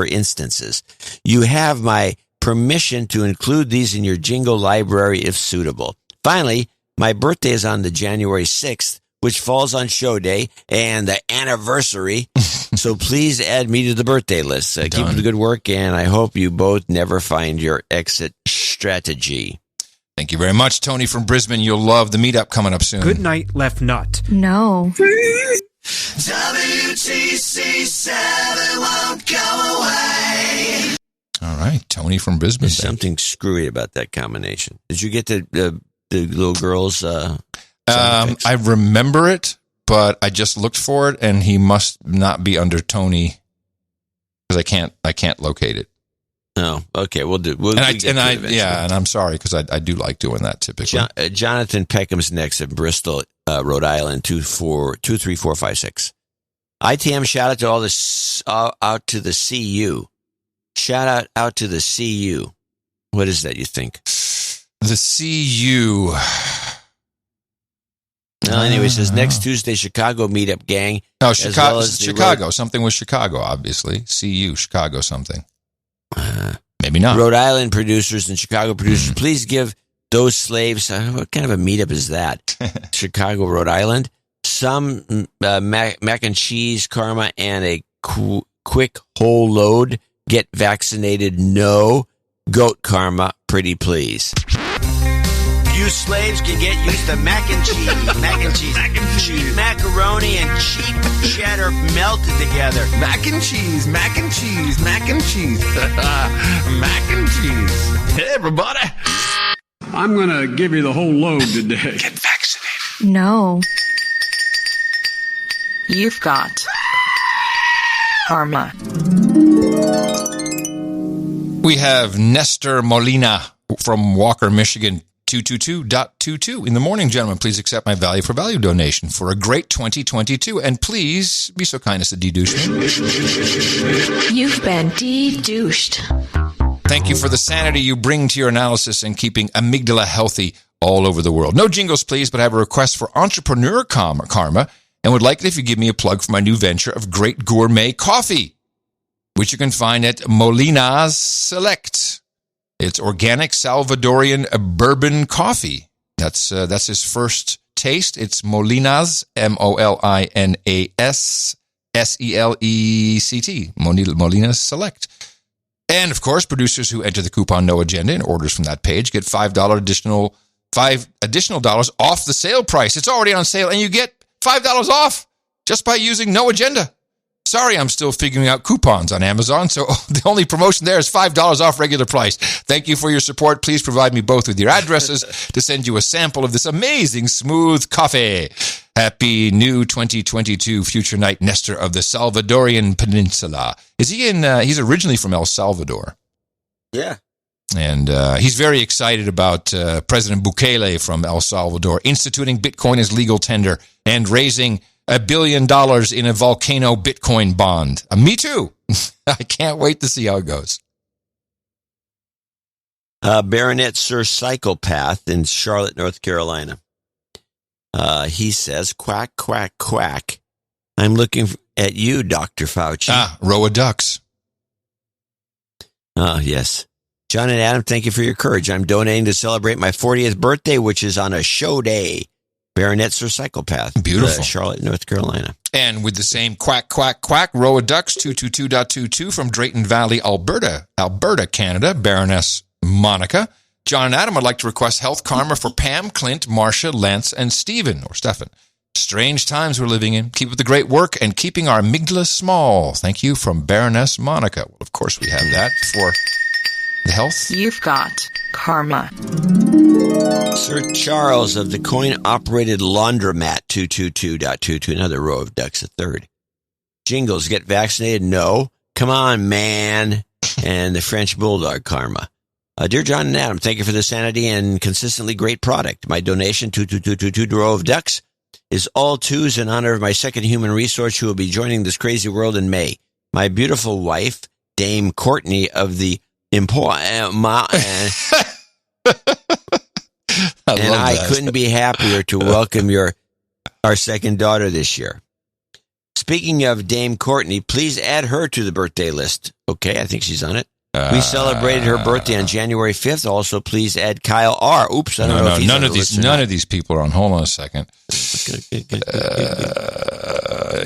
instances. You have my permission to include these in your jingle library if suitable. Finally, my birthday is on the January 6th, which falls on show day and the anniversary. So please add me to the birthday list. Keep up the good work, and I hope you both never find your exit strategy. Thank you very much, Tony from Brisbane. You'll love the meetup coming up soon. Good night, Left Nut. No. WTC7 won't go away. All right, Tony from Brisbane. There's something screwy about that combination. Did you get the little girls? I remember it, but I just looked for it, and he must not be under Tony because I can't locate it. Oh, okay. We'll do. And I'm sorry because I do like doing that typically. Jonathan Peckham's next at Bristol, Rhode Island, 23456. ITM shout out to all this out to the CU. Shout out to the CU. What is that? You think? The CU. Well, anyway, it says next Tuesday, Chicago meetup gang. No, Chicago. Something with Chicago, obviously. CU, Chicago something. Maybe not. Rhode Island producers and Chicago producers, please give those slaves, what kind of a meetup is that? Chicago, Rhode Island. Some mac and cheese karma and a quick whole load. Get vaccinated. No. Goat karma, pretty please. You slaves can get used to mac and cheese, cheap macaroni and cheap cheddar melted together. Mac and cheese, mac and cheese, mac and cheese, mac and cheese. Hey, everybody. I'm going to give you the whole load today. Get vaccinated. No. You've got karma. We have Nestor Molina from Walker, Michigan. 222.22. In the morning, gentlemen, please accept my value for value donation for a great 2022. And please be so kind as to de-douche me. You've been de-douched. Thank you for the sanity you bring to your analysis and keeping amygdala healthy all over the world. No jingles, please, but I have a request for entrepreneur karma and would like it if you give me a plug for my new venture of great gourmet coffee, which you can find at Molina's Select. It's organic Salvadorian bourbon coffee. That's his first taste. It's Molina's, Molinas SELECT, Molina's Select. And of course, producers who enter the coupon No Agenda and orders from that page get $5 additional dollars off the sale price. It's already on sale, and you get $5 off just by using No Agenda. Sorry, I'm still figuring out coupons on Amazon, so the only promotion there is $5 off regular price. Thank you for your support. Please provide me both with your addresses to send you a sample of this amazing smooth coffee. Happy new 2022 future night, Nestor of the Salvadorian Peninsula. Is he in, he's originally from El Salvador. Yeah. And he's very excited about President Bukele from El Salvador instituting Bitcoin as legal tender and raising $1 billion in a volcano Bitcoin bond. Me too. I can't wait to see how it goes. Baronet Sir Psychopath in Charlotte, North Carolina. He says, quack, quack, quack. I'm looking at you, Dr. Fauci. Row of ducks. Yes. John and Adam, thank you for your courage. I'm donating to celebrate my 40th birthday, which is on a show day. Baronet Sir Psychopath. Beautiful. Charlotte, North Carolina. And with the same quack, quack, quack, row of ducks, 222.22 from Drayton Valley, Alberta, Canada, Baroness Monica. John and Adam, I'd like to request health karma for Pam, Clint, Marcia, Lance, and Stephen. Strange times we're living in. Keep up the great work and keeping our amygdala small. Thank you from Baroness Monica. Well, of course we have that for the health. You've got karma. Sir Charles of the coin-operated laundromat, 222.22, another row of ducks, a third. Jingles, get vaccinated? No. Come on, man. And the French Bulldog karma. Dear John and Adam, thank you for the sanity and consistently great product. My donation, 22222 row of ducks, is all twos in honor of my second human resource who will be joining this crazy world in May. My beautiful wife, Dame Courtney of the I couldn't be happier to welcome our second daughter this year. Speaking of Dame Courtney, please add her to the birthday list. Okay, I think she's on it. We celebrated her birthday on January 5th. Also, please add Kyle R. Oops, I don't know if he's none of these people are on. Hold on a second.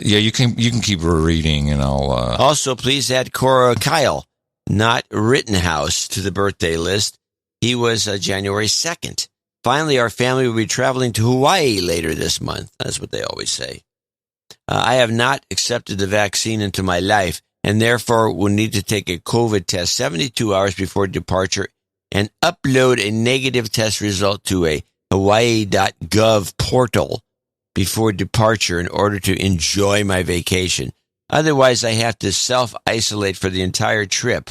Yeah, you can keep reading, and I'll. Also, please add Kyle, not Rittenhouse, to the birthday list. He was January 2nd. Finally, our family will be traveling to Hawaii later this month. That's what they always say. I have not accepted the vaccine into my life, and therefore will need to take a COVID test 72 hours before departure and upload a negative test result to a Hawaii.gov portal before departure in order to enjoy my vacation. Otherwise, I have to self-isolate for the entire trip.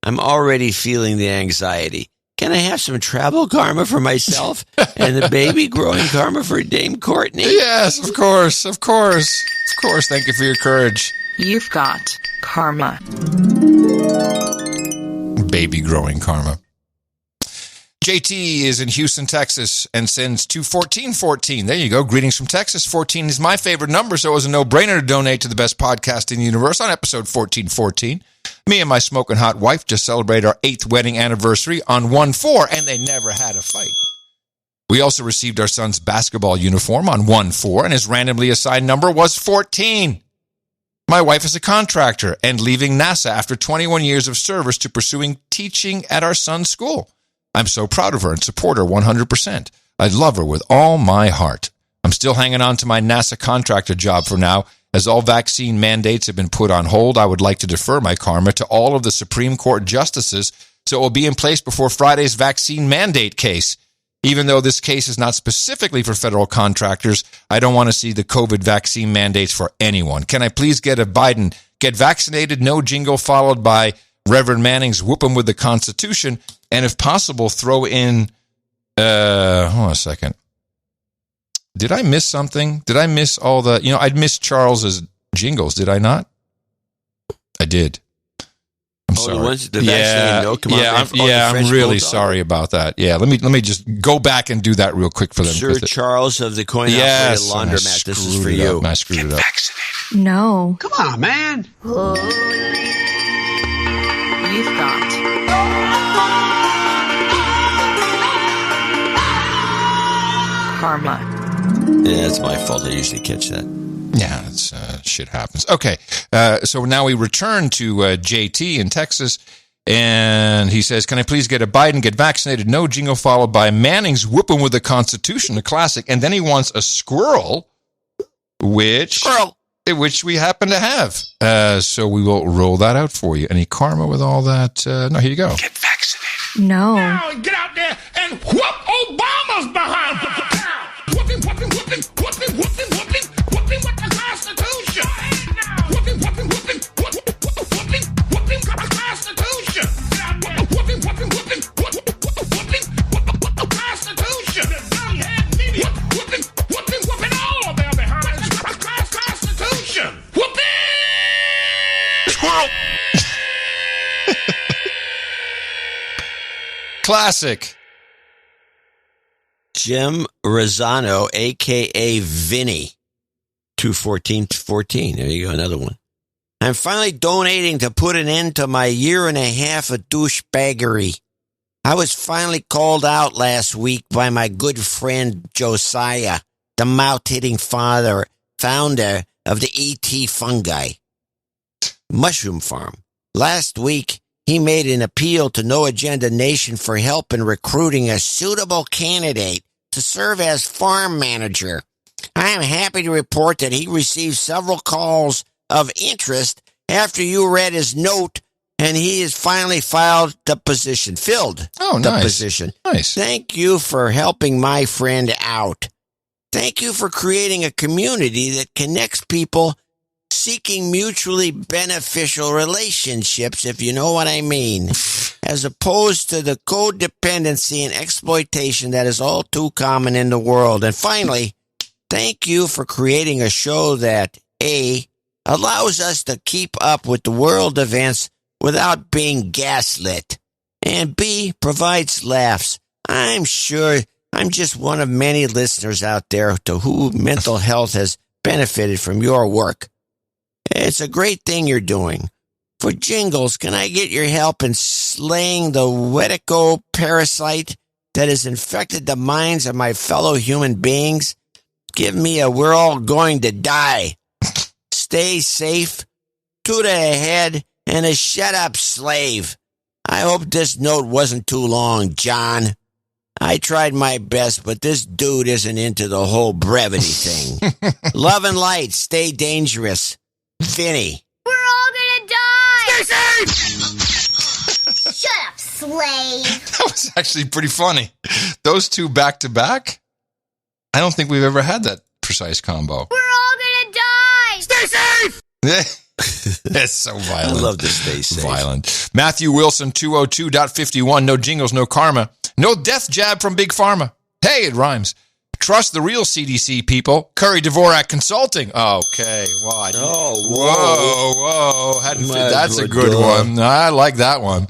I'm already feeling the anxiety. Can I have some travel karma for myself and the baby growing karma for Dame Courtney? Yes, of course. Of course. Of course. Thank you for your courage. You've got karma. Baby growing karma. JT is in Houston, Texas, and sends 21414. There you go. Greetings from Texas. 14 is my favorite number, so it was a no-brainer to donate to the best podcast in the universe on episode 1414. Me and my smoking hot wife just celebrated our 8th wedding anniversary on 1/4, and they never had a fight. We also received our son's basketball uniform on 1/4, and his randomly assigned number was 14. My wife is a contractor and leaving NASA after 21 years of service to pursuing teaching at our son's school. I'm so proud of her and support her 100%. I love her with all my heart. I'm still hanging on to my NASA contractor job for now. As all vaccine mandates have been put on hold, I would like to defer my karma to all of the Supreme Court justices so it will be in place before Friday's vaccine mandate case. Even though this case is not specifically for federal contractors, I don't want to see the COVID vaccine mandates for anyone. Can I please get a Biden, get vaccinated, no jingle, followed by Reverend Manning's whoop 'em with the Constitution, and if possible, throw in, hold on a second. Did I miss something? Did I miss all the, I'd missed Charles's jingles, did I not? I did. I'm sorry. The ones, the vaccine, no? Come on, I'm really sorry about that. Yeah, let me just go back and do that real quick for them. Sir Charles of the coin-operated laundromat, this is for you. I screwed it up. No. Come on, man. You've got karma. Yeah, it's my fault. I usually catch that. Yeah, it's, shit happens. Okay, so now we return to JT in Texas, and he says, can I please get a Biden, get vaccinated, no jingle, followed by Manning's whooping with the Constitution, a classic, and then he wants a squirrel, which we happen to have. So we will roll that out for you. Any karma with all that? No, here you go. Get vaccinated. No. Now get out there and whoop Obama's behind. Whooping with the Constitution. Whooping with the Constitution. Whooping Classic. Jim Rosano, a.k.a. Vinny, 21414. There you go, another one. I'm finally donating to put an end to my year and a half of douchebaggery. I was finally called out last week by my good friend Josiah, the mouth-hitting founder of the ET fungi mushroom farm. Last week, he made an appeal to No Agenda Nation for help in recruiting a suitable candidate to serve as farm manager. I am happy to report that he received several calls of interest after you read his note, and he has finally filled the position. Nice. Thank you for helping my friend out. Thank you for creating a community that connects people seeking mutually beneficial relationships, if you know what I mean, as opposed to the codependency and exploitation that is all too common in the world. And finally, thank you for creating a show that, A, allows us to keep up with the world events without being gaslit, and B, provides laughs. I'm sure I'm just one of many listeners out there to whom mental health has benefited from your work. It's a great thing you're doing. For jingles, can I get your help in slaying the Wetico parasite that has infected the minds of my fellow human beings? Give me a "we're all going to die." Stay safe, to the head, and a shut up slave. I hope this note wasn't too long, John. I tried my best, but this dude isn't into the whole brevity thing. Love and light. Stay dangerous. Vinny. We're all gonna die! Stay safe! Shut up, slave! That was actually pretty funny. Those two back to back, I don't think we've ever had that precise combo. We're all gonna die! Stay safe! It's so violent. I love to stay safe. Violent. Matthew Wilson, 202.51. No jingles, no karma. No death jab from Big Pharma. Hey, it rhymes. Trust the real CDC, people. Curry Dvorak Consulting. Okay. Whoa. That's a good one. I like that one.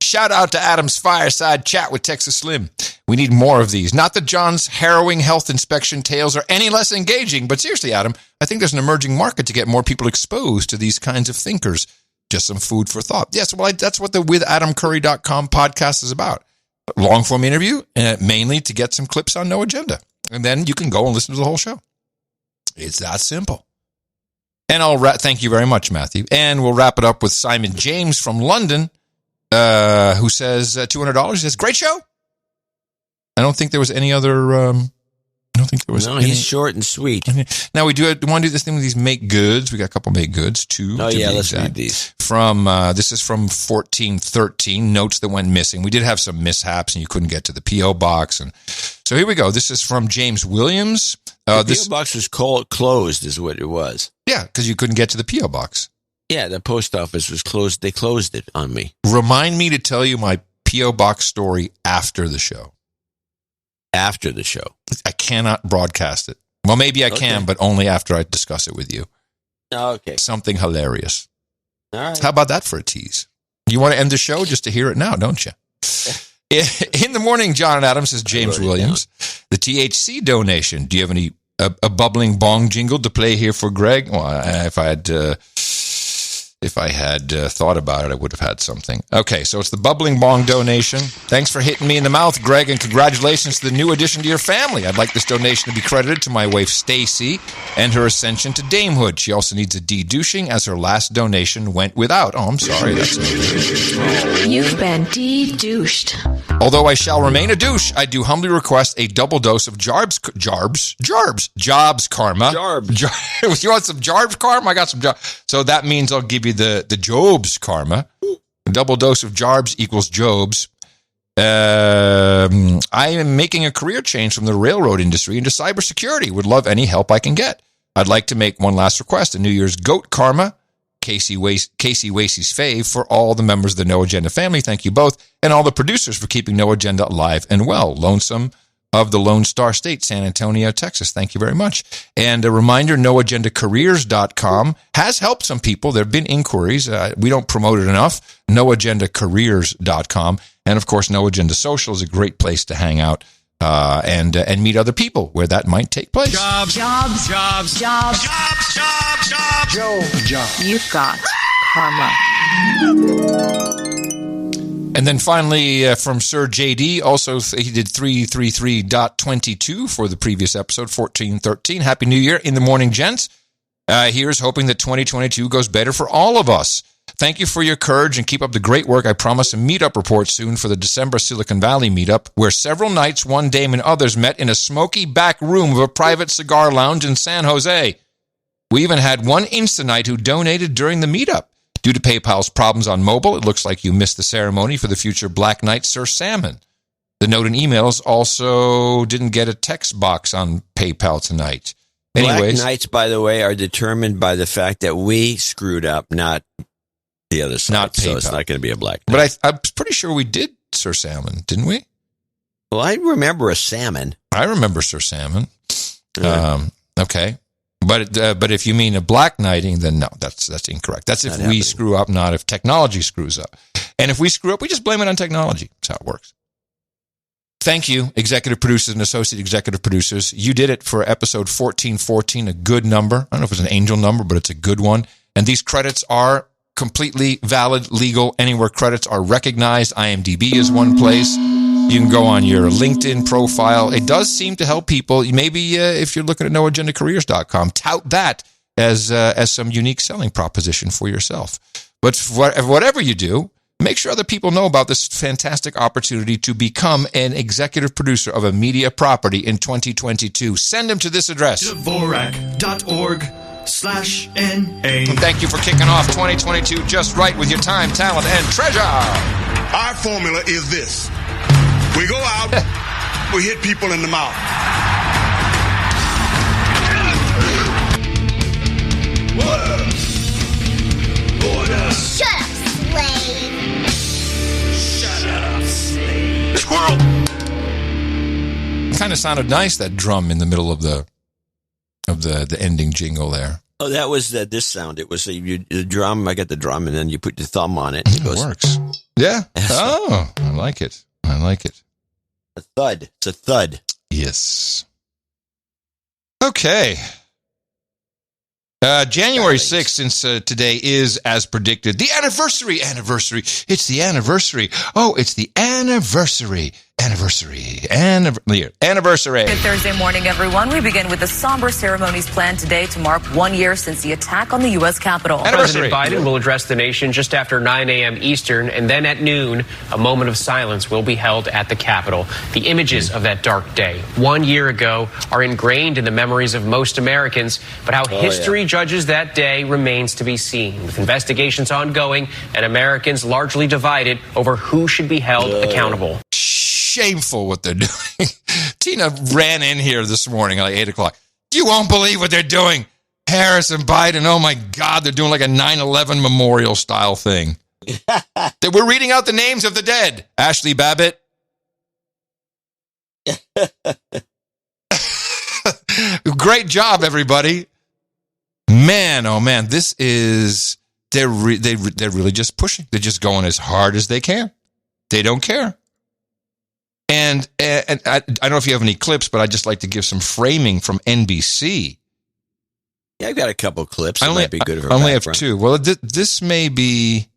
Shout out to Adam's Fireside Chat with Texas Slim. We need more of these. Not that John's harrowing health inspection tales are any less engaging, but seriously, Adam, I think there's an emerging market to get more people exposed to these kinds of thinkers. Just some food for thought. Yes, well, that's what the WithAdamCurry.com podcast is about. Long-form interview, mainly to get some clips on No Agenda. And then you can go and listen to the whole show. It's that simple. And thank you very much, Matthew. And we'll wrap it up with Simon James from London, who says $200. He says, great show. I don't think there was any other... he's short and sweet. Now, we want to do this thing with these make goods. We got a couple make goods, too. Oh, yeah, let's read these. This is from 1413, notes that went missing. We did have some mishaps, and you couldn't get to the P.O. box. And so here we go. This is from James Williams. The P.O. box was closed, is what it was. Yeah, because you couldn't get to the P.O. box. Yeah, the post office was closed. They closed it on me. Remind me to tell you my P.O. box story after the show. After the show. I cannot broadcast it. Well, maybe I can, but only after I discuss it with you. Okay. Something hilarious. All right. How about that for a tease? You want to end the show just to hear it now, don't you? In the morning, John and Adam, says James Williams. The THC donation. Do you have a bubbling bong jingle to play here for Greg? Well, if I had thought about it, I would have had something. Okay, so it's the bubbling bong donation. Thanks for hitting me in the mouth, Greg, and congratulations to the new addition to your family. I'd like this donation to be credited to my wife, Stacy, and her ascension to damehood. She also needs a de-douching, as her last donation went without. Oh, I'm sorry. You've been de-douched. Although I shall remain a douche, I do humbly request a double dose of Jobs Karma. You want some Jarbs Karma? I got some Jarbs. So that means I'll give you the Jobs Karma. A double dose of Jarbs equals Jobs. I am making a career change from the railroad industry into cybersecurity. Would love any help I can get. I'd like to make one last request. A New Year's Goat Karma. Casey Wasey's fave for all the members of the No Agenda family. Thank you both. And all the producers for keeping No Agenda alive and well. Lonesome of the Lone Star State, San Antonio, Texas. Thank you very much. And a reminder, noagendacareers.com has helped some people. There have been inquiries. We don't promote it enough. Noagendacareers.com. And, of course, No Agenda Social is a great place to hang out and meet other people where that might take place. Jobs. You've got karma. And then finally, from Sir JD, also he did 333.22 for the previous episode, 1413. Happy New Year in the morning, gents. Here's hoping that 2022 goes better for all of us. Thank you for your courage and keep up the great work. I promise a meetup report soon for the December Silicon Valley meetup, where several nights, one dame and others met in a smoky back room of a private cigar lounge in San Jose. We even had one Insta-night who donated during the meetup. Due to PayPal's problems on mobile, it looks like you missed the ceremony for the future Black Knight Sir Salmon. The note and emails also didn't get a text box on PayPal tonight. Anyways, Black Knights, by the way, are determined by the fact that we screwed up, not the other side. Not PayPal. So it's not going to be a Black Knight. But I'm pretty sure we did Sir Salmon, didn't we? Well, I remember a salmon. I remember Sir Salmon. Okay. But if you mean a black knighting, then no, that's incorrect. That's if we screw up, not if technology screws up. And if we screw up, we just blame it on technology. That's how it works. Thank you, executive producers and associate executive producers. You did it for episode 1414, a good number. I don't know if it's an angel number, but it's a good one. And these credits are completely valid, legal. Anywhere credits are recognized. IMDb is one place. You can go on your LinkedIn profile. It does seem to help people. Maybe if you're looking at noagendacareers.com, tout that as some unique selling proposition for yourself. But whatever you do, make sure other people know about this fantastic opportunity to become an executive producer of a media property in 2022. Send them to this address. Dvorak.org/NA. And thank you for kicking off 2022 just right with your time, talent, and treasure. Our formula is this. We go out, we hit people in the mouth. Order. Shut up, slave. Shut up, slave. Squirrel. Kind of sounded nice, that drum in the middle of the ending jingle there. Oh, that was this sound. It was the drum. I got the drum, and then you put your thumb on it. It works. Yeah. Oh, I like it. A thud. It's a thud. Yes. Okay. January 6th, since today is, as predicted, the anniversary. It's the anniversary. Oh, it's the anniversary. Anniversary. Good Thursday morning, everyone. We begin with the somber ceremonies planned today to mark 1 year since the attack on the U.S. Capitol. President Biden will address the nation just after 9 a.m. Eastern, and then at noon, a moment of silence will be held at the Capitol. The images of that dark day 1 year ago are ingrained in the memories of most Americans, but how history judges that day remains to be seen, with investigations ongoing and Americans largely divided over who should be held accountable. Shameful what they're doing. Tina ran in here this morning at like 8 o'clock. You won't believe what they're doing. Harris and Biden, oh my God, they're doing like a 9/11 memorial style thing. We're reading out the names of the dead. Ashley Babbitt. Great job, everybody. Man, oh man, this is, they're really just pushing. They're just going as hard as they can. They don't care. And I don't know if you have any clips, but I'd just like to give some framing from NBC. Yeah, I've got a couple clips. I might be good for I only have two. Well, this may be.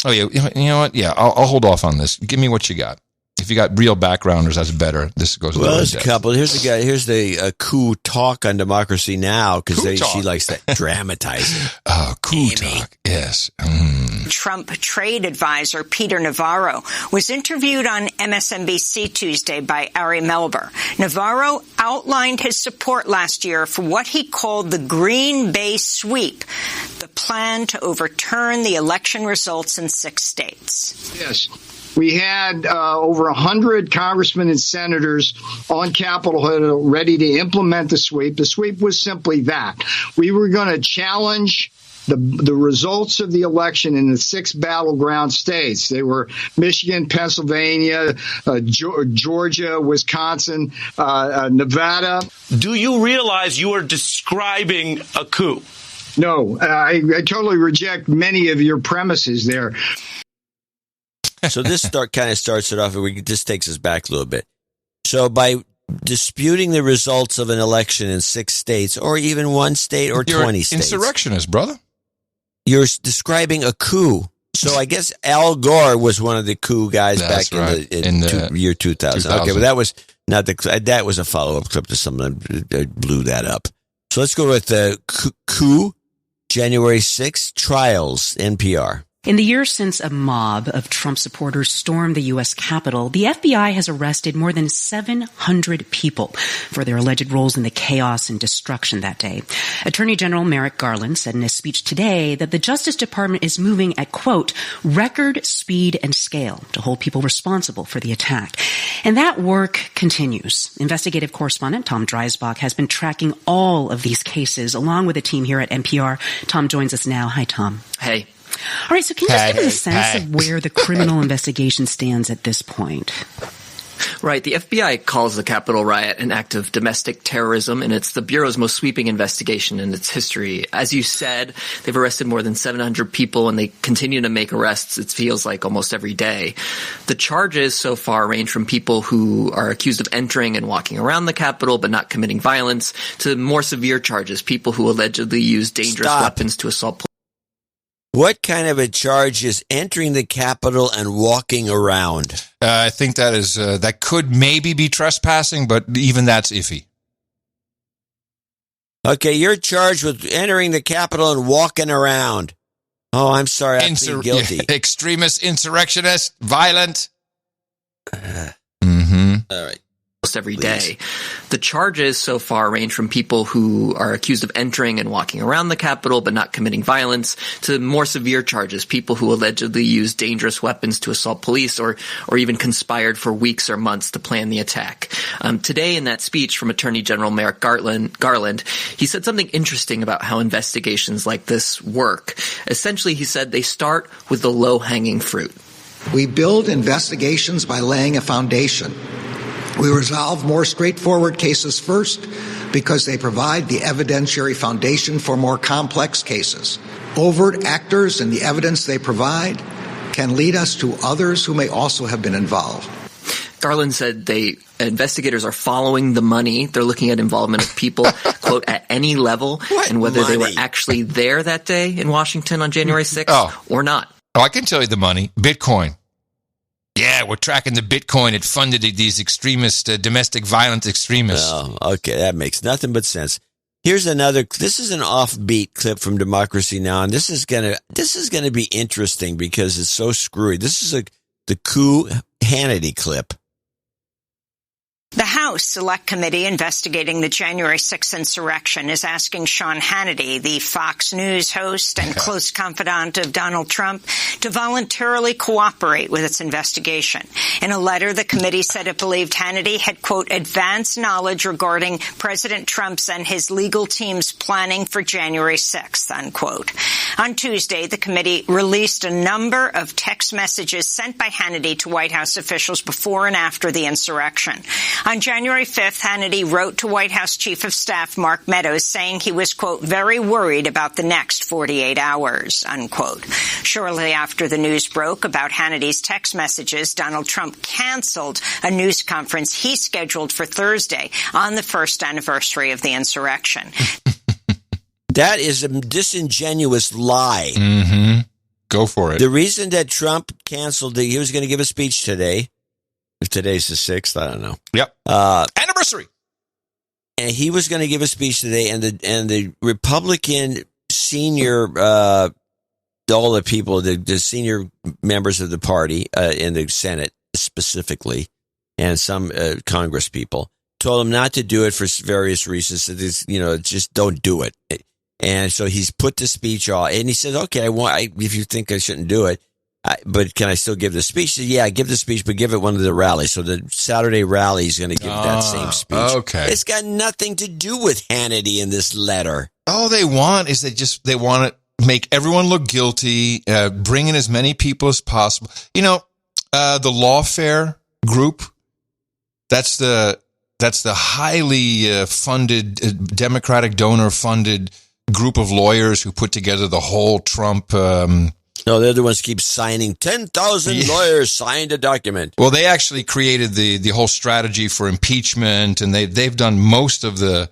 Oh yeah, you know what? Yeah, I'll hold off on this. Give me what you got. If you got real backgrounders, that's better. This goes. Well, there's a couple. Here's the guy. Here's the Coof talk on Democracy Now! Because she likes that dramatizing. Oh, Coof talk. Yes. Trump trade advisor Peter Navarro was interviewed on MSNBC Tuesday by Ari Melber. Navarro outlined his support last year for what he called the Green Bay Sweep, the plan to overturn the election results in 6 states. Yes. We had over 100 congressmen and senators on Capitol Hill ready to implement the sweep. The sweep was simply that. We were going to challenge the results of the election in the 6 battleground states. They were Michigan, Pennsylvania, Georgia, Wisconsin, Nevada. Do you realize you are describing a coup? No, I totally reject many of your premises there. So this kind of starts it off, and this takes us back a little bit. So by disputing the results of an election in 6 states, or even 1 state or You're 20 an states. insurrectionist, brother. You're describing a coup. So I guess Al Gore was one of the coup guys back in the year 2000. Okay, but that was not that was a follow-up clip to something that blew that up. So let's go with the coup, January 6th, trials, NPR. In the years since a mob of Trump supporters stormed the U.S. Capitol, the FBI has arrested more than 700 people for their alleged roles in the chaos and destruction that day. Attorney General Merrick Garland said in his speech today that the Justice Department is moving at, quote, record speed and scale to hold people responsible for the attack. And that work continues. Investigative correspondent Tom Dreisbach has been tracking all of these cases along with a team here at NPR. Tom joins us now. Hi, Tom. Hey. All right, so can you just give us a sense of where the criminal investigation stands at this point? Right. The FBI calls the Capitol riot an act of domestic terrorism, and it's the Bureau's most sweeping investigation in its history. As you said, they've arrested more than 700 people, and they continue to make arrests, it feels like, almost every day. The charges so far range from people who are accused of entering and walking around the Capitol but not committing violence to more severe charges, people who allegedly use dangerous weapons to assault police. What kind of a charge is entering the Capitol and walking around? I think that is that could maybe be trespassing, but even that's iffy. Okay, you're charged with entering the Capitol and walking around. Oh, I'm sorry, I plead guilty. Yeah, extremist, insurrectionist, violent. All right. Every day. The charges so far range from people who are accused of entering and walking around the Capitol but not committing violence to more severe charges, people who allegedly use dangerous weapons to assault police or even conspired for weeks or months to plan the attack. Today in that speech from Attorney General Merrick Garland, he said something interesting about how investigations like this work. Essentially, he said they start with the low-hanging fruit. We build investigations by laying a foundation. We resolve more straightforward cases first because they provide the evidentiary foundation for more complex cases. Overt actors and the evidence they provide can lead us to others who may also have been involved. Garland said investigators are following the money. They're looking at involvement of people, quote, at any level, and whether they were actually there that day in Washington on January 6th or not. Oh, I can tell you the money. Bitcoin. Yeah, we're tracking the Bitcoin. It funded these extremist, domestic violent extremists. Oh, okay, that makes nothing but sense. Here's another. This is an offbeat clip from Democracy Now!, and this is gonna be interesting because it's so screwy. This is the coup Hannity clip. The House Select Committee investigating the January 6th insurrection is asking Sean Hannity, the Fox News host and close confidant of Donald Trump, to voluntarily cooperate with its investigation. In a letter, the committee said it believed Hannity had, quote, advanced knowledge regarding President Trump's and his legal team's planning for January 6th, unquote. On Tuesday, the committee released a number of text messages sent by Hannity to White House officials before and after the insurrection. On January 5th, Hannity wrote to White House Chief of Staff Mark Meadows saying he was, quote, very worried about the next 48 hours, unquote. Shortly after the news broke about Hannity's text messages, Donald Trump canceled a news conference he scheduled for Thursday on the first anniversary of the insurrection. That is a disingenuous lie. Mm-hmm. Go for it. The reason that Trump canceled he was going to give a speech today. If today's the 6th, I don't know. Yep. Anniversary. And he was going to give a speech today, and the Republican senior, all the people, the senior members of the party in the Senate specifically, and some Congress people told him not to do it for various reasons. So this, just don't do it. And so he's put the speech off, and he says, "Okay, if you think I shouldn't do it." But can I still give the speech? He said, yeah, give the speech, but give it one of the rallies. So the Saturday rally, he's going to give that same speech. Okay. It's got nothing to do with Hannity in this letter. All they want is they want to make everyone look guilty, bring in as many people as possible. The Lawfare group, that's the highly funded, Democratic donor funded group of lawyers who put together the whole Trump No, they're the ones who keep signing. 10,000 lawyers signed a document. Well, they actually created the whole strategy for impeachment, and they've done most of the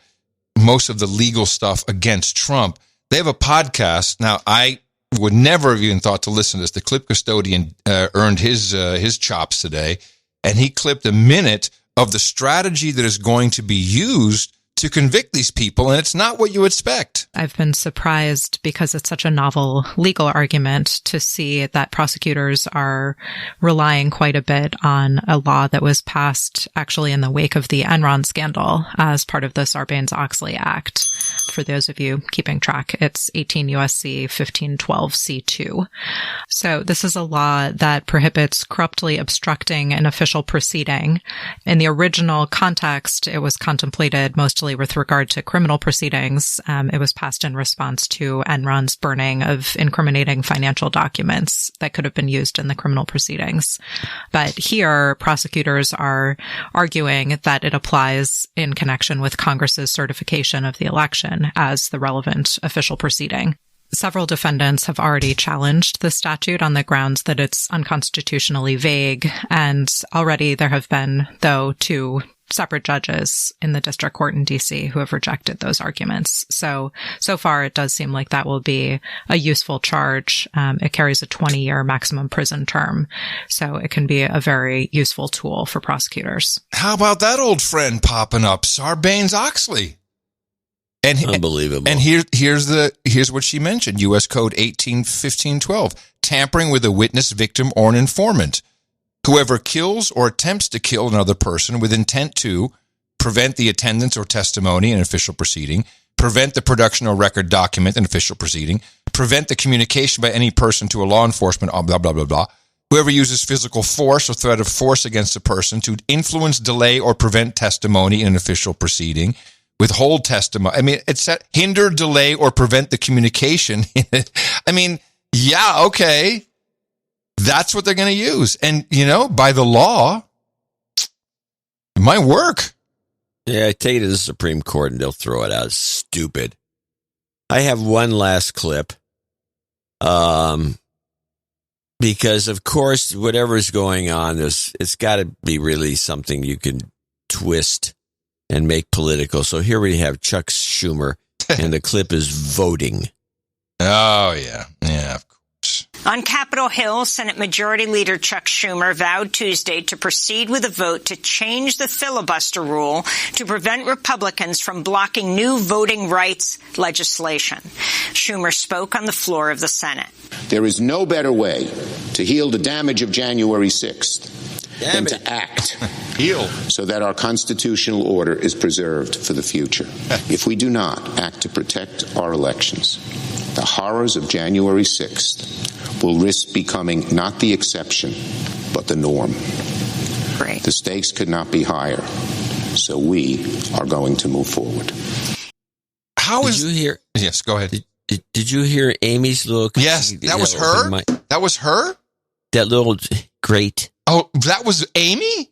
legal stuff against Trump. They have a podcast. Now, I would never have even thought to listen to this. The clip custodian earned his chops today, and he clipped a minute of the strategy that is going to be used to convict these people, and it's not what you expect. I've been surprised because it's such a novel legal argument to see that prosecutors are relying quite a bit on a law that was passed actually in the wake of the Enron scandal as part of the Sarbanes-Oxley Act. For those of you keeping track, it's 18 U.S.C. 1512 C2. So this is a law that prohibits corruptly obstructing an official proceeding. In the original context, it was contemplated mostly with regard to criminal proceedings. It was passed in response to Enron's burning of incriminating financial documents that could have been used in the criminal proceedings. But here, prosecutors are arguing that it applies in connection with Congress's certification of the election as the relevant official proceeding. Several defendants have already challenged the statute on the grounds that it's unconstitutionally vague, and already there have been, though, 2 separate judges in the district court in D.C. who have rejected those arguments. So far, it does seem like that will be a useful charge. It carries a 20-year maximum prison term, so it can be a very useful tool for prosecutors. How about that old friend popping up, Sarbanes-Oxley? And unbelievable. And here's what she mentioned: U.S. Code 18-1512, tampering with a witness, victim, or an informant. Whoever kills or attempts to kill another person with intent to prevent the attendance or testimony in an official proceeding, prevent the production or record document in an official proceeding, prevent the communication by any person to a law enforcement, blah, blah, blah, blah. Whoever uses physical force or threat of force against a person to influence, delay, or prevent testimony in an official proceeding, withhold testimony. I mean, it's hinder, delay, or prevent the communication. I mean, yeah, okay. That's what they're going to use. And, by the law, it might work. Yeah, I take it to the Supreme Court and they'll throw it out. It's stupid. I have one last clip. Because, of course, whatever's going on, it's got to be really something you can twist and make political. So here we have Chuck Schumer, and the clip is voting. Oh, yeah. Yeah, of course. On Capitol Hill, Senate Majority Leader Chuck Schumer vowed Tuesday to proceed with a vote to change the filibuster rule to prevent Republicans from blocking new voting rights legislation. Schumer spoke on the floor of the Senate. There is no better way to heal the damage of January 6th than to act so that our constitutional order is preserved for the future. If we do not act to protect our elections, the horrors of January 6th will risk becoming not the exception, but the norm. Great. The stakes could not be higher, so we are going to move forward. Did you hear? Yes, go ahead. Did you hear Amy's little? Yes, that was her? That was her? That little great. Oh, that was Amy?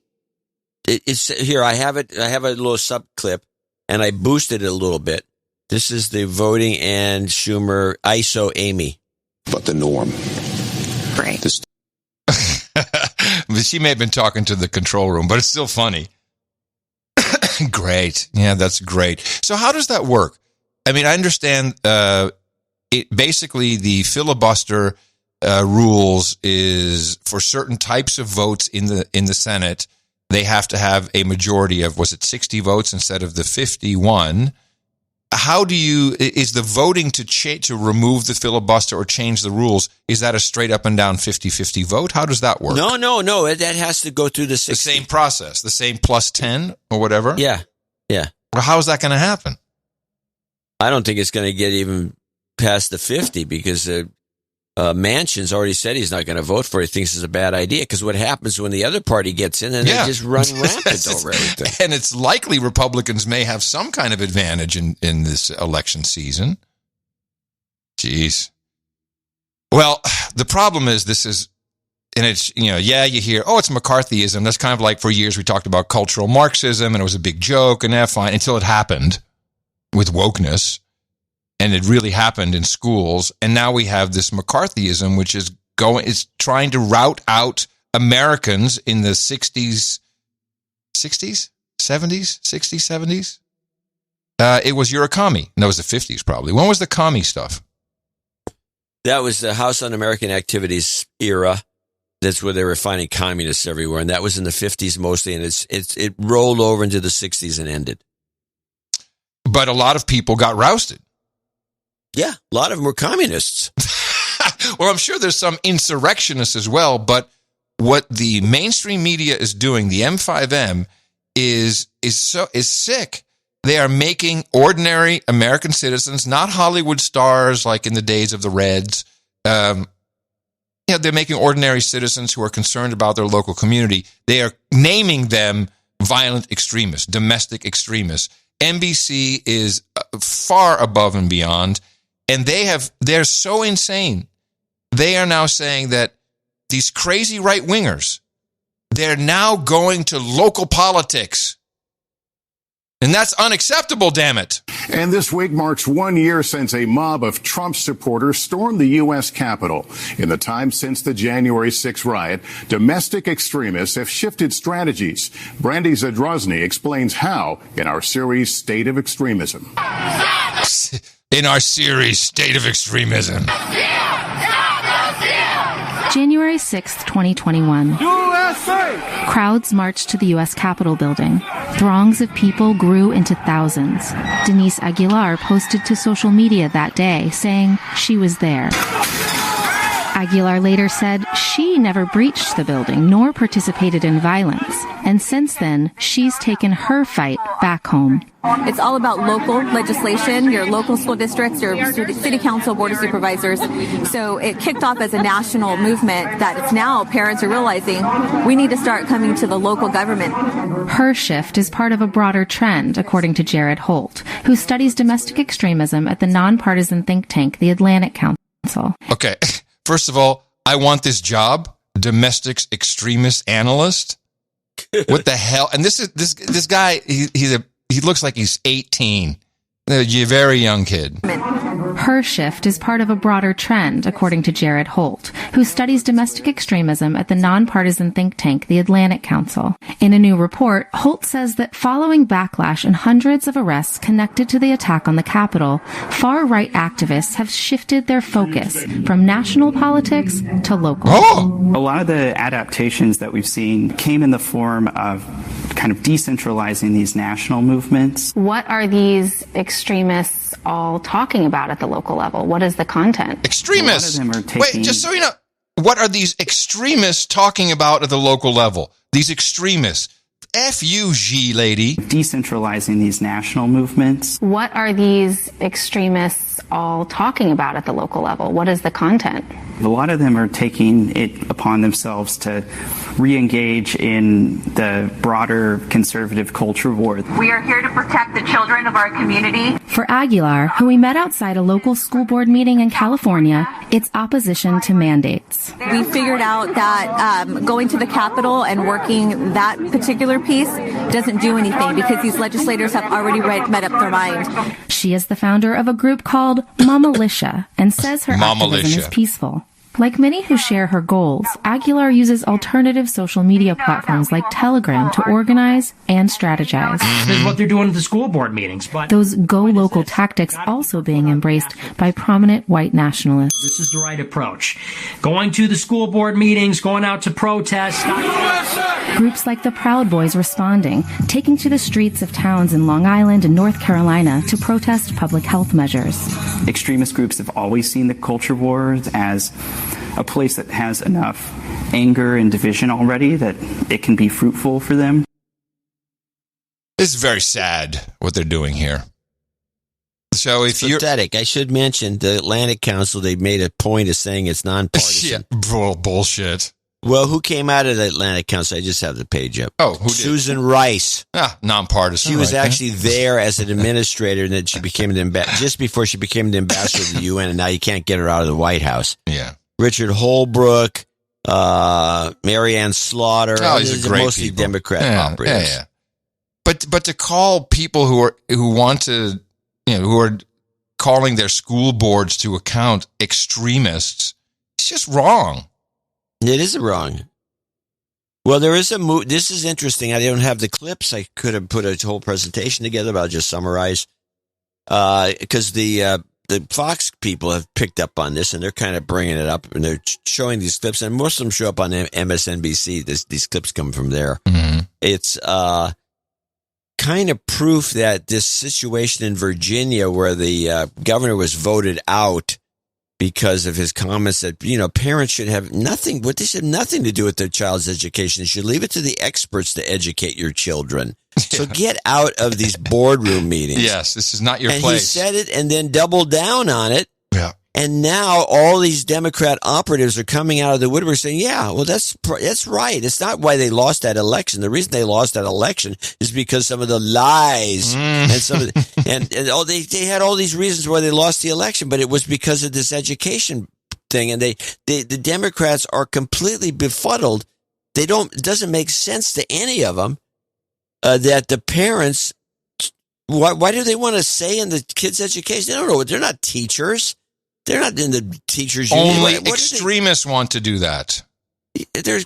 It's here. I have it. I have a little sub clip, and I boosted it a little bit. This is the voting and Schumer ISO Amy. But the norm. Great. She may have been talking to the control room, but it's still funny. Great. Yeah, that's great. So how does that work? I mean, I understand basically the filibuster rules is for certain types of votes in the Senate, they have to have a majority of, was it 60 votes instead of the 51? How is the voting to remove the filibuster or change the rules, is that a straight up and down 50-50 vote? How does that work? No. That has to go through the 60. The same process, the same plus 10 or whatever? Yeah. Well, how is that going to happen? I don't think it's going to get even past the 50 because Manchin's already said he's not going to vote for it. He thinks it's a bad idea because what happens when the other party gets in and they just run rampant over everything. And it's likely Republicans may have some kind of advantage in this election season. Jeez. Well, the problem is and it's, you hear, it's McCarthyism. That's kind of like for years we talked about cultural Marxism and it was a big joke and fine until it happened with wokeness. and it really happened in schools. And now we have this McCarthyism, which is trying to rout out Americans in the 60s, 70s. It was you're a commie. No, it was the 50s probably. When was the commie stuff? That was the House Un-American Activities era. That's where they were finding communists everywhere, and that was in the 50s mostly, and it rolled over into the 60s and ended. But a lot of people got rousted. Yeah, a lot of them were communists. Well, I'm sure there's some insurrectionists as well, but what the mainstream media is doing, the M5M, is sick. They are making ordinary American citizens, not Hollywood stars like in the days of the Reds. They're making ordinary citizens who are concerned about their local community. They are naming them violent extremists, domestic extremists. NBC is far above and beyond, and they're so insane. They are now saying that these crazy right-wingers, they're now going to local politics. And that's unacceptable, damn it. And this week marks 1 year since a mob of Trump supporters stormed the U.S. Capitol. In the time since the January 6th riot, domestic extremists have shifted strategies. Brandy Zadrozny explains how in our series, State of Extremism. In our series, State of Extremism. January 6th, 2021. USA! Crowds marched to the U.S. Capitol building. Throngs of people grew into thousands. Denise Aguilar posted to social media that day, saying she was there. Aguilar later said she never breached the building nor participated in violence. And since then, she's taken her fight back home. It's all about local legislation, your local school districts, your city council, board of supervisors. So it kicked off as a national movement that it's now parents are realizing we need to start coming to the local government. Her shift is part of a broader trend, according to Jared Holt, who studies domestic extremism at the nonpartisan think tank, the Atlantic Council. Okay, first of all, I want this job, domestic extremist analyst. What the hell? And this guy, he looks like he's 18. A very young kid. Her shift is part of a broader trend, according to Jared Holt, who studies domestic extremism at the nonpartisan think tank, the Atlantic Council. In a new report, Holt says that following backlash and hundreds of arrests connected to the attack on the Capitol, far-right activists have shifted their focus from national politics to local. A lot of the adaptations that we've seen came in the form of kind of decentralizing these national movements. What are these extremists all talking about at the local level? What is the content? Extremists! Wait, just so you know, what are these extremists talking about at the local level? These extremists. F-U-G, lady. Decentralizing these national movements. What are these extremists all talking about at the local level? What is the content? A lot of them are taking it upon themselves to re-engage in the broader conservative culture war. We are here to protect the children of our community. For Aguilar, who we met outside a local school board meeting in California, it's opposition to mandates. We figured out that going to the Capitol and working that particular piece doesn't do anything because these legislators have already made up their mind. She is the founder of a group called Mamalitia and says her activism is peaceful. Like many who share her goals, Aguilar uses alternative social media platforms like Telegram to organize and strategize. This is what they're doing at the school board meetings. But those go-local tactics also being embraced by prominent white nationalists. This is the right approach. Going to the school board meetings, going out to protest. Groups like the Proud Boys responding, taking to the streets of towns in Long Island and North Carolina to protest public health measures. Extremist groups have always seen the culture wars as a place that has enough anger and division already that it can be fruitful for them. This is very sad what they're doing here. So if you're pathetic, I should mention the Atlantic Council, they made a point of saying it's nonpartisan. Yeah, bullshit. Well, who came out of the Atlantic Council? I just have the page up. Oh, who did? Susan Rice. Nonpartisan. She was actually there as an administrator, and then she became just before she became the ambassador to the UN, and now you can't get her out of the White House. Yeah. Richard Holbrooke, Marianne Slaughter. Oh, these are great mostly people. Democrat operatives. Yeah. But to call people who want to, who are calling their school boards to account extremists. It's just wrong. It is wrong. Well, there is a move. This is interesting. I don't have the clips. I could have put a whole presentation together, but I'll just summarize. Because the Fox people have picked up on this, and they're kind of bringing it up, and they're showing these clips, and most of them show up on MSNBC. These clips come from there. Mm-hmm. It's kind of proof that this situation in Virginia, where the governor was voted out because of his comments that, parents should have nothing to do with their child's education. They should leave it to the experts to educate your children. So get out of these boardroom meetings. Yes, this is not your place. And he said it and then doubled down on it. Yeah. And now all these Democrat operatives are coming out of the woodwork saying, yeah, well, that's right. It's not why they lost that election. The reason they lost that election is because some of the lies and some of the, they had all these reasons why they lost the election, but it was because of this education thing. And the Democrats are completely befuddled. It doesn't make sense to any of them that the parents, why do they want to say in the kids' education? They don't know. They're not teachers. They're not in the teachers' union. Only extremists want to do that. They're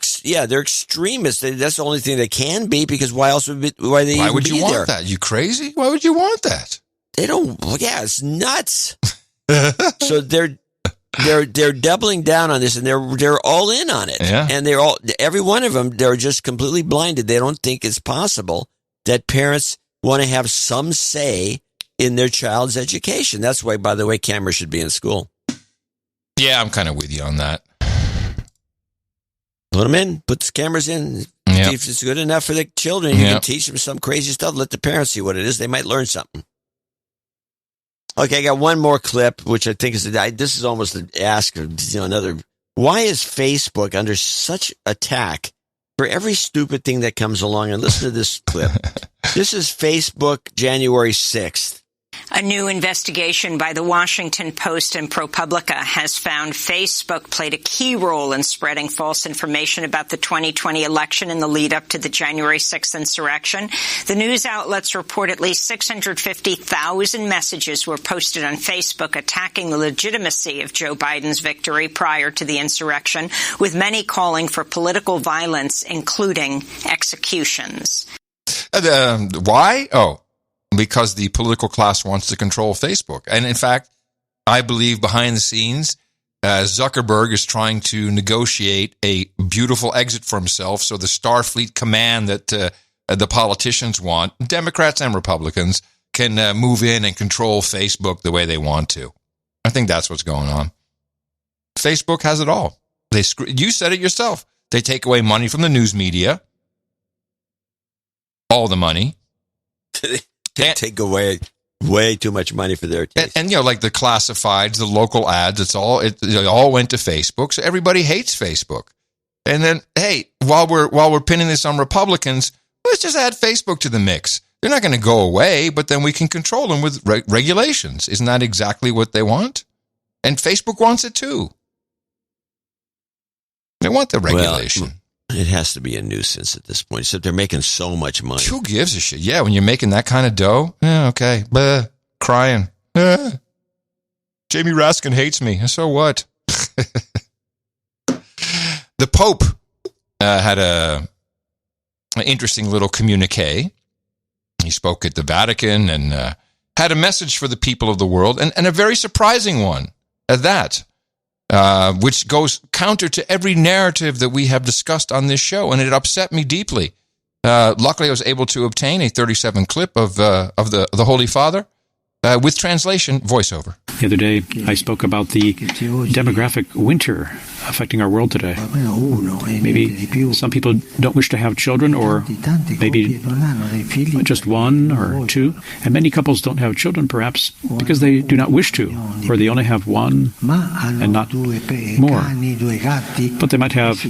extremists. That's the only thing they can be, because why else would Why would you want that? You crazy? Why would you want that? They don't. Yeah, it's nuts. So they're doubling down on this, and they're all in on it. Yeah. And every one of them, they're just completely blinded. They don't think it's possible that parents want to have some say in their child's education. That's why, by the way, cameras should be in school. Yeah, I'm kind of with you on that. Put them in. Put the cameras in. Yep. If it's good enough for the children, you can teach them some crazy stuff. Let the parents see what it is. They might learn something. Okay, I got one more clip, which I think is this is almost an ask. Another. Why is Facebook under such attack for every stupid thing that comes along? And listen to this clip. This is Facebook, January 6th. A new investigation by the Washington Post and ProPublica has found Facebook played a key role in spreading false information about the 2020 election in the lead up to the January 6th insurrection. The news outlets report at least 650,000 messages were posted on Facebook attacking the legitimacy of Joe Biden's victory prior to the insurrection, with many calling for political violence, including executions. Why? Oh, because the political class wants to control Facebook. And in fact, I believe behind the scenes, Zuckerberg is trying to negotiate a beautiful exit for himself. So the Starfleet command that the politicians want, Democrats and Republicans, can move in and control Facebook the way they want to. I think that's what's going on. Facebook has it all. You said it yourself. They take away money from the news media. All the money. They take away way too much money for their taste. And like the classifieds, the local ads, it all went to Facebook. So everybody hates Facebook. And then, hey, while we're pinning this on Republicans, let's just add Facebook to the mix. They're not going to go away, but then we can control them with regulations. Isn't that exactly what they want? And Facebook wants it too. They want the regulation. Well, it has to be a nuisance at this point. Except they're making so much money. Who gives a shit? Yeah, when you're making that kind of dough, yeah, okay. Crying. Jamie Raskin hates me. So what? The Pope had an interesting little communique. He spoke at the Vatican and had a message for the people of the world, and a very surprising one at that. Which goes counter to every narrative that we have discussed on this show, and it upset me deeply. Luckily, I was able to obtain a 37 clip of the Holy Father with translation voiceover. The other day, I spoke about the demographic winter affecting our world today. Maybe some people don't wish to have children, or maybe just one or two. And many couples don't have children, perhaps because they do not wish to, or they only have one and not more. But they might have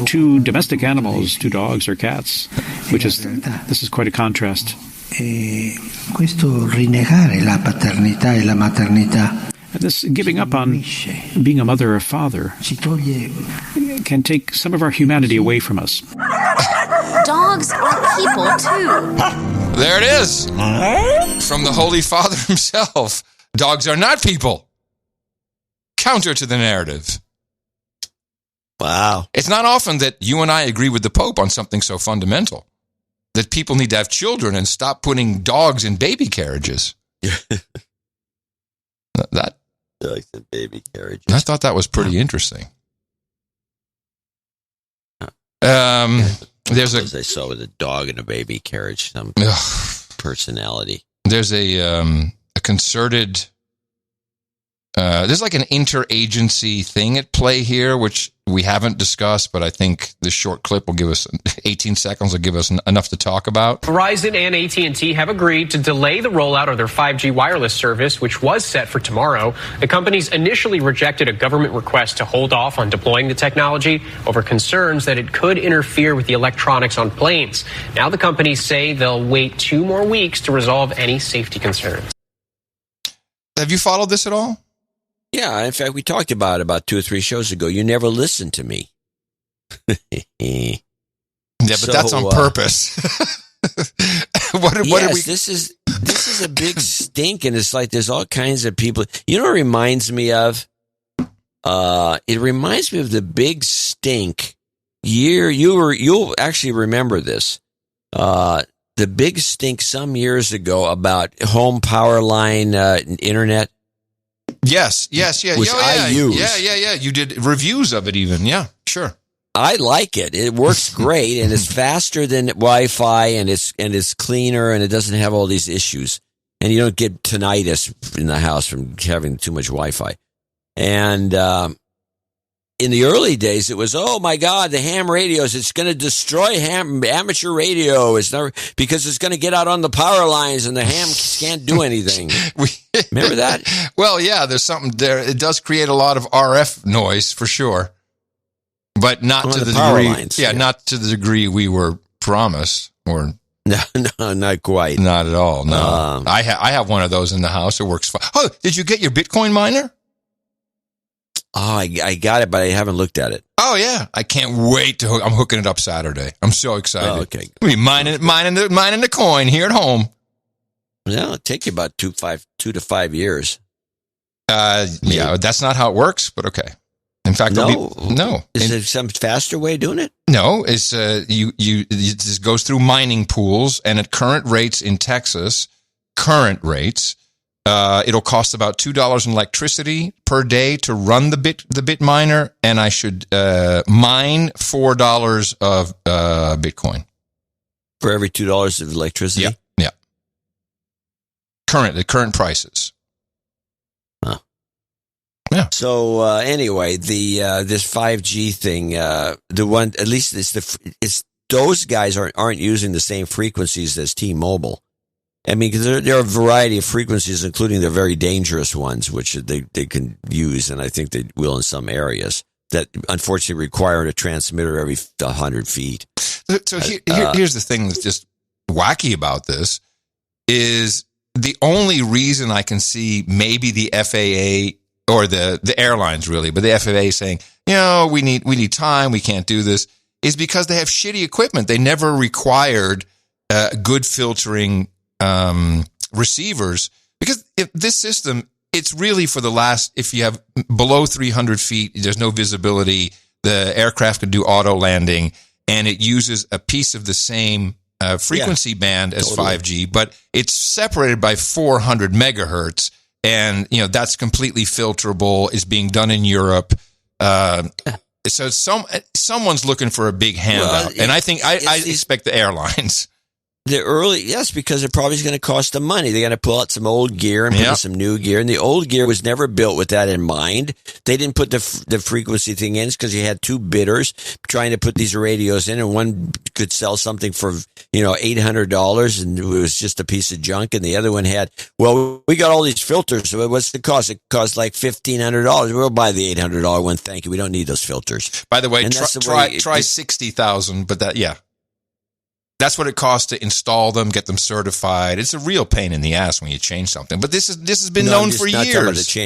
two domestic animals, two dogs or cats, this is quite a contrast. Questo rinnegare la paternità e la maternità. This giving up on being a mother or father can take some of our humanity away from us. Dogs are people too. There it is. From the Holy Father himself. Dogs are not people. Counter to the narrative. Wow. It's not often that you and I agree with the Pope on something so fundamental. That people need to have children and stop putting dogs in baby carriages. That dogs in baby carriages. I thought that was pretty interesting. There's I saw with a dog in a baby carriage, some personality. There's a concerted. There's like an interagency thing at play here, which we haven't discussed, but I think this short clip will give us 18 seconds, will give us enough to talk about. Verizon and AT&T have agreed to delay the rollout of their 5G wireless service, which was set for tomorrow. The companies initially rejected a government request to hold off on deploying the technology over concerns that it could interfere with the electronics on planes. Now the companies say they'll wait 2 more weeks to resolve any safety concerns. Have you followed this at all? Yeah, in fact, we talked about 2 or 3 shows ago. You never listened to me. Yeah, but that's on purpose. What are we? This is a big stink, and it's like there's all kinds of people. You know what it reminds me of? It reminds me of the big stink year. You'll actually remember this. The big stink some years ago about home power line internet. Yes, yeah. Which I use. Yeah. You did reviews of it even. Yeah, sure. I like it. It works great, and it's faster than Wi-Fi, and it's cleaner, and it doesn't have all these issues. And you don't get tinnitus in the house from having too much Wi-Fi. And in the early days, it was, oh my God, the ham radios, it's going to destroy amateur radio. It's never, because it's going to get out on the power lines and the hams can't do anything. Remember that? Well, yeah, there's something there. It does create a lot of RF noise for sure, but not to the degree. Lines, yeah, not to the degree we were promised, or no, not quite. Not at all. No, I have one of those in the house. It works fine. Oh, did you get your Bitcoin miner? Oh, I got it, but I haven't looked at it. Oh yeah, I can't wait to hook. I'm hooking it up Saturday. I'm so excited. Oh, okay, we'll be mining the coin here at home. Yeah, it'll take you about 2 to 5 years. Yeah, that's not how it works, but okay. In fact, no. Is there some faster way of doing it? No, it's it just goes through mining pools, and at current rates in Texas, it'll cost about $2 in electricity per day to run the bit miner, and I should mine $4 of Bitcoin for every $2 of electricity. Yeah. Current prices. Huh. Yeah. So anyway, the this 5G thing, the one, at least it's those guys aren't using the same frequencies as T-Mobile. I mean, because there are a variety of frequencies, including the very dangerous ones, which they can use, and I think they will in some areas, that unfortunately require a transmitter every 100 feet. So here's the thing that's just wacky about this is the only reason I can see maybe the FAA or the airlines really, but the FAA saying, we need time, we can't do this, is because they have shitty equipment. They never required good filtering receivers, because if this system, it's really for the last, if you have below 300 feet, there's no visibility, the aircraft can do auto landing, and it uses a piece of the same frequency band as totally. 5G, but it's separated by 400 megahertz, and that's completely filterable, is being done in Europe. So someone's looking for a big handout, and I think I expect the airlines. Yes, because it probably is going to cost them money. They're going to pull out some old gear and put in some new gear. And the old gear was never built with that in mind. They didn't put the frequency thing in because you had 2 bidders trying to put these radios in, and one could sell something for, $800, and it was just a piece of junk. And the other one had, well, we got all these filters. So what's the cost? It costs like $1,500. We'll buy the $800 one. Thank you. We don't need those filters. By the way, try 60,000, but that's what it costs to install them, get them certified. It's a real pain in the ass when you change something. But this has been known for years.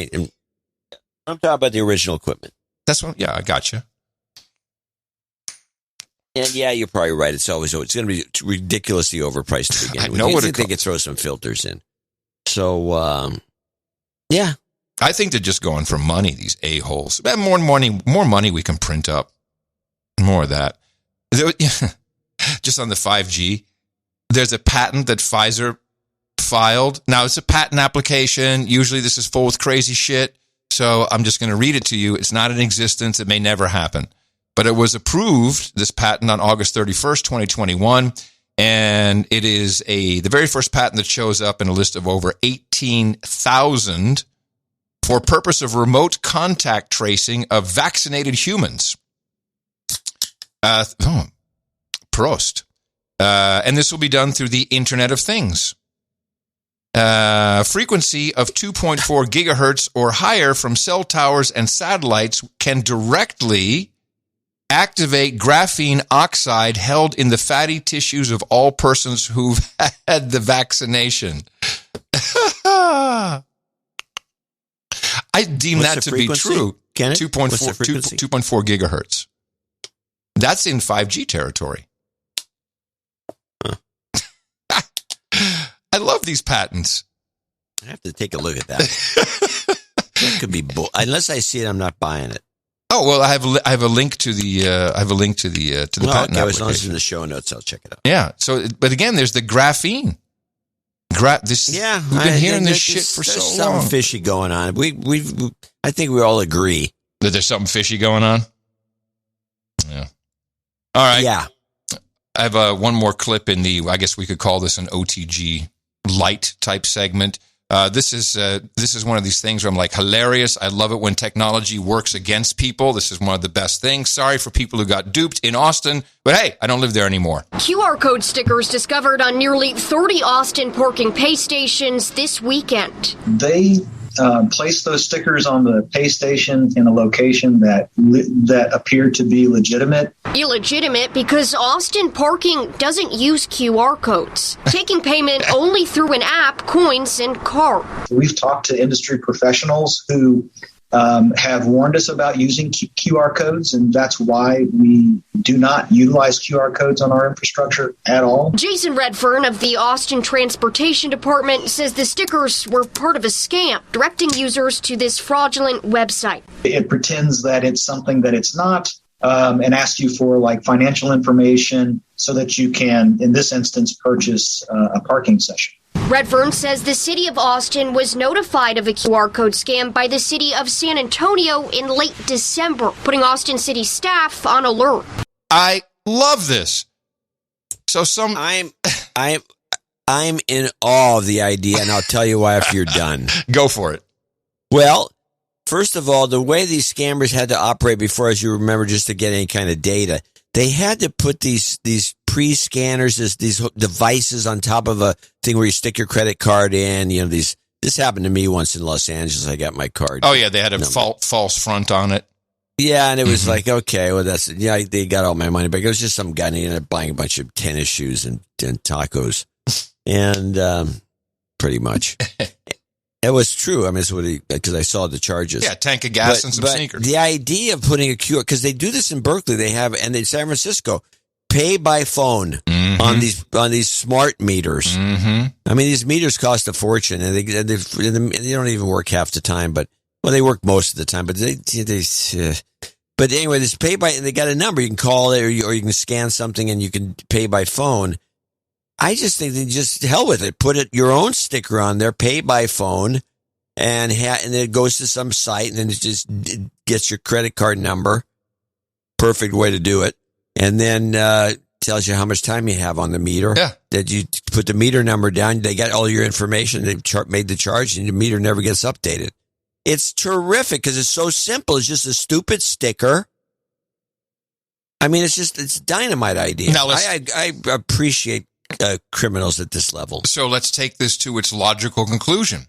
I'm talking about the original equipment. That's what. Yeah, I gotcha. And yeah, you're probably right. It's going to be ridiculously overpriced to begin with. I know what they could throw some filters in. So Yeah. I think they're just going for money, these a-holes. More money we can print up. More of that. Just on the 5G, there's a patent that Pfizer filed. Now, it's a patent application. Usually this is full with crazy shit. So I'm just going to read it to you. It's not in existence. It may never happen. But it was approved, this patent, on August 31st, 2021. And it is the very first patent that shows up in a list of over 18,000 for purpose of remote contact tracing of vaccinated humans. Prost. And this will be done through the Internet of Things. Frequency of 2.4 gigahertz or higher from cell towers and satellites can directly activate graphene oxide held in the fatty tissues of all persons who've had the vaccination. I deem that to be true. 2.4 gigahertz. That's in 5G territory. Huh. I love these patents. I have to take a look at that. That could be unless I see it, I'm not buying it. Oh well, I have a link to the patent application. As long as it's in the show notes, I'll check it out. Yeah. So, but again, there's the graphene. We've been hearing this shit for so long. There's something fishy going on. I think we all agree that there's something fishy going on. Yeah. All right. Yeah. I have one more clip in I guess we could call this an OTG light type segment. This is one of these things where I'm like, hilarious. I love it when technology works against people. This is one of the best things. Sorry for people who got duped in Austin, but hey, I don't live there anymore. QR code stickers discovered on nearly 30 Austin parking pay stations this weekend. They place those stickers on the pay station in a location that appeared to be legitimate. Illegitimate because Austin parking doesn't use QR codes, taking payment only through an app, coins, and card. We've talked to industry professionals who have warned us about using QR codes, and that's why we do not utilize QR codes on our infrastructure at all. Jason Redfern of the Austin Transportation Department says the stickers were part of a scam, directing users to this fraudulent website. It pretends that it's something that it's not, and asks you for like financial information so that you can, in this instance, purchase a parking session. Redfern says the city of Austin was notified of a QR code scam by the city of San Antonio in late December, putting Austin city staff on alert. I love this. So I'm in awe of the idea, and I'll tell you why after you're done. Go for it. Well, first of all, the way these scammers had to operate before, as you remember, just to get any kind of data, they had to put these pre-scanners, these devices on top of a thing where you stick your credit card in. You know, this happened to me once in Los Angeles. I got my card. Oh yeah, they had a false front on it. Yeah, and it was like, okay, well they got all my money back. It was just some guy and he ended up buying a bunch of tennis shoes and tacos, and pretty much. It was true. I mean, it's because I saw the charges. Yeah, tank of gas and some sneakers. The idea of putting a QR, because they do this in Berkeley, they have, and in San Francisco, pay by phone on these smart meters. Mm-hmm. I mean, these meters cost a fortune, and they don't even work half the time. But they work most of the time. But but anyway, this pay by, and they got a number you can call it, or you can scan something, and you can pay by phone. I just think they just hell with it. Put your own sticker on there, pay by phone, and then it goes to some site, and then it just gets your credit card number. Perfect way to do it. And then tells you how much time you have on the meter. Yeah. That you put the meter number down. They got all your information. They made the charge, and your meter never gets updated. It's terrific because it's so simple. It's just a stupid sticker. I mean, it's dynamite idea. Now I appreciate criminals at this level. So let's take this to its logical conclusion.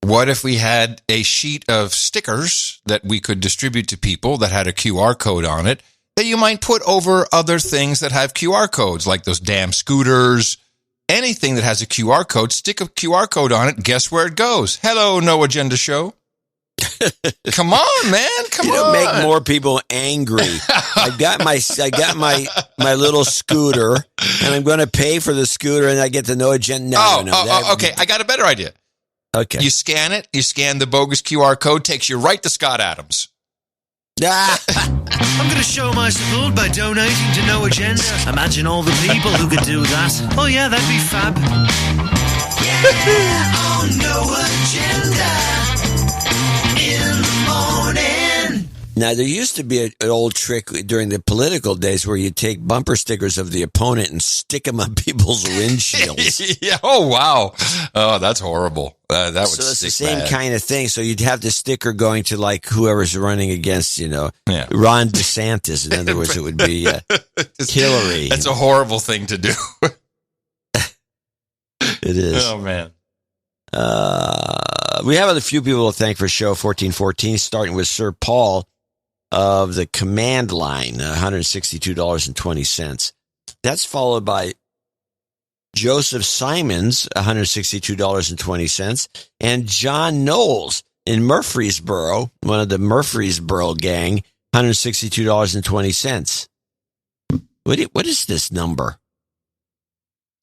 What if we had a sheet of stickers that we could distribute to people that had a QR code on it that you might put over other things that have QR codes, like those damn scooters, anything that has a QR code, stick a QR code on it, guess where it goes? Hello, No Agenda Show. Come on, man. Come on. Make more people angry. I got my little scooter, and I'm going to pay for the scooter, and I get the No Agenda. Okay. I got a better idea. Okay. You scan it. You scan the bogus QR code. Takes you right to Scott Adams. I'm going to show my support by donating to No Agenda. Imagine all the people who could do that. Oh, yeah, that'd be fab. Yeah, on No Agenda in the morning. Now, there used to be an old trick during the political days where you take bumper stickers of the opponent and stick them on people's windshields. Yeah. Oh, wow. Oh, that's horrible. That would so it's the stick same bad. kind of thing. So you'd have the sticker going to like whoever's running against, Yeah. Ron DeSantis. In other words, it would be Hillary. That's a horrible thing to do. It is. Oh, man. We have a few people to thank for show 1414, starting with Sir Paul of the Command Line, $162.20. That's followed by Joseph Simons, $162.20, and John Knowles in Murfreesboro, one of the Murfreesboro gang, $162.20. What is this number?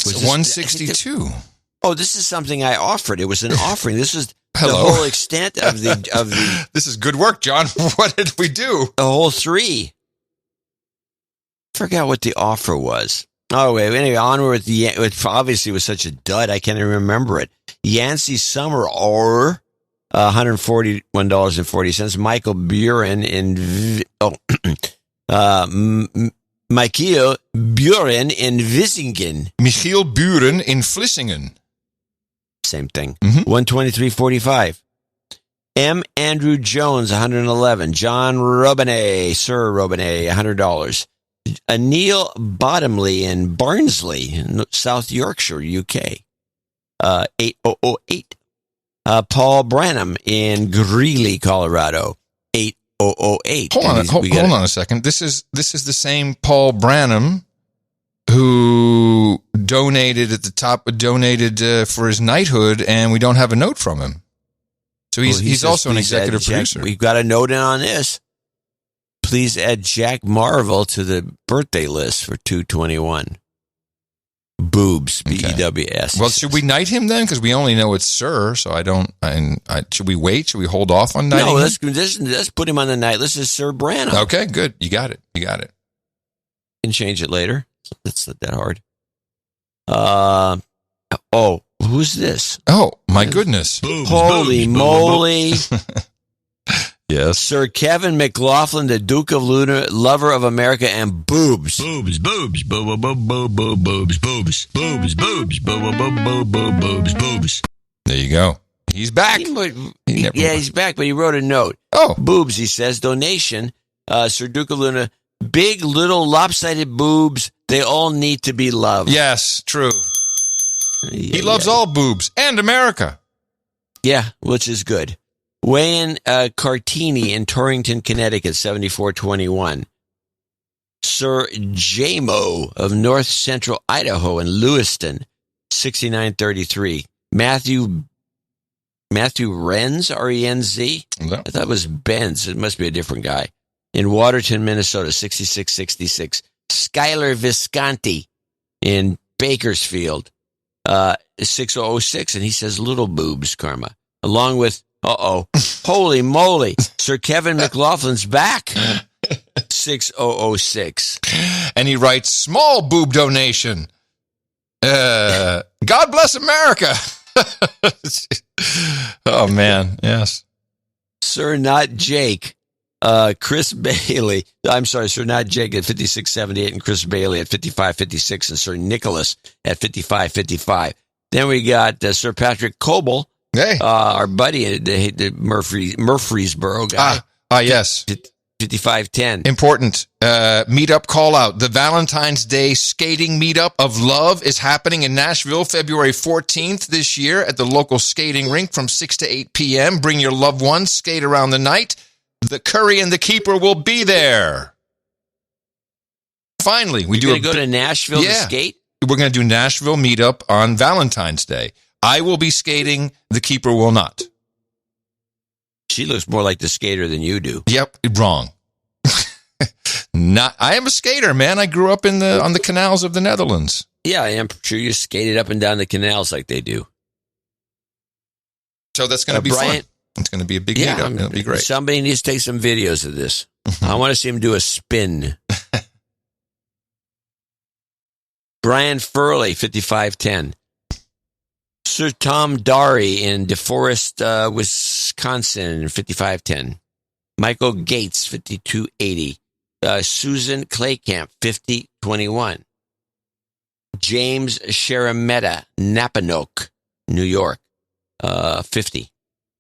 It's 162. This is something I offered. It was an offering. This was Hello. the whole extent of the. This is good work, John. What did we do? The whole 3. Forgot what the offer was. Oh, wait. Anyway, onward with it obviously was such a dud. I can't even remember it. Yancey Summer or $141.40. Michael Buren in Michael Buren in Vissingen. Michiel Buren in Vlissingen. Same thing. 123.45. M. Andrew Jones, 111. John Robinet, Sir Robinet, $100. Neil Bottomley in Barnsley, in South Yorkshire, UK, 8008. Paul Branham in Greeley, Colorado, 8008. Hold on a second. This is the same Paul Branham who donated for his knighthood, and we don't have a note from him. So he's also an executive producer. We've got a note in on this. Please add Jack Marvel to the birthday list for 221. Boobs, B-E-W-S. Well, should we knight him then? Because we only know it's Sir, so I don't. Should we wait? Should we hold off on knighting? No, let's put him on the knight list as Sir Branham. Okay, good. You got it. Can change it later. It's not that hard. Who's this? Oh, my goodness. Holy moly. Yes. Sir Kevin McLaughlin, the Duke of Luna, lover of America, and boobs. Boobs, boobs, boobs, boobs, boobs, boobs, boobs, boobs. There you go. He's back. He's back, but he wrote a note. Oh. Boobs, he says. Donation, Sir Duke of Luna. Big, little, lopsided boobs. They all need to be loved. Yes, true. He loves all boobs and America. Yeah, which is good. Wayne Cartini in Torrington, Connecticut, 7421. Sir Jamo of North Central Idaho in Lewiston, 6933. Matthew Renz, R-E-N-Z? No. I thought it was Benz. It must be a different guy. In Waterton, Minnesota, 6666. Skylar Visconti in Bakersfield, 6006. And he says little boobs, Karma. Along with, holy moly, Sir Kevin McLaughlin's back, 6006. And he writes, small boob donation. God bless America. Oh, man, yes. Sir Not Jake, Chris Bailey. I'm sorry, Sir Not Jake at 5678 and Chris Bailey at 5556 and Sir Nicholas at 5555. Then we got Sir Patrick Coble. Hey. Our buddy, the Murfreesboro guy. Yes. 5510. Important. Meetup call out. The Valentine's Day skating meetup of love is happening in Nashville, February 14th this year at the local skating rink from 6 to 8 p.m. Bring your loved ones, skate around the night. The Curry and the Keeper will be there. Finally, You're going to go to Nashville to skate? We're going to do Nashville meetup on Valentine's Day. I will be skating. The Keeper will not. She looks more like the skater than you do. Yep, wrong. I am a skater, man. I grew up on the canals of the Netherlands. Yeah, I am sure you skated up and down the canals like they do. So that's going to be fun. It's going to be a big meetup. It'll be great. Somebody needs to take some videos of this. I want to see him do a spin. Brian Furley, 5510. Sir Tom Dari in DeForest, Wisconsin, 5510. Michael Gates, 5280. Susan Claycamp, 5021. James Sharametta, Napanoke, New York, 50.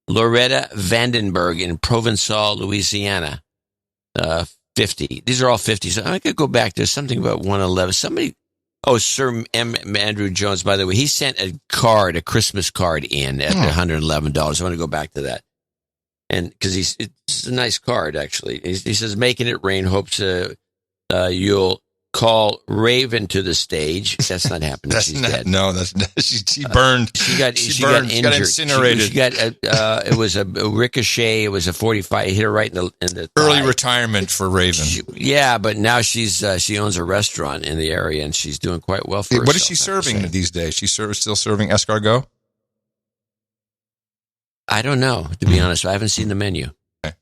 Loretta Vandenberg in Provençal, Louisiana, 50. These are all 50. So I could go back. There's something about 111. Sir M. Andrew Jones, by the way, he sent a Christmas card in at $111. I want to go back to that. And because it's a nice card, actually. He says, making it rain, hopes you'll call Raven to the stage. That's not happening. She's dead. No, she burned. She got injured. She got incinerated. It was a ricochet. It was a 45. It hit her right in the early thigh. Retirement for Raven. But now she owns a restaurant in the area and she's doing quite well for herself. What is she serving these days? She's still serving escargot? I don't know, to be honest. I haven't seen the menu. Okay.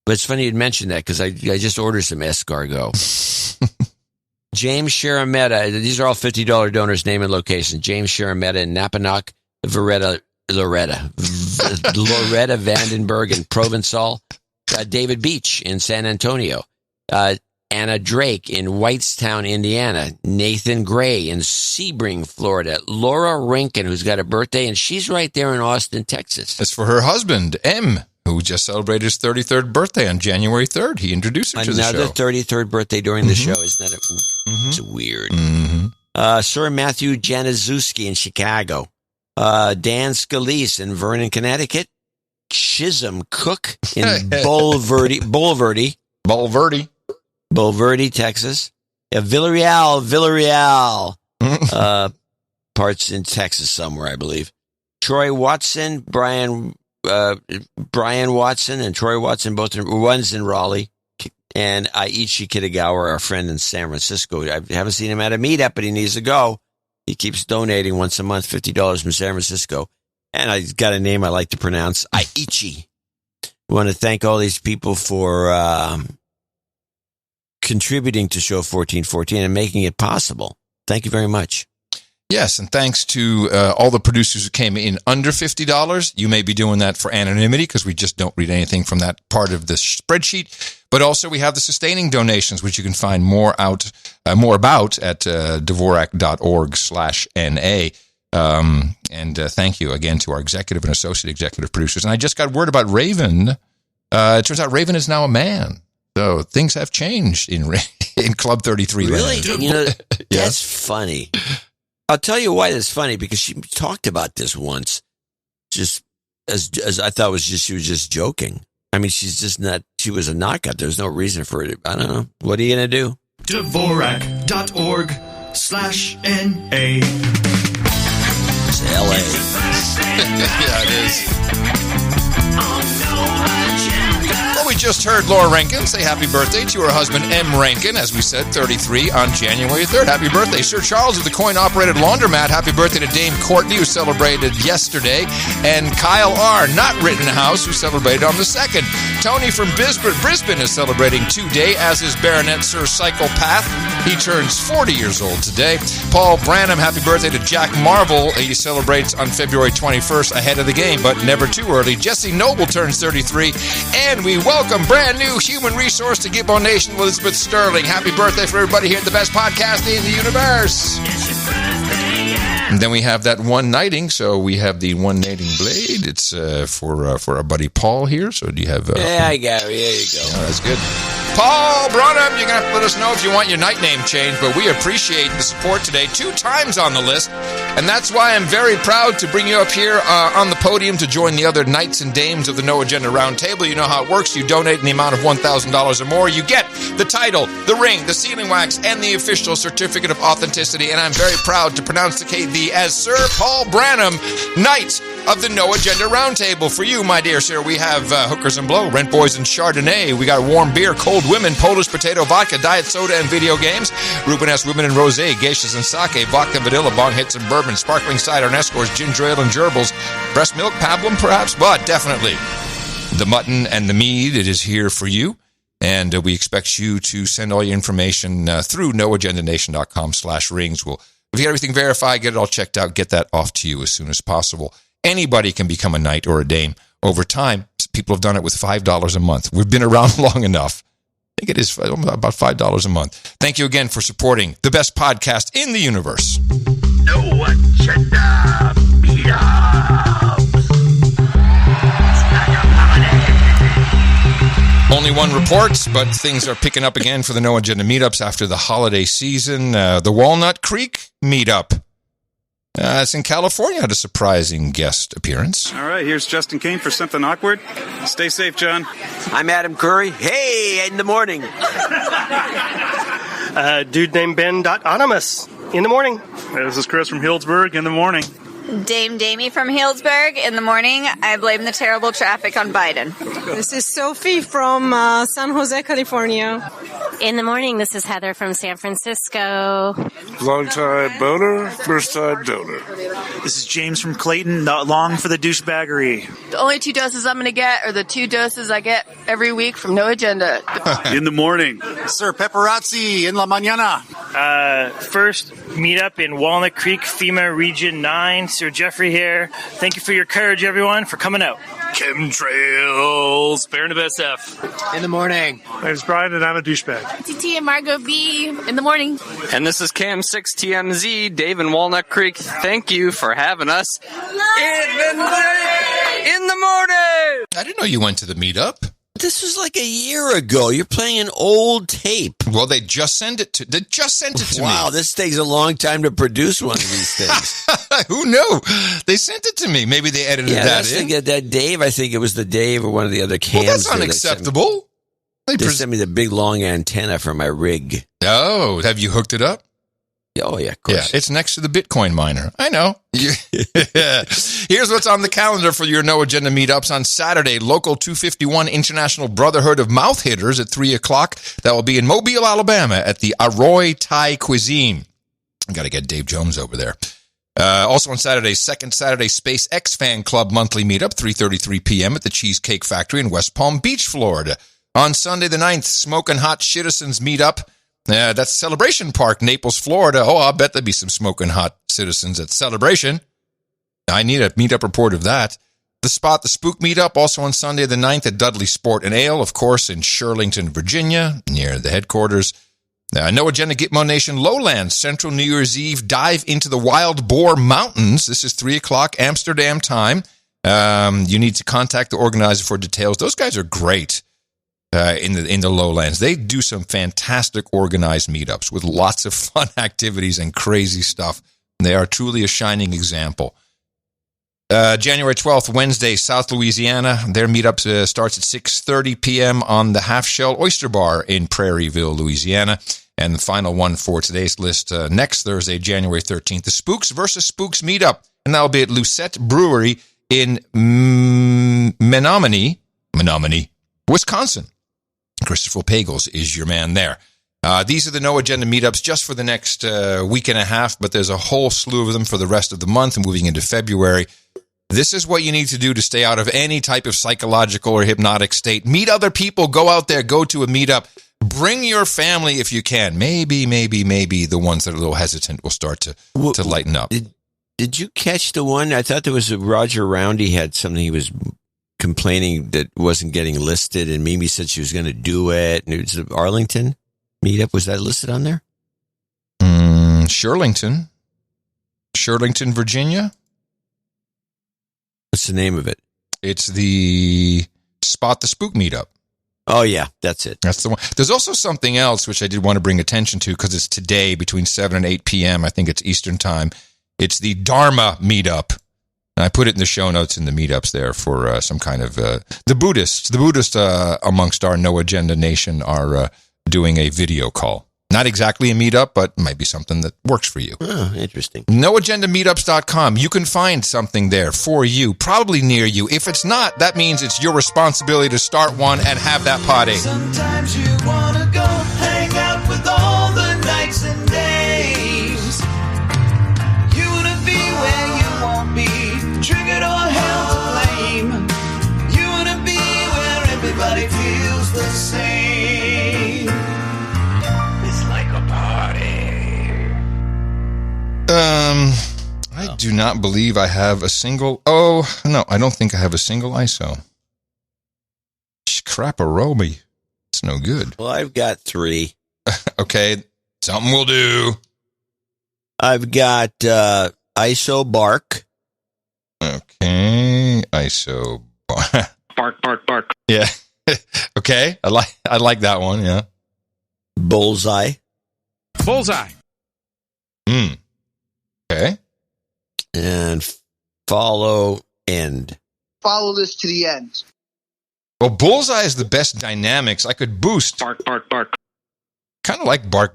But it's funny you'd mention that because I just ordered some escargot. James Sharametta. These are all $50 donors, name and location. James Sharametta in Napanock, Loretta Vandenberg in Provençal. David Beach in San Antonio. Anna Drake in Whitestown, Indiana. Nathan Gray in Sebring, Florida. Laura Rankin, who's got a birthday, and she's right there in Austin, Texas. It's for her husband, M, who just celebrated his 33rd birthday on January 3rd. He introduced her to the show. Another 33rd birthday during the show. Isn't that it's weird? Mm-hmm. Sir Matthew Januszewski in Chicago. Dan Scalise in Vernon, Connecticut. Chisholm Cook in Bulverde, Texas. Villarreal, parts in Texas somewhere, I believe. Troy Watson, Brian Watson, and Troy Watson, one's in Raleigh, and Aichi Kitagawa, our friend in San Francisco. I haven't seen him at a meetup, but he needs to go. He keeps donating once a month, $50 from San Francisco. And I got a name I like to pronounce, Aichi. I want to thank all these people for contributing to Show 1414 and making it possible. Thank you very much. Yes, and thanks to all the producers who came in under $50. You may be doing that for anonymity because we just don't read anything from that part of the spreadsheet. But also we have the sustaining donations, which you can find more about at Dvorak.org/NA. And thank you again to our executive and associate executive producers. And I just got word about Raven. It turns out Raven is now a man. So things have changed in Club 33. Really? That's funny. I'll tell you why that's funny, because she talked about this once, just as I thought she was just joking. I mean, she was a knockout. There's no reason for it. I don't know. What are you going to do? Dvorak.org/NA. It's LA. Yeah, it is. Well, we just heard Laura Rankin say happy birthday to her husband, M. Rankin, as we said, 33 on January 3rd. Happy birthday. Sir Charles of the coin-operated laundromat. Happy birthday to Dame Courtney, who celebrated yesterday. And Kyle R., not Rittenhouse, who celebrated on the 2nd. Tony from Brisbane is celebrating today, as is Baronet Sir Psychopath. He turns 40 years old today. Paul Branham, happy birthday to Jack Marvel. He celebrates on February 21st, ahead of the game, but never too early. Jesse Noble turns 33. And we welcome brand new human resource to Gibbo Nation, Elizabeth Sterling. Happy birthday for everybody here at the best podcast in the universe. And then we have that one knighting. So we have the one knighting blade. It's for our buddy Paul here. So do you have... Yeah, I got it. There you go. Oh, that's good. Paul Brunham, you're going to have to let us know if you want your night name changed, but we appreciate the support today. 2 times on the list, and that's why I'm very proud to bring you up here on the podium to join the other knights and dames of the No Agenda Roundtable. You know how it works. You donate in the amount of $1,000 or more. You get the title, the ring, the sealing wax, and the official certificate of authenticity, and I'm very proud to pronounce the KV as Sir Paul Branham, Knight of the No Agenda Roundtable. For you, my dear sir, we have Hookers and Blow, Rent Boys and Chardonnay. We got warm beer, cold women, Polish potato vodka, diet soda, and video games. Ruben S. Women and Rosé, geishas and sake, vodka, vanilla, bong hits and bourbon, sparkling cider and escorts, ginger ale and gerbils, breast milk, pablum perhaps, but definitely the mutton and the mead. It is here for you. And we expect you to send all your information through noagendanation.com/rings. If you get everything verified, get it all checked out, get that off to you as soon as possible. Anybody can become a knight or a dame. Over time, people have done it with $5 a month. We've been around long enough. I think it is about $5 a month. Thank you again for supporting the best podcast in the universe. No Agenda Meetups. Only one report, but things are picking up again for the No Agenda Meetups after the holiday season. The Walnut Creek Meetup. It's in California. Had a surprising guest appearance. All right, here's Justin King for Something Awkward. Stay safe, John. I'm Adam Curry. Hey, in the morning. Dude named Ben.Anonymous. In the morning. This is Chris from Healdsburg. In the morning. Dame Damie from Healdsburg. In the morning, I blame the terrible traffic on Biden. This is Sophie from San Jose, California. In the morning, this is Heather from San Francisco. Long-time boner, first-time donor. This is James from Clayton, not long for the douchebaggery. The only 2 doses I'm going to get are the 2 doses I get every week from No Agenda. In the morning. Sir Pepperazzi in la mañana. First meetup in Walnut Creek, FEMA Region 9. Sir Jeffrey here. Thank you for your courage, everyone, for coming out. Chemtrails. Barnabas F. In the morning. My name's Brian, and I'm a douchebag. TT and Margot B. In the morning. And this is Cam6TMZ, Dave in Walnut Creek. Thank you for having us in the morning. I didn't know you went to the meetup. This was like a year ago. You're playing an old tape. Well, they just sent it to me. Wow, this takes a long time to produce one of these things. Who knew? They sent it to me. Maybe they edited that in. That Dave, I think it was the Dave or one of the other cams. Well, that's unacceptable. They sent me the big long antenna for my rig. Oh, have you hooked it up? Oh, yeah, of course. Yeah, it's next to the Bitcoin miner. I know. Here's what's on the calendar for your No Agenda meetups on Saturday. Local 251 International Brotherhood of Mouth Hitters at 3 o'clock. That will be in Mobile, Alabama at the Arroy Thai Cuisine. I got to get Dave Jones over there. Also on Saturday, second Saturday SpaceX Fan Club monthly meetup, 3:33 p.m. at the Cheesecake Factory in West Palm Beach, Florida. On Sunday the 9th, Smokin' Hot Citizens meetup. That's Celebration Park, Naples, Florida. Oh, I'll bet there'll be some smoking hot citizens at Celebration. I need a meetup report of that. The Spot the Spook meetup, also on Sunday the 9th at Dudley Sport and Ale, of course, in Shirlington, Virginia, near the headquarters. No Agenda Gitmo Nation Lowlands, Central New Year's Eve, dive into the Wild Boar Mountains. This is 3 o'clock Amsterdam time. You need to contact the organizer for details. Those guys are great. In the lowlands. They do some fantastic organized meetups with lots of fun activities and crazy stuff. They are truly a shining example. January 12th, Wednesday, South Louisiana. Their meetup starts at 6:30 p.m. on the Half Shell Oyster Bar in Prairieville, Louisiana. And the final one for today's list, next Thursday, January 13th, the Spooks versus Spooks meetup. And that will be at Lucette Brewery in Menominee, Wisconsin. Christopher Pagels is your man there. These are the No Agenda meetups just for the next week and a half, but there's a whole slew of them for the rest of the month and moving into February. This is what you need to do to stay out of any type of psychological or hypnotic state. Meet other people. Go out there. Go to a meetup. Bring your family if you can. Maybe the ones that are a little hesitant will start to lighten up. Did you catch the one? I thought there was Roger Roundy had something he was complaining that wasn't getting listed, and Mimi said she was going to do it. And it was the Arlington meetup. Was that listed on there? Shirlington, Virginia. What's the name of it? It's the Spot the Spook meetup. Oh, yeah, that's it. That's the one. There's also something else which I did want to bring attention to because it's today between 7 and 8 p.m. I think it's Eastern time. It's the Dharma meetup. And I put it in the show notes in the meetups there for some kind of the Buddhists amongst our No Agenda Nation are doing a video call. Not exactly a meetup, but might be something that works for you. Oh, interesting. NoAgendaMeetups.com. You can find something there for you, probably near you. If it's not, that means it's your responsibility to start one and have that party. Sometimes you want to go hang out with all the nights and days. You want to be where you won't be triggered or held to blame. You want to be where everybody feels the same. It's like a party. I do not believe I have a single... Oh, no, I don't think I have a single ISO. Crap-a-roby. It's no good. Well, I've got 3. Okay, something will do. I've got ISO bark. Okay, ISO bark. Bark. Yeah. Okay, I like that one, yeah. Bullseye. Okay. And follow end. Follow this to the end. Well, Bullseye is the best dynamics. I could boost. Bark. Kind of like bark.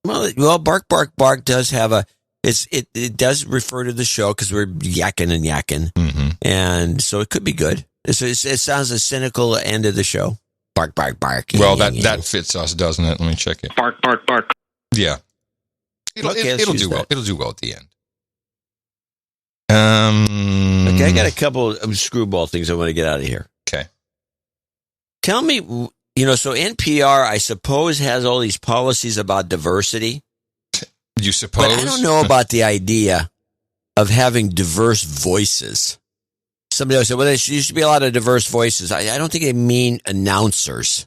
Well, bark does have a. It does refer to the show because we're yakking and yakking, and so it could be good. It sounds a cynical end of the show. Bark. Well, that fits us, doesn't it? Let me check it. Bark. Yeah. It'll do well. It'll do well at the end. Okay, I got a couple of screwball things I want to get out of here. Okay. Tell me, so NPR, I suppose, has all these policies about diversity. You suppose? But I don't know about the idea of having diverse voices. Somebody else said, well, there used to be a lot of diverse voices. I don't think they mean announcers.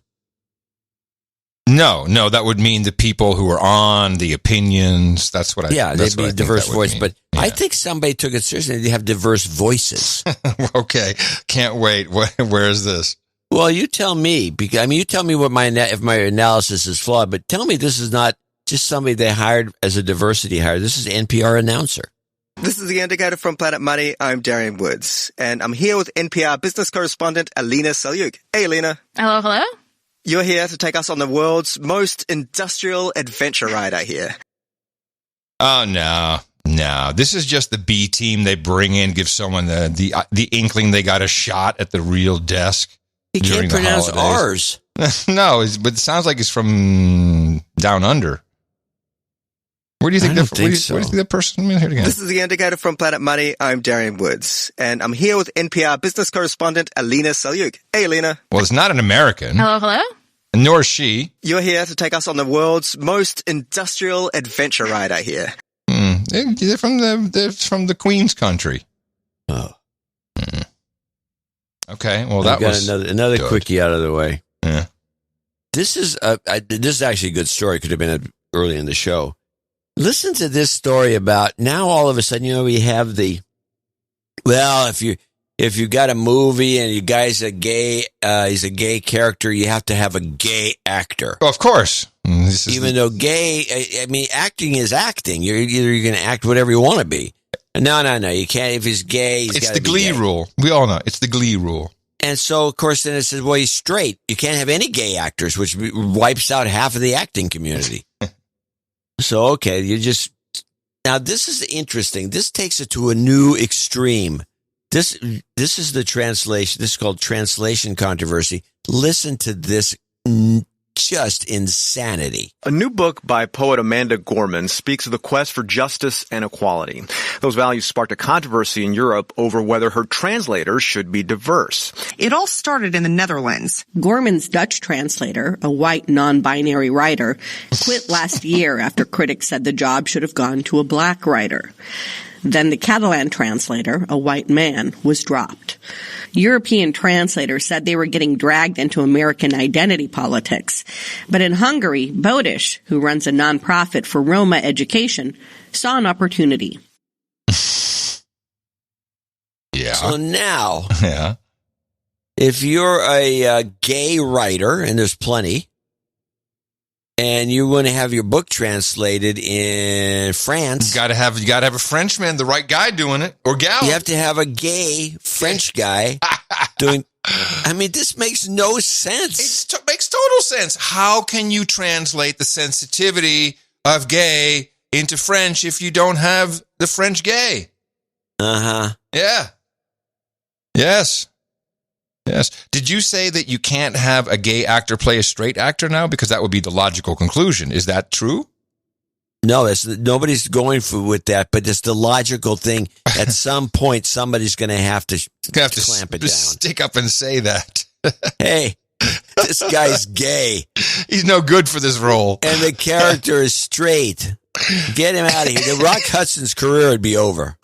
No, that would mean the people who are on, the opinions. That's what I. Yeah, they'd be a diverse voice, mean. But yeah. I think somebody took it seriously. They have diverse voices. Okay, can't wait. Where is this? Well, you tell me. Because you tell me if my analysis is flawed. But tell me this is not just somebody they hired as a diversity hire. This is NPR announcer. This is the Indicator from Planet Money. I'm Darian Woods, and I'm here with NPR business correspondent Alina Selyuk. Hey, Alina. Hello. You're here to take us on the world's most industrial adventure ride, I hear. Oh, no. This is just the B team they bring in, give someone the inkling they got a shot at the real desk. He can't pronounce R's. No, but it sounds like it's from down under. Where do you think where do you think that person? Here again. This is the Indicator from Planet Money. I'm Darian Woods, and I'm here with NPR business correspondent Alina Selyuk. Hey, Alina. Well, it's not an American. Hello. Nor is she. You're here to take us on the world's most industrial adventure ride, I hear. They're from the Queen's country. Oh. Okay. Well, that was another good. quickie out of the way. Yeah. This is actually a good story. Could have been early in the show. Listen to this story about now. All of a sudden, we have if you got a movie and you guy's a gay, he's a gay character, you have to have a gay actor. Well, of course. Even though gay, acting is acting. You're going to act whatever you want to be. No. You can't. If he's gay, it's the Glee rule. We all know it's the Glee rule. And so, of course, then it says, well, he's straight. You can't have any gay actors, which wipes out half of the acting community. So, okay, now this is interesting. This takes it to a new extreme. This is the translation. This is called translation controversy. Listen to this. Just insanity. A new book by poet Amanda Gorman speaks of the quest for justice and equality. Those values sparked a controversy in Europe over whether her translators should be diverse. It all started in the Netherlands. Gorman's Dutch translator, a white non-binary writer, quit last year after critics said the job should have gone to a black writer. Then the Catalan translator, a white man, was dropped. European translators said they were getting dragged into American identity politics. But in Hungary, Bodish, who runs a nonprofit for Roma education, saw an opportunity. Yeah. So now, yeah, if you're a gay writer, and there's plenty, and you want to have your book translated in France, you got to have a Frenchman, the right guy doing it, or gal. You have to have a gay French guy doing. I mean, this makes no sense. It makes total sense. How can you translate the sensitivity of gay into French if you don't have the French gay? Uh-huh. Yeah. Yes. Did you say that you can't have a gay actor play a straight actor now? Because that would be the logical conclusion. Is that true? No, nobody's going with that, but it's the logical thing. At some point, somebody's going to have to clamp it down. Stick up and say that. Hey, this guy's gay. He's no good for this role. And the character is straight. Get him out of here. The Rock Hudson's career would be over.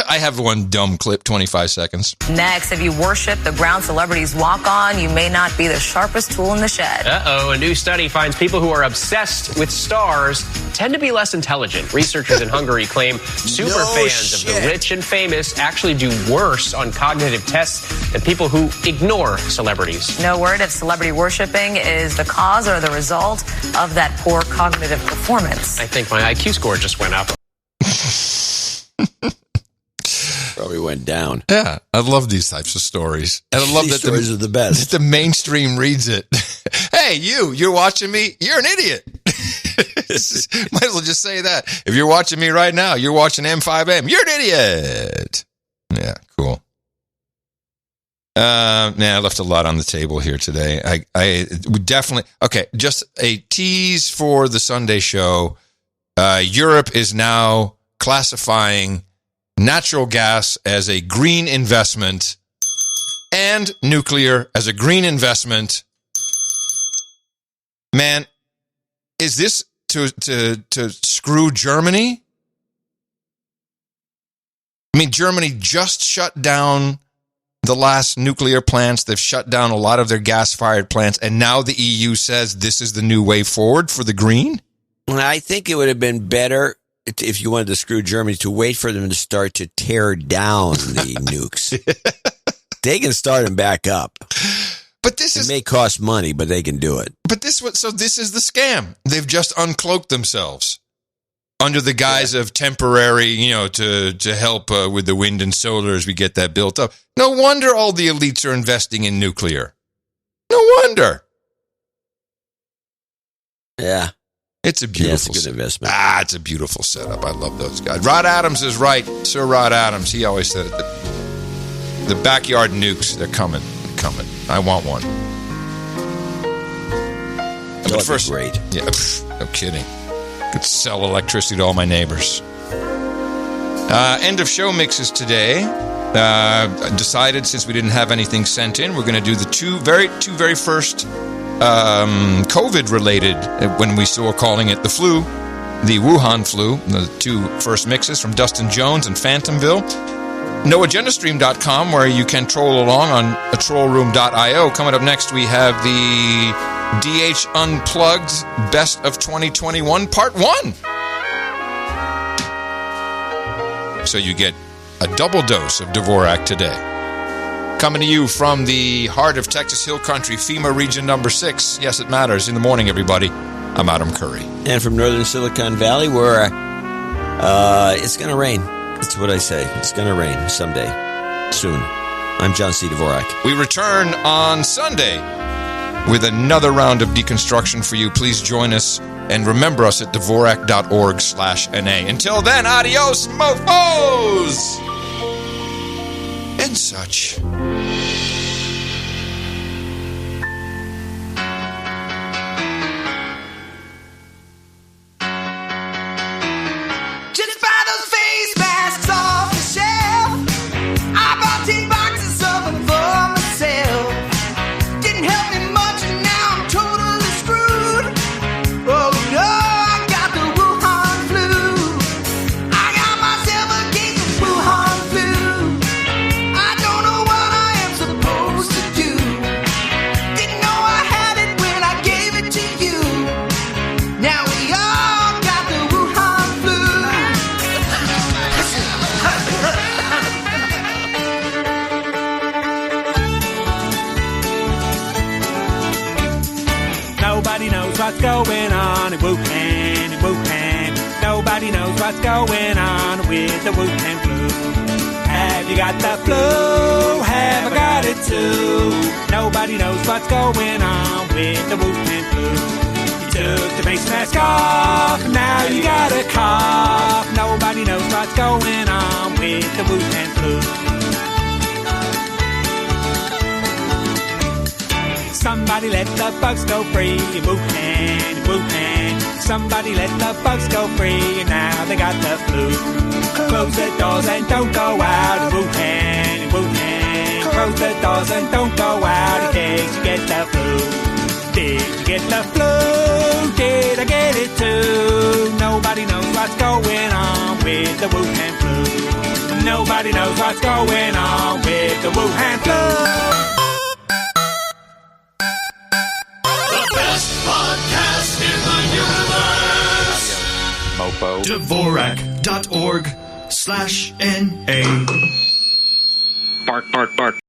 I have one dumb clip, 25 seconds. Next, if you worship the ground celebrities walk on, you may not be the sharpest tool in the shed. Uh-oh, a new study finds people who are obsessed with stars tend to be less intelligent. Researchers in Hungary claim super fans of the rich and famous actually do worse on cognitive tests than people who ignore celebrities. No word if celebrity worshiping is the cause or the result of that poor cognitive performance. I think my IQ score just went up. Probably went down. Yeah, I love these types of stories. And I love these that stories are the best. That the mainstream reads it. Hey, you're watching me, you're an idiot. Might as well just say that. If you're watching me right now, you're watching M5M, you're an idiot. Yeah, cool. I left a lot on the table here today. I would definitely, okay, just a tease for the Sunday show. Europe is now classifying natural gas as a green investment and nuclear as a green investment. Man, is this to screw Germany? I mean, Germany just shut down the last nuclear plants. They've shut down a lot of their gas-fired plants, and now the EU says this is the new way forward for the green? I think it would have been better if you wanted to screw Germany to wait for them to start to tear down the nukes. They can start them back up. But it may cost money, but they can do it. But this is the scam. They've just uncloaked themselves under the guise of temporary, to help with the wind and solar as we get that built up. No wonder all the elites are investing in nuclear. No wonder. Yeah. It's a beautiful it's a good investment. It's a beautiful setup. I love those guys. Rod Adams is right. Sir Rod Adams, he always said it. The backyard nukes, they're coming. They're coming. I want one. But first, great. Yeah, no kidding. Could sell electricity to all my neighbors. End of show mixes today. Decided since we didn't have anything sent in, we're going to do the two very first COVID related, when we still were calling it the flu, the Wuhan flu, the two first mixes from Dustin Jones and Phantomville. NoAgendaStream.com, where you can troll along on trollroom.io. Coming up next, we have the DH Unplugged Best of 2021 Part 1. So you get a double dose of Dvorak today. Coming to you from the heart of Texas Hill Country, FEMA Region Number 6. Yes, it matters. In the morning, everybody. I'm Adam Curry. And from northern Silicon Valley, where it's going to rain. That's what I say. It's going to rain someday. Soon. I'm John C. Dvorak. We return on Sunday with another round of deconstruction for you. Please join us and remember us at Dvorak.org/NA. Until then, adios, mofos! And such. Just buy those face masks off the shelf. I bought 10 boxes of them for myself. Didn't help me much and now I'm totally screwed. Oh no, I got the Wuhan flu. I got myself a case of Wuhan flu. I don't know what I am supposed to do. Didn't know I had it when I gave it to you. Now we all got the Wuhan flu. Nobody knows what's going on in Wuhan. Nobody knows what's going on with the Wuhan flu. Have you got the flu? Have I got it too? too. Nobody knows what's going on with the Wuhan flu. You took the face mask off, now you got a cough. Nobody knows what's going on with the Wuhan flu. Somebody let the bugs go free in Wuhan, in Wuhan. Somebody let the bugs go free and now they got the flu. Close the doors and don't go out in Wuhan, in Wuhan. Close the doors and don't go out in case you get the flu. Did you get the flu? Did I get it too? Nobody knows what's going on with the Wuhan flu. Nobody knows what's going on with the Wuhan flu. Best podcast in the universe. Mopo. Dvorak.org/NA. Bark, bark, bark.